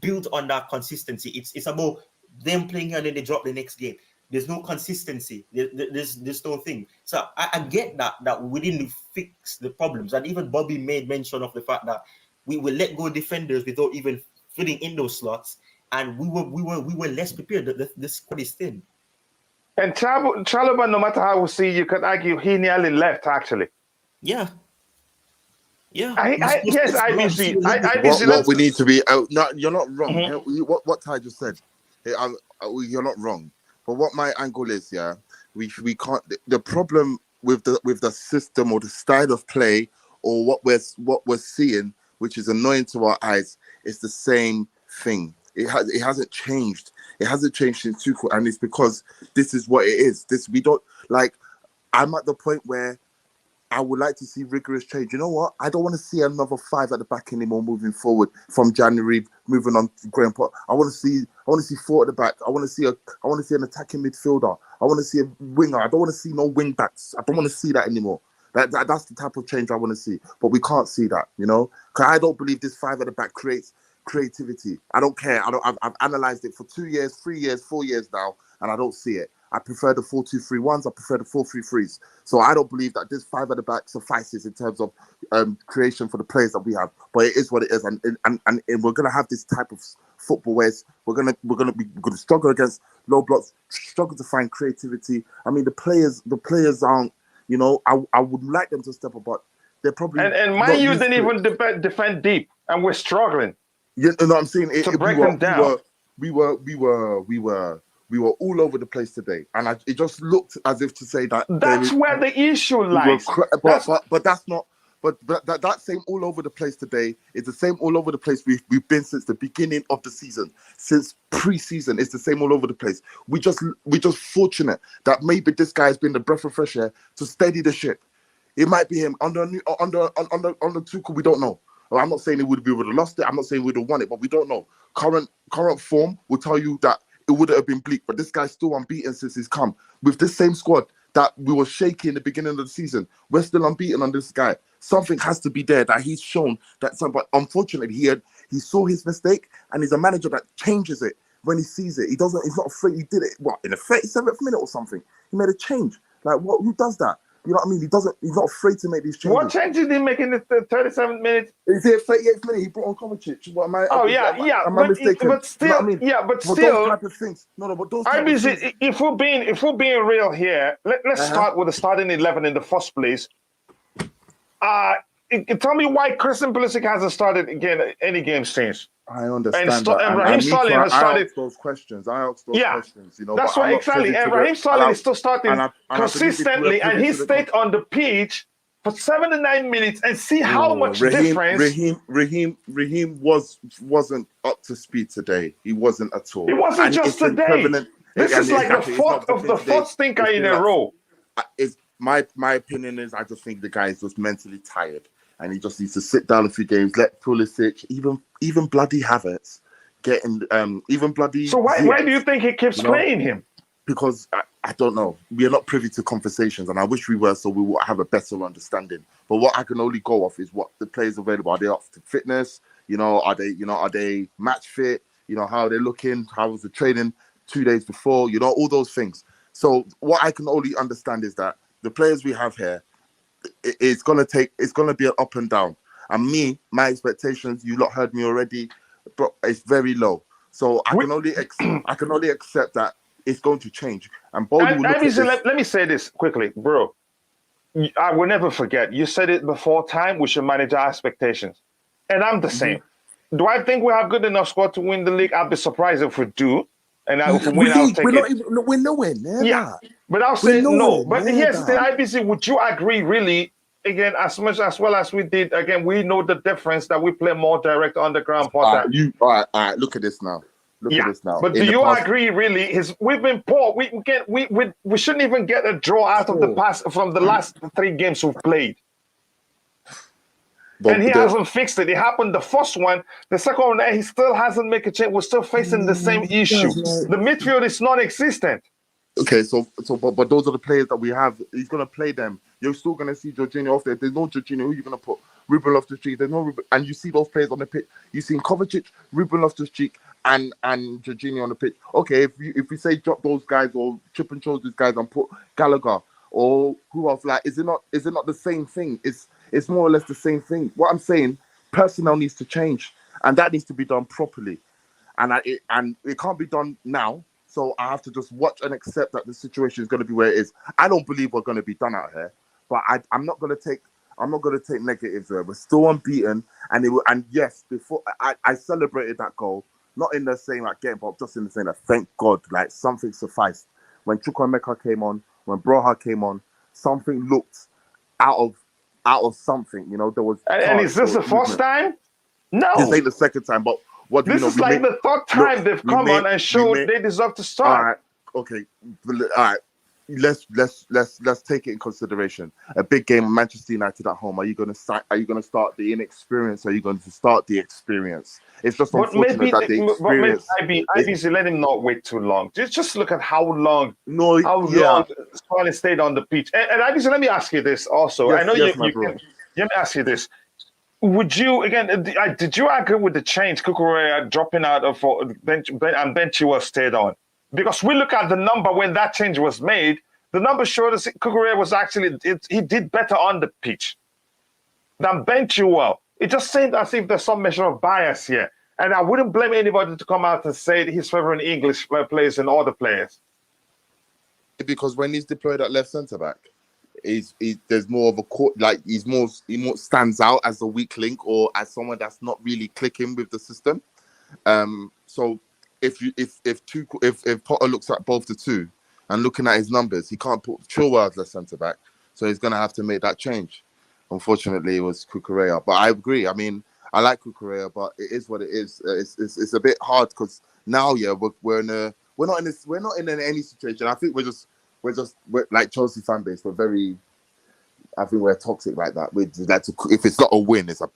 build on that consistency. It's about them playing here and then they drop the next game. There's no consistency. There's no thing. So I get that we didn't fix the problems. And even Bobby made mention of the fact that we will let go defenders without even filling in those slots, and we were less prepared. The squad is thin. And Chalobah, no matter how we see, you could argue he nearly left actually. Yeah. Yeah. Yes, IBC. What we need to be. No, you're not wrong. Mm-hmm. What Ty just said, you're not wrong. But what my angle is, yeah, we can't. The problem with the system or the style of play or what we're seeing, which is annoying to our eyes, is the same thing. It hasn't changed. It hasn't changed since Tuchel, and it's because this is what it is. We don't like. I'm at the point where I would like to see rigorous change. You know what? I don't want to see another 5 at the back anymore moving forward from January, moving on to Graham Potter. I want to see 4 at the back. I want to see an attacking midfielder. I want to see a winger. I don't want to see no wing backs. I don't want to see that anymore. That's the type of change I want to see. But we can't see that, you know? Because I don't believe this 5 at the back creates creativity. I don't care. I've analysed it for 2 years, 3 years, 4 years now, and I don't see it. I prefer the 4-2-3-1s. I prefer the 4-3-3s. So I don't believe that this 5 at the back suffices in terms of creation for the players that we have. But it is what it is, and we're gonna have this type of football where we're gonna struggle against low blocks, struggle to find creativity. I mean, the players aren't. You know, I would like them to step up, but they're probably and Man U didn't even defend deep, and we're struggling. You know what I'm saying? To break them down. We were all over the place today, and it just looked as if to say that that's where the issue lies. But that's not. But that same all over the place today is the same all over the place we've been since the beginning of the season, since pre-season. It's the same all over the place. We're just fortunate that maybe this guy's been the breath of fresh air to steady the ship. It might be him under Tuchel. We don't know. Well, I'm not saying we would have lost it. I'm not saying we would have won it, but we don't know. Current form will tell you that it would have been bleak, but this guy's still unbeaten since he's come. With this same squad that we were shaky in the beginning of the season, we're still unbeaten on this guy. Something has to be there that he's shown that but unfortunately he saw his mistake, and he's a manager that changes it when he sees it. He's not afraid. He did it in the 37th minute or something. He made a change. Like who does that? You know what I mean? He's not afraid to make these changes. What change did he make in the 37th minute? Is it 38th minute? He brought on Kovacic. Am I mistaken? But still, you know what I mean? but those still, type of things. No, but those type of things. If we're being real here, let's start with the starting 11 in the first place. Tell me why Christian Pulisic hasn't started again any games since. I understand that. And Raheem Sterling has started. I asked those questions. Questions. You know, that's why exactly. And Raheem Sterling is still starting consistently, and he stayed on the pitch for 79 minutes. And see how much difference. Raheem wasn't up to speed today. He wasn't at all. It wasn't just today. This is like the fourth stinker in a row. My opinion is I just think the guy is just mentally tired. And he just needs to sit down a few games, let Pulisic, even bloody Havertz, even bloody. So why do you think he keeps playing him? Because I don't know. We are not privy to conversations, and I wish we were, so we will have a better understanding. But what I can only go off is what the players available. Are they up to fitness? You know, are they match fit? You know, how are they looking? How was the training 2 days before? You know, all those things. So what I can only understand is that the players we have here. It's gonna be an up and down. And my expectations, you lot heard me already, but it's very low. So I can only accept that it's going to change. And let me say this quickly, bro. I will never forget. You said it before time. We should manage our expectations, and I'm the same. Do I think we have good enough squad to win the league? I'll be surprised if we do. And if we win, I'll take it. We're nowhere near that. But I'll say no. But here's the IBC. Would you agree, really, again, as well as we did, again, we know the difference that we play more direct underground. All right, look at this now. Look at this now. But do you agree, really? We've been poor. We shouldn't even get a draw out of the past from the last 3 games we've played. And he hasn't fixed it. It happened the first one. The second one, he still hasn't made a change. We're still facing the same issue. The midfield is non-existent. Okay, but those are the players that we have. He's going to play them. You're still going to see Jorginho off there. There's no Jorginho. Who are you going to put? Ruben Loftus-Cheek. There's no Ruben. And you see those players on the pitch. You've seen Kovacic, Ruben Loftus-Cheek, and Jorginho on the pitch. Okay, if we say drop those guys or chip and chose these guys and put Gallagher or who else, like, is it not the same thing? It's more or less the same thing. What I'm saying, personnel needs to change, and that needs to be done properly. And it can't be done now. So I have to just watch and accept that the situation is going to be where it is. I don't believe we're going to be done out here, but I'm not going to take negatives there. We're still unbeaten, and yes, before I celebrated that goal, not in the same like game, but just in the saying that thank God, like something sufficed. When Chukwuemeka came on, when Broha came on, something looked out of something. You know, there was. And is this the first time? No. This ain't the second time, but what do you This know? is like the third time they've come on and showed they deserve to All start. right, okay, all right. Let's take it in consideration. A big game, Manchester United at home. Are you going to start the inexperience? Or are you going to start the experience? It's just unfortunate that the experience. But maybe IBC let him not wait too long. Just look at how long Spalletti stayed on the pitch. And IBC, let me ask you this also. Yes, I know yes, you can. Let me ask you this. Would you did you agree with the change Cucurella dropping out of bench and Benchua stayed on? Because we look at the number when that change was made, the number showed us Cucurella was actually he did better on the pitch than Benchua. It just seemed as if there's some measure of bias here, and I wouldn't blame anybody to come out and say he's favoring English players and other players. Because when he's deployed at left centre back, there's more of a court, like he more stands out as a weak link or as someone that's not really clicking with the system. So if Potter looks at both the two and looking at his numbers, he can't put Chilwell as left centre back, so he's gonna have to make that change. Unfortunately, it was Cucurella, but I agree. I mean, I like Cucurella, but it is what it is. It's a bit hard because now, we're not in any situation. I think we're like Chelsea fan base. I think we're toxic like that. We like to, if it's not a win, it's a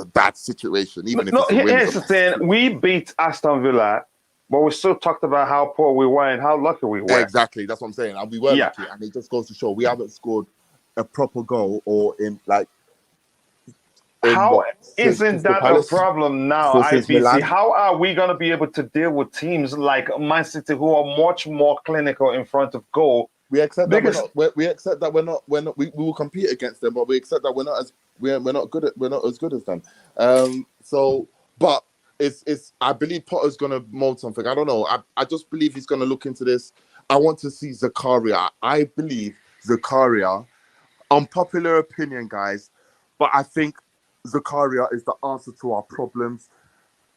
bad situation. Even if it's a win, here's the thing: we beat Aston Villa, but we still talked about how poor we were and how lucky we were. Exactly, that's what I'm saying. And we were lucky, and it just goes to show we haven't scored a proper goal or isn't that a problem now, IBC? How are we going to be able to deal with teams like Man City who are much more clinical in front of goal? We accept that we accept that we're not. We will compete against them, but we accept that we're not as good as them. But it's. I believe Potter's going to mold something. I don't know. I just believe he's going to look into this. I want to see Zakaria. I believe Zakaria. Unpopular opinion, guys, but I think Zakaria is the answer to our problems.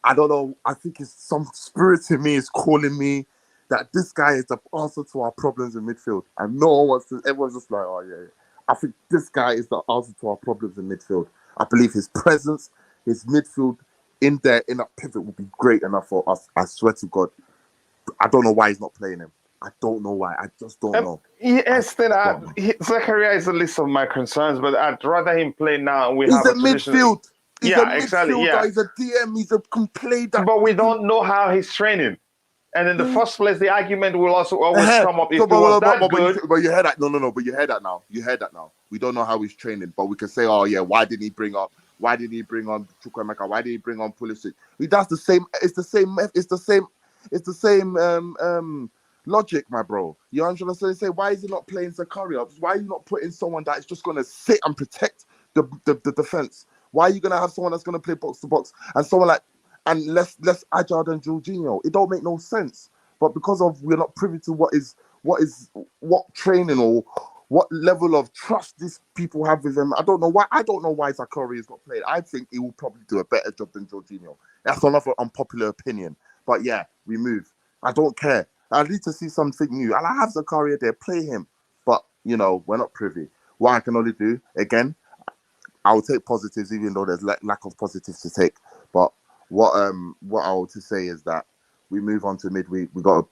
I don't know. I think it's some spirit in me is calling me that this guy is the answer to our problems in midfield. And no one wants to. Everyone's just like, oh yeah. I think this guy is the answer to our problems in midfield. I believe his presence, his midfield in there in that pivot would be great enough for us. I swear to God. I don't know why he's not playing him. I don't know why. I just don't know. Yes, Zakaria is the least of my concerns, but I'd rather him play now. He's a midfield. He's a midfielder. Exactly. Yeah. He's a DM. He's a complete. But we don't know how he's training. And in the first place, the argument will also always come up if he was that good. But you heard that. No. But you heard that now. We don't know how he's training, but we can say, oh yeah, why didn't he bring on Chukwuemeka? Why did he bring on Pulisic? That's the same. It's the same logic, my bro. You know what I'm trying to say? Why is he not playing Zakaria? Why are you not putting someone that is just going to sit and protect the defense? Why are you going to have someone that's going to play box to box and someone and less agile than Jorginho? It don't make no sense. But because we're not privy to what training or what level of trust these people have with him, I don't know why Zakaria is not playing. I think he will probably do a better job than Jorginho. That's another unpopular opinion. But yeah, we move. I don't care. I need to see something new. And I have Zakaria there, play him. But, we're not privy. What I can only do, again, I will take positives, even though there's lack of positives to take. But what I want to say is that we move on to midweek. We got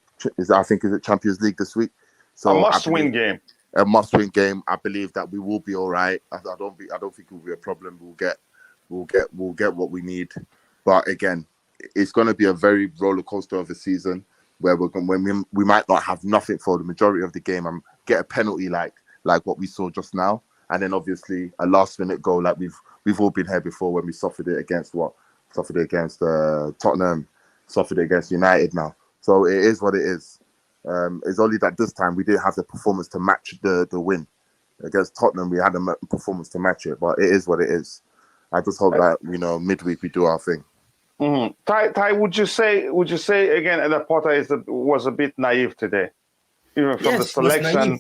I think is it Champions League this week? So a must-win game. A must-win game. I believe that we will be all right. I don't think it will be a problem. We'll get what we need. But again, it's going to be a very roller coaster of a season, where we might not have nothing for the majority of the game and get a penalty like what we saw just now, and then obviously a last-minute goal like we've all been here before when we suffered it against Tottenham. suffered against United now. So it is what it is. It's only that this time we didn't have the performance to match the win. Against Tottenham, we had a performance to match it, but it is what it is. I just hope that, midweek we do our thing. Mm-hmm. Ty, would you say again that Potter was a bit naive today, even from the selection?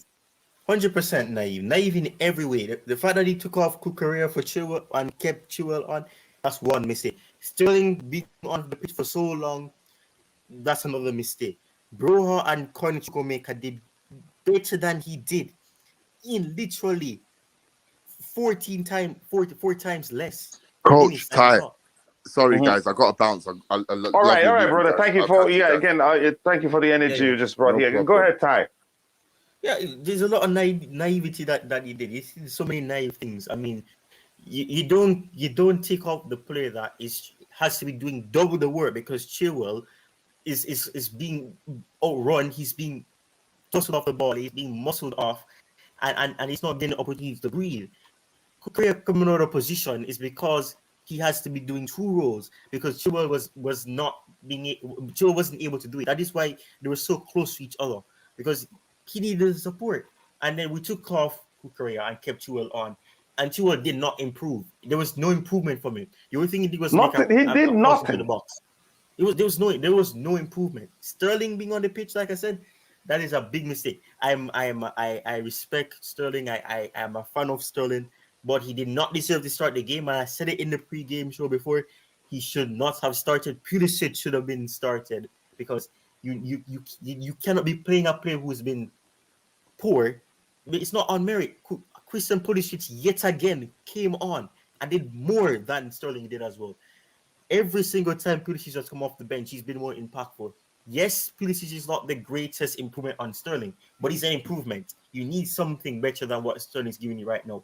100% naive. Naive in every way. The fact that he took off Kukurea for Chilwell and kept Chilwell on, that's one mistake. Sterling being on the pitch for so long, that's another mistake. Broha and Koenigsegger did better than he did in literally 44 times less. Coach Ty, sorry Mm-hmm. guys, I got to bounce. All right, brother. Thank you for thank you for the energy you just brought here. Go ahead, Ty. Yeah, there's a lot of naivety that he did. He did so many naive things. I mean, you don't take off the player that has to be doing double the work because Chilwell is being outrun. He's being tossed off the ball. He's being muscled off, and he's not getting the opportunity to breathe. Kukurea coming out of position is because he has to be doing two roles because Chilwell wasn't able to do it. That is why they were so close to each other because he needed support. And then we took off Kukurea and kept Chilwell on. And Chilwell did not improve. There was no improvement from him. The only thing he did was nothing. He did nothing. The box. There was no improvement. Sterling being on the pitch, like I said, that is a big mistake. I respect Sterling. I am a fan of Sterling, but he did not deserve to start the game. And I said it in the pre-game show before. He should not have started. Pulisic should have been started because you cannot be playing a player who's been poor. It's not on merit. Christian Pulisic yet again came on and did more than Sterling did as well. Every single time Pulisic has come off the bench, he's been more impactful. Yes, Pulisic is not the greatest improvement on Sterling, but he's an improvement. You need something better than what Sterling's giving you right now.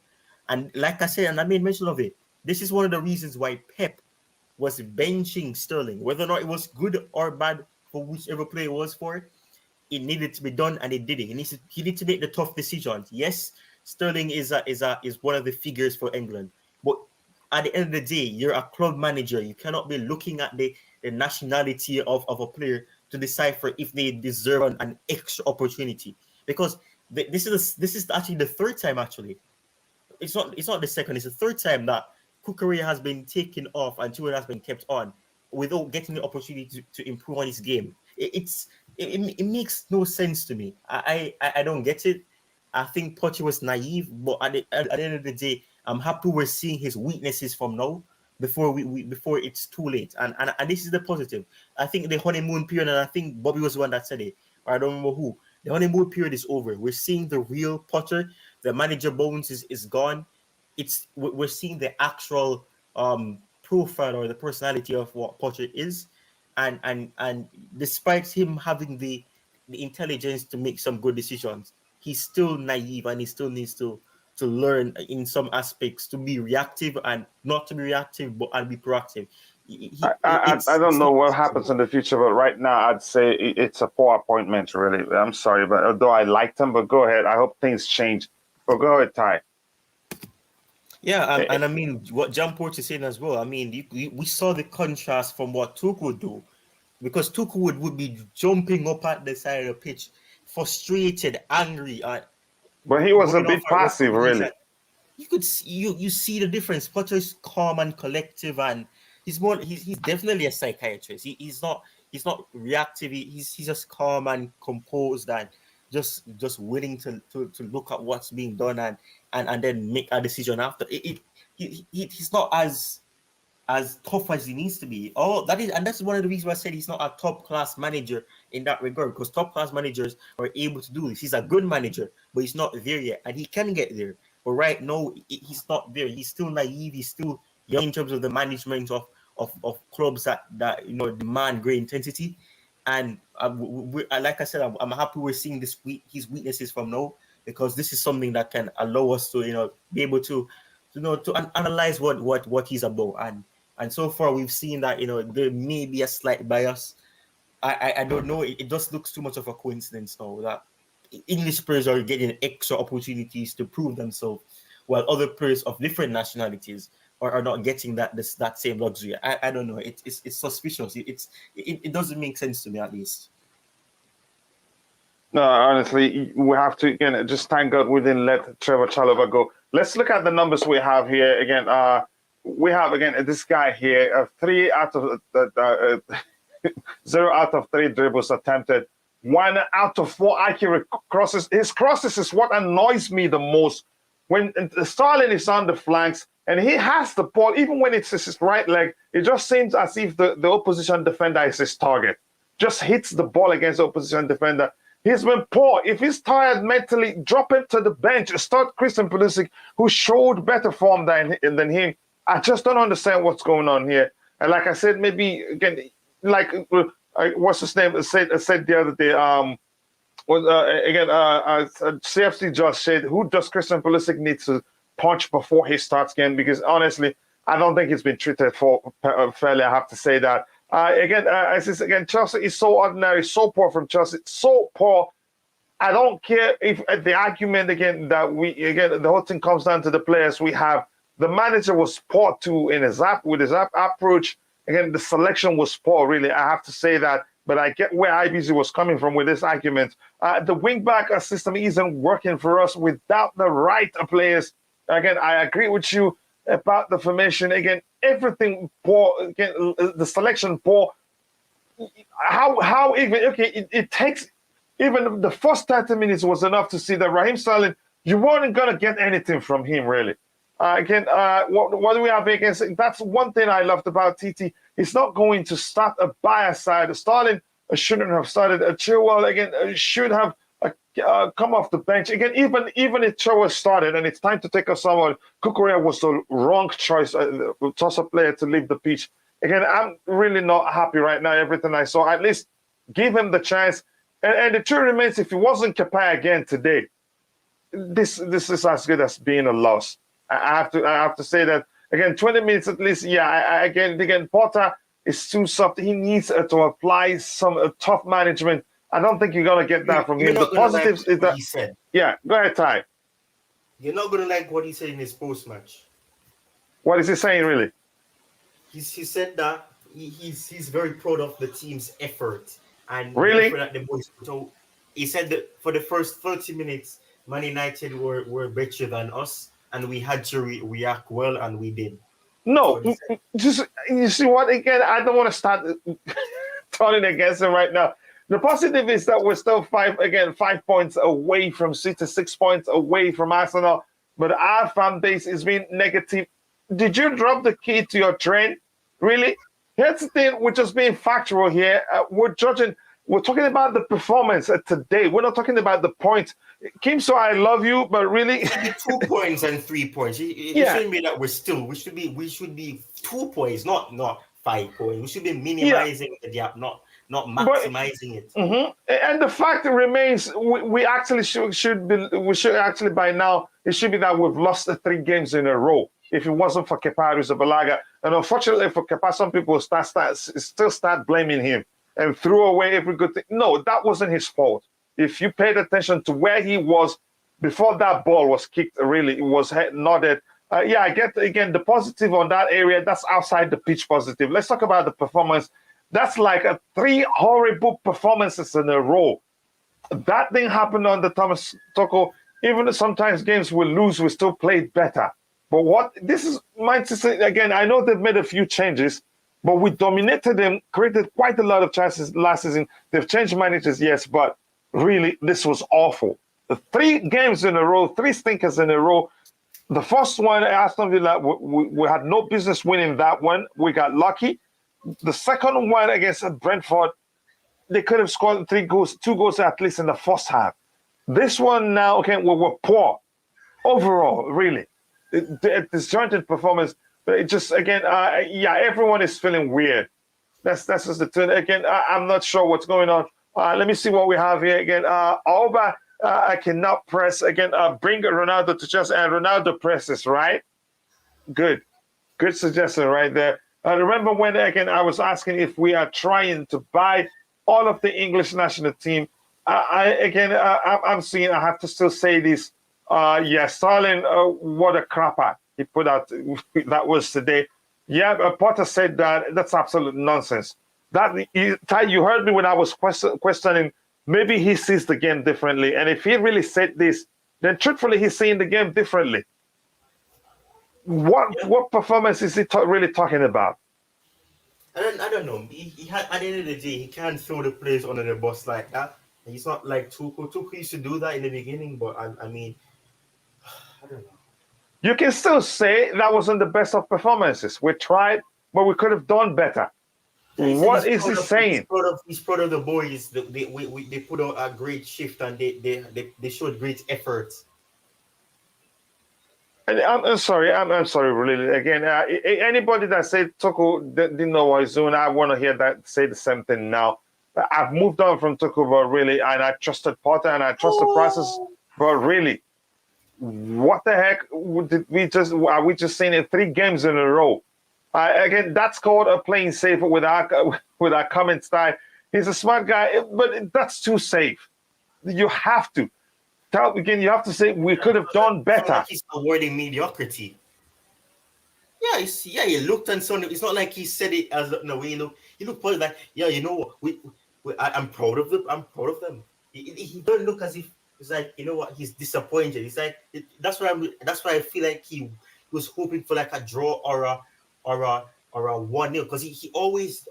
And like I said, and I made mention of it, this is one of the reasons why Pep was benching Sterling. Whether or not it was good or bad for whichever player it was for, it needed to be done, and it did it. He needed to make the tough decisions. Yes, Sterling is one of the figures for England, but at the end of the day, you're a club manager. You cannot be looking at the nationality of a player to decipher if they deserve an extra opportunity. Because this is actually the third time. Actually, it's not the second. It's the third time that Kukurea has been taken off and Chilwell has been kept on without getting the opportunity to improve on his game. It makes no sense to me. I don't get it. I think Poche was naive, but at the end of the day, I'm happy we're seeing his weaknesses from now before it's too late. And this is the positive. I think the honeymoon period, and I think Bobby was the one that said it, or I don't remember who. The honeymoon period is over. We're seeing the real Potter. The manager bones is gone. We're seeing the actual profile or the personality of what Potter is. And despite him having the intelligence to make some good decisions, he's still naive and he still needs to learn in some aspects to be reactive and not to be reactive, but and be proactive. I don't know what happens in the future, but right now I'd say it's a poor appointment, really. I'm sorry, but although I liked him, but go ahead. I hope things change. But go ahead, Ty. Yeah, and I mean, what John Porter is saying as well, I mean, we saw the contrast from what Tuchel would do, because Tuchel would be jumping up at the side of the pitch, frustrated, angry. But he was a bit passive, really. You see the difference. Potter is calm and collective, and he's definitely a psychiatrist. He's not reactive. He's just calm and composed and just willing to look at what's being done and then make a decision after. He's not as tough as he needs to be. That's one of the reasons why I said he's not a top class manager in that regard, because top class managers are able to do this. He's a good manager, but he's not there yet, and he can get there. But right now, he's not there. He's still naive. He's still young in terms of the management of clubs that demand great intensity. And like I said, I'm happy we're seeing his weaknesses from now, because this is something that can allow us to be able to analyze what he's about. And so far we've seen that there may be a slight bias. I don't know. It just looks too much of a coincidence now that English players are getting extra opportunities to prove themselves, while other players of different nationalities are not getting that same luxury. I don't know. It's suspicious. It doesn't make sense to me, at least. No, honestly, we have to again just thank God we didn't let Trevor Chalobah go. Let's look at the numbers we have here again. We have again this guy here, 3 out of 0 out of 3 dribbles attempted, 1 out of 4 accurate crosses. His crosses is what annoys me the most. When Sterling is on the flanks and he has the ball, even when it's his right leg, it just seems as if the opposition defender is his target. Just hits the ball against the opposition defender. He's been poor. If he's tired mentally, drop him to the bench. Start Christian Pulisic, who showed better form than him. I just don't understand what's going on here. And like I said, maybe again, like what's his name said the other day. CFC just said, who does Christian Pulisic need to punch before he starts game? Because honestly, I don't think he's been treated fairly. I have to say that. Chelsea is so ordinary, so poor from Chelsea, so poor. I don't care if the argument again that the whole thing comes down to the players we have. The manager was poor too in his approach. Again, the selection was poor, really. I have to say that. But I get where IBZ was coming from with this argument. The wing-back system isn't working for us without the right players. Again, I agree with you about the formation. Again, everything poor. Again, the selection poor. How even, okay, it takes, even the first 30 minutes was enough to see that Raheem Sterling, you weren't going to get anything from him, really. What do we have against? That's one thing I loved about TT. He's not going to start a bias side. Sterling shouldn't have started. Chilwell again should have come off the bench again. Even if Chilwell started and it's time to take us someone, Kukurea was the wrong choice, toss-up player to leave the pitch. Again, I'm really not happy right now. Everything I saw, at least give him the chance. And the truth remains, if he wasn't Kepa again today, this is as good as being a loss. I have to say that again. 20 minutes at least. Yeah. Again, Potter is too soft. He needs to apply some tough management. I don't think you're gonna get that from him. The positives is that he said. Yeah. Go ahead, Ty. You're not gonna like what he said in his post-match. What is he saying, really? He said that he's very proud of the team's effort and really the effort that the boys. So he said that for the first 30 minutes, Man United were better than us. And we had to react well, and we did. No, just you see what? Again, I don't want to start turning against him right now. The positive is that we're still 5 points away from City, 6 points away from Arsenal. But our fan base is being negative. Did you drop the key to your train? Really? Here's the thing. We're just being factual here. We're judging. We're talking about the performance today. We're not talking about the points. Kim, so I love you, but really, 2 points and 3 points. It shouldn't be that we should be 2 points, not 5 points. We should be minimizing the gap, not maximizing it. Mm-hmm. And the fact remains, we actually should actually by now it should be that we've lost the 3 games in a row. If it wasn't for Kepa Arrizabalaga, and unfortunately for Kepa, some people still start blaming him and threw away every good thing. No, that wasn't his fault. If you paid attention to where he was before that ball was kicked, really, it was nodded. I get, again, the positive on that area. That's outside the pitch positive. Let's talk about the performance. That's like 3 horrible performances in a row. That thing happened on the Thomas Tuchel. Even sometimes games we lose, we still played better. But this is Manchester, again, I know they've made a few changes, but we dominated them, created quite a lot of chances last season. They've changed managers, yes, but really, this was awful. The 3 games in a row, 3 stinkers in a row. The first one, Aston Villa, we had no business winning that one. We got lucky. The second one against Brentford, they could have scored 2 goals at least in the first half. This one now, okay, we were poor overall, really. Disjointed performance. It just, again, everyone is feeling weird. That's just the thing. Again, I'm not sure what's going on. Let me see what we have here again. Alba, I cannot press again. Bring Ronaldo to Chelsea, and Ronaldo presses, right? Good suggestion right there. Remember when again I was asking if we are trying to buy all of the English national team. I'm seeing. I have to still say this. Sterling, what a crapper. he put out that was today. Yeah, Potter said that. That's absolute nonsense. Ty, you heard me when I was questioning. Maybe he sees the game differently, and if he really said this, then truthfully, he's seeing the game differently. What performance is he really talking about? I don't know. He had, at the end of the day, he can't throw the players under the bus like that. He's not like Tuchel. Tuchel used to do that in the beginning, but I mean, I don't know. You can still say that wasn't the best of performances. We tried, but we could have done better. What is he saying? He's proud of the boys. They put out a great shift and they showed great effort. And I'm sorry, really. Again, anybody that said Tuchel didn't know what he's doing, I want to hear that say the same thing now. I've moved on from Tuchel, but really, and I trusted Potter and I trust the process, but really, what the heck are we just seeing in 3 games in a row? Again, that's called playing safe with our comment style. He's a smart guy, but that's too safe. You have to. You have to say we could have done better. Like he's avoiding mediocrity. Yeah, he looked and so it's not like he said it as no way. He looked probably like, yeah, you know what, I'm proud of them. I'm proud of them. He don't look as if it's like, you know what, he's disappointed. It's like that's why I feel like he was hoping for like a draw or a 1-0 because he always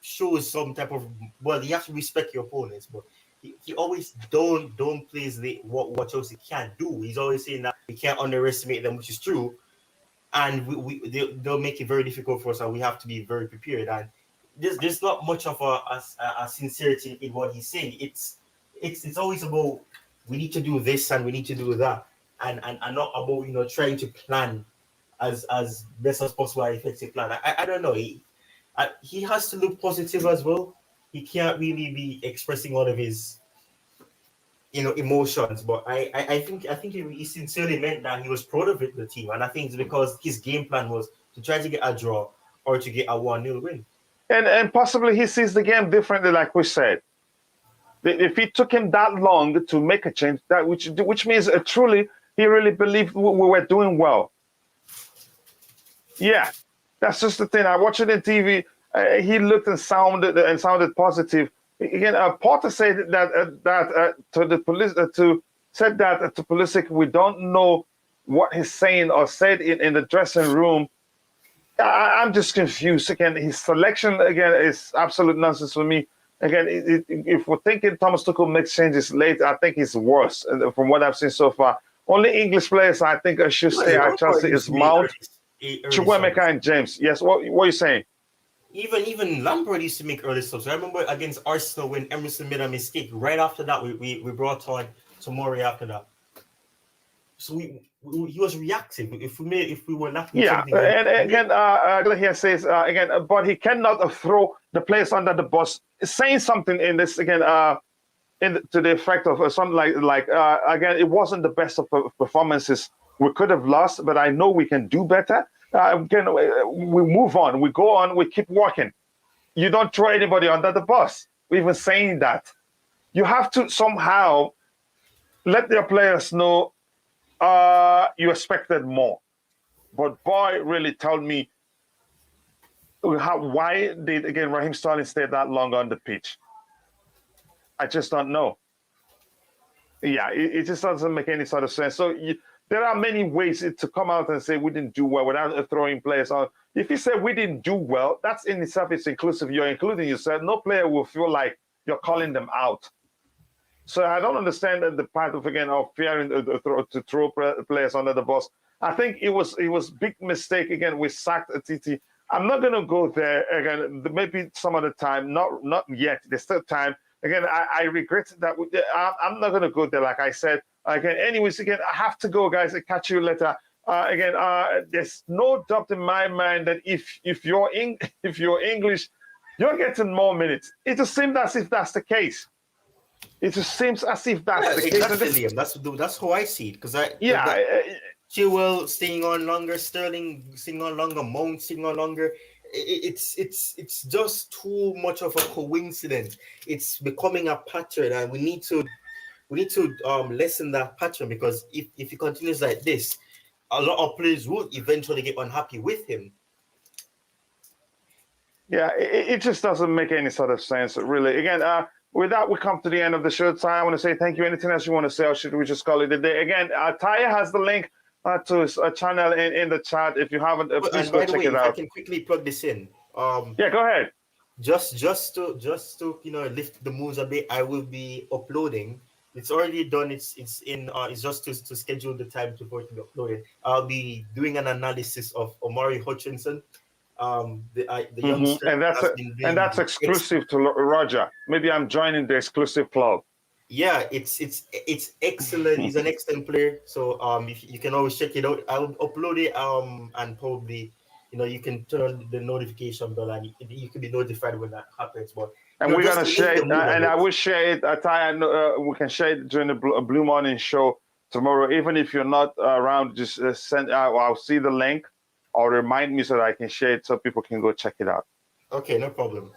shows some type of, well, you have to respect your opponents, but he always don't plays what Chelsea can't do. He's always saying that we can't underestimate them, which is true, and they'll make it very difficult for us, and we have to be very prepared. And there's not much of a sincerity in what he's saying. It's always about we need to do this and we need to do that, and not about trying to plan as best as possible, an effective plan. I don't know. He has to look positive as well. He can't really be expressing all of his, emotions. But I think he sincerely meant that he was proud of the team, and I think it's because his game plan was to try to get a draw or to get a 1-0 win. And possibly he sees the game differently, like we said. If it took him that long to make a change, which means truly he really believed we were doing well. Yeah, that's just the thing. I watched it on TV. He looked and sounded positive. Again, Potter said that to the police said that to Pulisic, we don't know what he's saying or said in the dressing room. I'm just confused. Again, his selection again is absolute nonsense for me. Again, if we're thinking Thomas Tuchel makes changes late, I think he's worse from what I've seen so far. Only English players I think I should stay at Chelsea is Mount, Chukwuemeka, and James. Yes, what are you saying? Even Lampard used to make early subs. I remember against Arsenal when Emerson made a mistake. Right after that, we brought on Tomori after that. So he was reactive. If we were not, yeah. And again, here says again, but he cannot throw the players under the bus. Saying something in this again, to the effect of something like again, it wasn't the best of performances. We could have lost, but I know we can do better. Again, we move on, we go on, we keep working. You don't throw anybody under the bus. We've been saying that. You have to somehow let your players know you expected more. But boy, really tell me why did again Raheem Sterling stay that long on the pitch? I just don't know. Yeah, it just doesn't make any sort of sense. So there are many ways to come out and say we didn't do well without throwing players out. If you say we didn't do well, that's in itself it's inclusive. You're including yourself. No player will feel like you're calling them out. So I don't understand the part of fearing to throw players under the bus. I think it was big mistake again. We sacked Titi. I'm not going to go there again. Maybe some other time. Not yet. There's still time. Again, I regret that. I'm not going to go there. Like I said. Again, anyways, again, I have to go, guys. I'll catch you later. There's no doubt in my mind that if you're English, you're getting more minutes. It just seems as if that's the case. It just seems as if that's the exactly, case. Liam. That's how I see it. Because Chilwell staying on longer, Sterling staying on longer, Mount staying on longer. It's just too much of a coincidence. It's becoming a pattern, and we need to lessen that pattern, because if it continues like this, a lot of players would eventually get unhappy with him. Yeah, it just doesn't make any sort of sense, really. Again, with that, we come to the end of the show. Ty, I want to say thank you. Anything else you want to say, or should we just call it a day? Again, Ty has the link to his channel in the chat. If you haven't, please And go by the check way, it if I out. can quickly plug this in, Yeah, go ahead. just to lift the moves a bit, I will be uploading. It's already done. It's just to schedule the time for it to be uploaded. I'll be doing an analysis of Omari Hutchinson. The youngster And has been doing that's exclusive to Roger. Maybe I'm joining the exclusive club. Yeah, it's excellent. He's an excellent player. So if you can always check it out. I'll upload it and probably you can turn on the notification bell and you can be notified when that happens. But and we're just gonna to share lift it, the mood and of I will share it. Ty, we can share it during the Blue Morning show tomorrow. Even if you're not around, just send out. I'll see the link, or remind me so that I can share it so people can go check it out. Okay, no problem.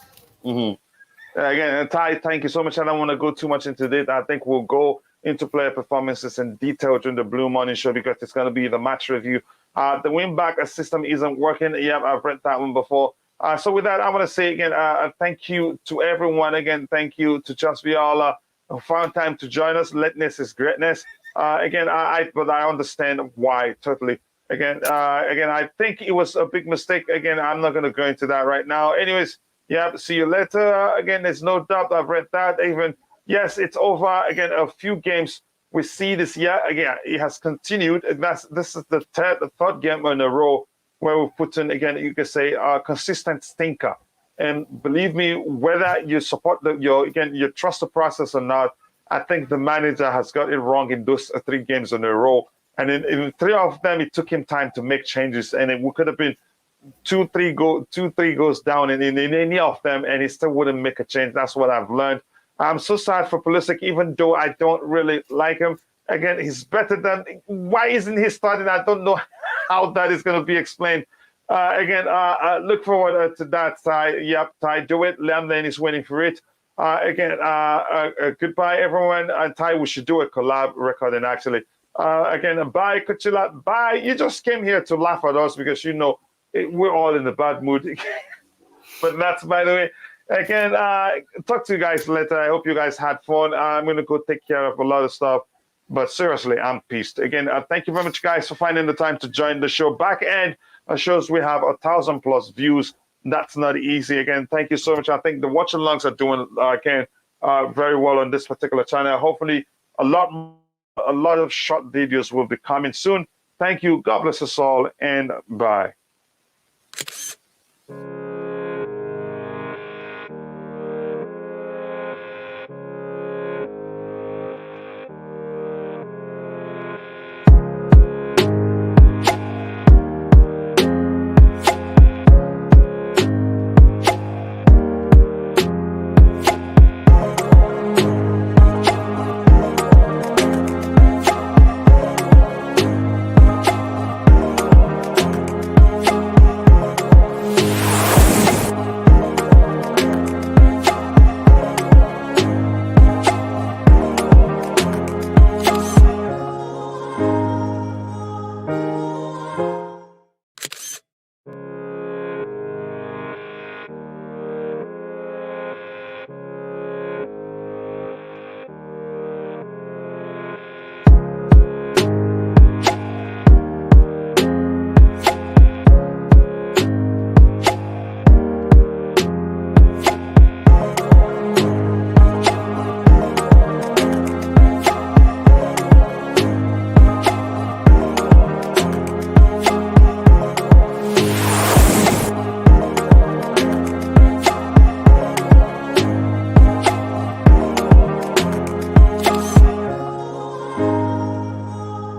Again, Ty, thank you so much. I don't want to go too much into this. I think we'll go into player performances in detail during the Blue Morning show because it's going to be the match review. The win-back system isn't working. Yeah, I've read that one before. So with that, I want to say again, thank you to everyone. Again, thank you to Just Viola who found time to join us. Lateness is greatness. Again, but I understand why totally. Again, I think it was a big mistake. Again, I'm not going to go into that right now. Anyways, yeah, see you later. Again, there's no doubt. I've read that. Even yes, it's over. Again, a few games we see this year. Again, it has continued. This is the third game in a row where we put in, again, you can say, a consistent stinker. And believe me, whether you support you trust the process or not, I think the manager has got it wrong in those 3 games in a row. And in 3 of them, it took him time to make changes, and it could have been 2-3 goes down in any of them, and he still wouldn't make a change. That's what I've learned. I'm so sad for Pulisic, even though I don't really like him. Again, he's better than. Why isn't he starting? I don't know how that is going to be explained. Look forward to that, Ty. Yep, Ty, do it. Liam Lane is waiting for it. Goodbye, everyone. Ty, we should do a collab recording, actually. Bye, Kuchila. Bye. You just came here to laugh at us because we're all in a bad mood. But that's, by the way. Again, talk to you guys later. I hope you guys had fun. I'm going to go take care of a lot of stuff. But seriously, I'm pissed. Again, thank you very much, guys, for finding the time to join the show. Back end shows we have 1,000+ views. That's not easy. Again, thank you so much. I think the watch alongs are doing, very well on this particular channel. Hopefully, a lot of short videos will be coming soon. Thank you. God bless us all, and bye.